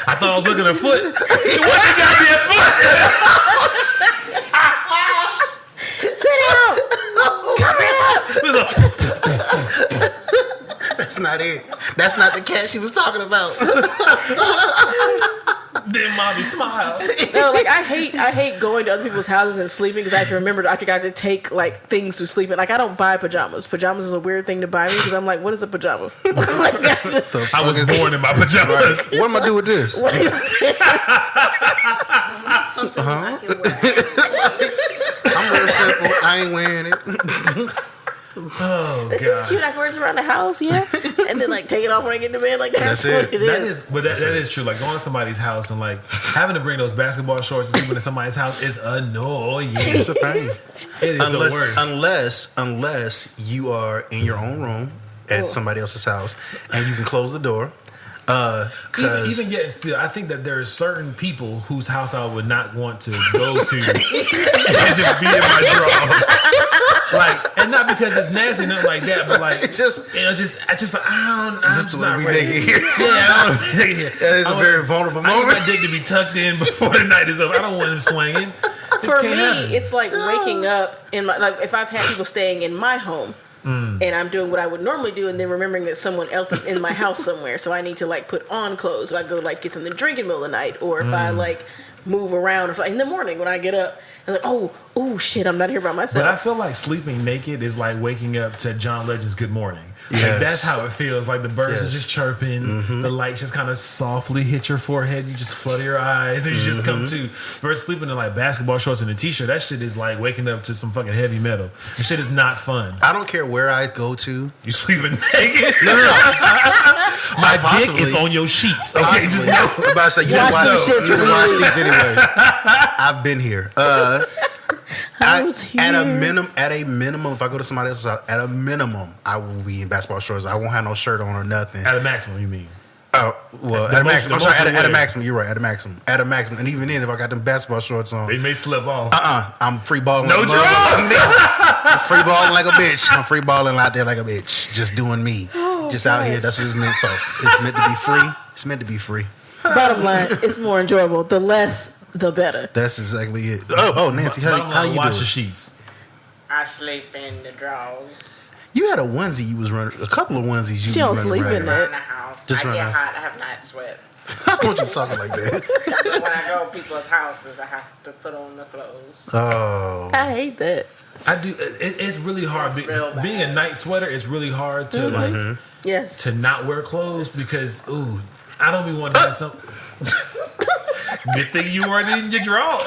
I thought I was looking at foot. What's the goddamn foot? Sit down. Cover it up. That's not it. That's not the cat she was talking about. Then mommy smile. No, like I hate going to other people's houses and sleeping because I have to remember I got to take like things to sleep in. Like I don't buy pajamas. Pajamas is a weird thing to buy me because I'm like, what is a pajama? I was born in my pajamas. What am I do with this? What is this? It's not something I can wear. I'm real simple. I ain't wearing it. Oh, This is cute. I can wear it around the house, yeah, and then like take it off when I get to bed. Like that's it. what it That is. is, but that is true. Like going to somebody's house and like having to bring those basketball shorts and sleeping in somebody's house is annoying. It's a pain. It is the worst. Unless you are in your own room at somebody else's house and you can close the door. Even yet still, I think that there are certain people whose house I would not want to go to and just be in my drawers. Like, and not because it's nasty, nothing like that, but like, It's just- I'm just I'm just not be ready. naked here. Yeah, I don't want to be naked. That is a very vulnerable I want moment. my dick to be tucked in before the night is up. I don't want him swinging. For me, it's like waking up in my like if I've had people staying in my home. And I'm doing what I would normally do, and then remembering that someone else is in my house somewhere, so I need to like put on clothes. So I go like get something to drink in the middle of the night, or if I like move around, or if, in the morning when I get up, I'm like, oh shit, I'm not here by myself. But I feel like sleeping naked is like waking up to John Legend's Good Morning. Yes. Like that's how it feels. Like the birds are Yes. just chirping, the lights just kind of softly hit your forehead. You just flutter your eyes, and you just come to. Versus sleeping in like basketball shorts and a t-shirt, that shit is like waking up to some fucking heavy metal. That shit is not fun. I don't care where I go to. You sleeping naked? No. My Possibly. dick is on your sheets. Okay, Possibly. just know. I'm about to say, you Watch can these shits watch really. these anyway. I've been here. At a minimum, if I go to somebody else's house, at a minimum, I will be in basketball shorts. I won't have no shirt on or nothing. At a maximum, you mean? Oh, well, The at a most- maximum. I'm the sorry, most at a wear. maximum. You're right, at a maximum. At a maximum. And even then, if I got them basketball shorts on, They may slip off. I'm free balling. No like a joke. motherfucker. I'm free balling like a bitch. I'm free balling out there like a bitch. Just doing me. Just out here. That's what it's meant for. It's meant to be free. It's meant to be free. Bottom line, it's more enjoyable. The less, the better. That's exactly it. Oh, Nancy, how you Wash doing? the sheets. I sleep in the drawers You had a onesie you was running, a couple of onesies you She don't was running sleep in around. that. around the house. Just I around get the hot. I have night sweat. I don't want you talking like that. When I go to people's houses, I have to put on the clothes. Oh. I hate that. I do. It's really hard. It's real bad. Being a night sweater is really hard to like Yes. to not wear clothes because I don't be wanting to have some. Good thing you weren't in your drawers.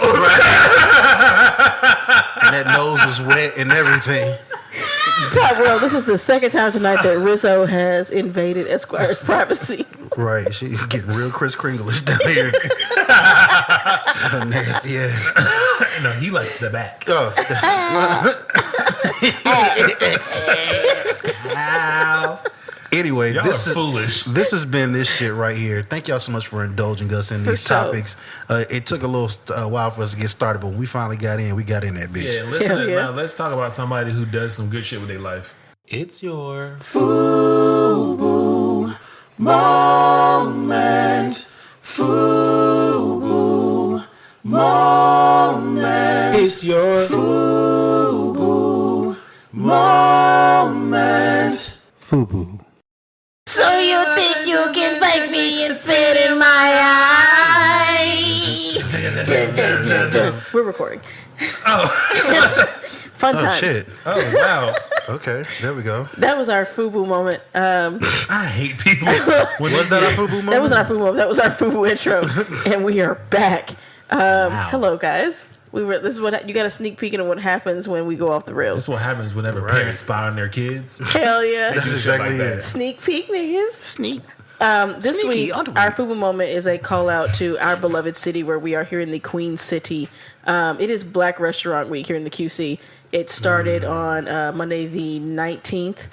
And that nose was wet and everything. Well, this is the second time tonight that Rizzo has invaded Esquire's privacy. Right. She's getting real Kris Kringle-ish down here. Nasty ass. No, he likes the back. Oh. Anyway, Y'all this are is foolish. This has been this shit right here. Thank y'all so much for indulging us in these sure. topics. It took a little while for us to get started, but when we finally got in. We got in that bitch. Yeah, listen. Hell yeah. Now let's talk about somebody who does some good shit with their life. It's your moment. FUBU moment. It's your FUBU moment. FUBU. So you think you can bite me and spit in my eye? We're recording. Oh. Fun Oh times. shit. Oh wow. Okay, there we go. That was our FUBU moment. I hate people. Was that our FUBU moment? That was our FUBU moment. That was our FUBU intro, and we are back. Hello, guys. This is what you got a sneak peek into what happens when we go off the rails. This is what happens whenever parents spy on their kids. Hell yeah! That's exactly it. Sneak peek, niggas. Sneak. This Sneaky week, underweed. our FUBU moment is a call out to our beloved city where we are here in the Queen City. It is Black Restaurant Week here in the QC. It started on Monday the 19th.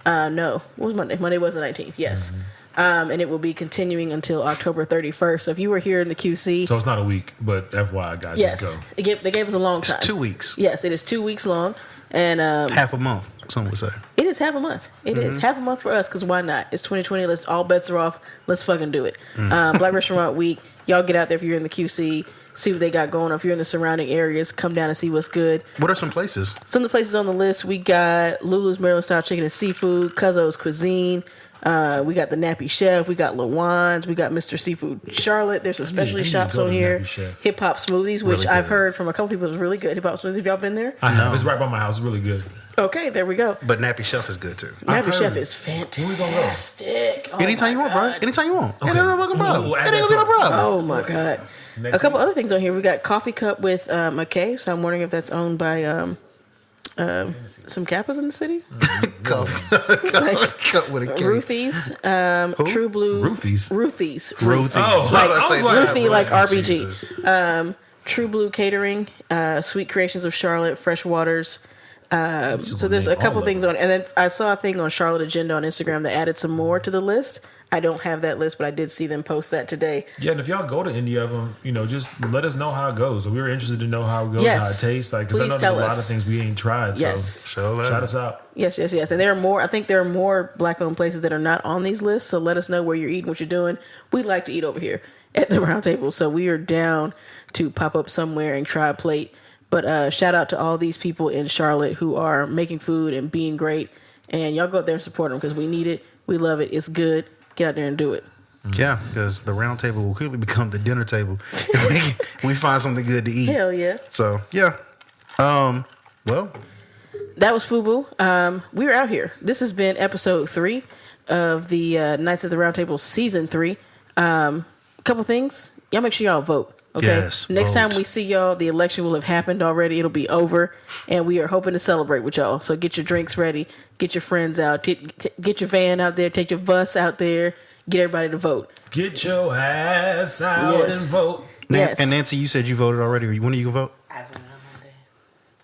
No, what was Monday? Monday was the 19th, yes. And it will be continuing until October 31st. So if you were here in the QC... So it's not a week, but FYI, guys, yes, just go. They gave us a long time. It's 2 weeks. Yes, it is 2 weeks long. And Half a month, some would say. it is half a month. It is half a month for us, because why not? It's 2020. Let's all bets are off. Let's fucking do it. Black Restaurant Week. Y'all get out there if you're in the QC. See what they got going on. If you're in the surrounding areas, come down and see what's good. What are some places? Some of the places on the list, we got Lulu's Maryland Style Chicken and Seafood, Cuzzo's Cuisine. We got the Nappy Chef. We got Lawan's. We got Mr. Seafood Charlotte. There's some specialty shops on here. Hip Hop Smoothies, which Really I've good. heard from a couple people is really good. Hip Hop Smoothies. Have y'all been there? I have. It's right by my house. It's really good. Okay, there we go. But Nappy Chef is good too. Nappy heard. Chef is fantastic. Oh Anytime you my want, bro. God. Anytime you want. Okay. It ain't no fucking problem. We'll It add ain't that gonna be no to it. problem. Oh my God. Next A couple week. other things on here. We got Coffee Cup with McKay. So I'm wondering if that's owned by some Kappas in the city. Cut with a K. Ruthies, True Blue. Roofies. Ruthies. Ruthie. Oh, I was about to say Ruthie, like Jesus. RBG. True Blue Catering, Sweet Creations of Charlotte, Fresh Waters. So there's a couple things on, and then I saw a thing on Charlotte Agenda on Instagram that added some more to the list. I don't have that list, but I did see them post that today. Yeah, and if y'all go to any of them, just let us know how it goes. We were interested to know how it goes, Yes. how it tastes. Because I Please know tell there's a lot of us. things we ain't tried. Yes. So shout us out. Yes. And there are more. I think there are more Black-owned places that are not on these lists. So let us know where you're eating, what you're doing. We like to eat over here at the Round Table, so we are down to pop up somewhere and try a plate. But shout out to all these people in Charlotte who are making food and being great. And y'all go out there and support them because we need it. We love it. It's good. Get out there and do it. Yeah, because the round table will quickly become the dinner table if we find something good to eat. Hell yeah. So, yeah. Well, That was FUBU. We were out here. This has been episode 3 of the Knights of the Round Table season 3. Couple things. Y'all make sure y'all vote. Okay. Yes, Next vote. time we see y'all, the election will have happened already. It'll be over, and we are hoping to celebrate with y'all. So get your drinks ready. Get your friends out. Get your van out there. Take your bus out there. Get everybody to vote. Get your ass out Yes. and vote. Yes. And Nancy, you said you voted already. When are you going to vote? I voted on Monday.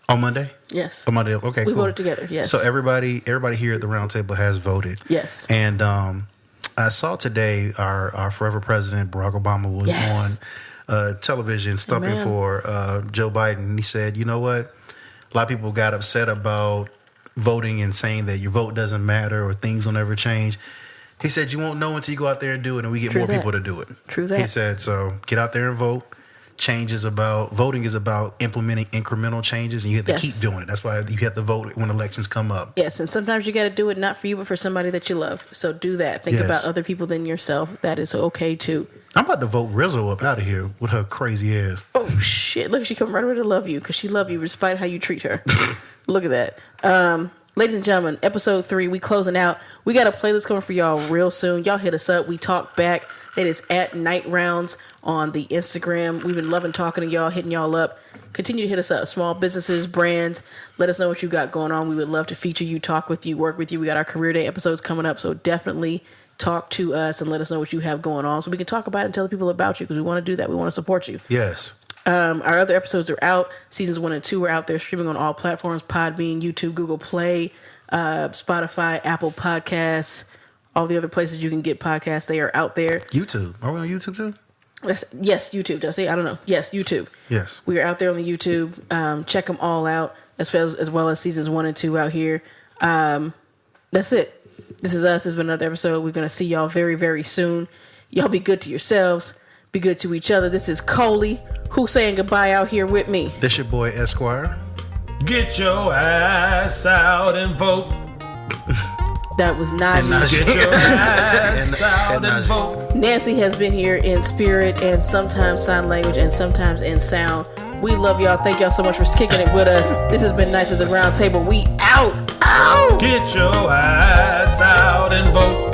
On Monday? Yes. On Monday. Okay, We cool. voted together. Yes. So everybody here at the round table has voted. Yes. And I saw today our forever president, Barack Obama, was Yes. on television stumping Amen. for Joe Biden. He said, you know what? A lot of people got upset about voting and saying that your vote doesn't matter or things will never change. He said, you won't know until you go out there and do it, and we get True more that. people to do it. True that. He said, so get out there and vote. Voting is about implementing incremental changes, and you have to Yes. keep doing it. That's why you have to vote when elections come up. Yes, and sometimes you got to do it not for you, but for somebody that you love. So do that. Think Yes. about other people than yourself. That is okay too. I'm about to vote Rizzo up out of here with her crazy ass. Oh shit! Look, she come right over to love you because she love you despite how you treat her. Look at that. Ladies and gentlemen, episode 3, we closing out. We got a playlist coming for y'all real soon. Y'all hit us up. We talk back. It is at Night Rounds on the Instagram. We've been loving talking to y'all, hitting y'all up. Continue to hit us up. Small businesses, brands. Let us know what you got going on. We would love to feature you, talk with you, work with you. We got our career day episodes coming up, so definitely talk to us and let us know what you have going on so we can talk about it and tell the people about you because we want to do that. We want to support you. Yes. Our other episodes are out. Seasons 1 and 2 are out there streaming on all platforms: Podbean, YouTube, Google Play, Spotify, Apple Podcasts, all the other places you can get podcasts. They are out there. YouTube. Are we on YouTube too? Yes, YouTube. Did I say? I don't know. Yes, YouTube. Yes. We are out there on the YouTube. Check them all out, as well as seasons 1 and 2 out here. That's it. This is us. This has been another episode. We're going to see y'all very, very soon. Y'all be good to yourselves. Be good to each other. This is Coley. Who's saying goodbye out here with me? This your boy Esquire. Get your ass out and vote. That was Naji. Naji. Get your ass out and and Naji. vote. Nancy has been here in spirit and sometimes sign language and sometimes in sound. We love y'all. Thank y'all so much for kicking it with us. This has been Knights of the Round Table. We out. Out. Get your ass out and vote.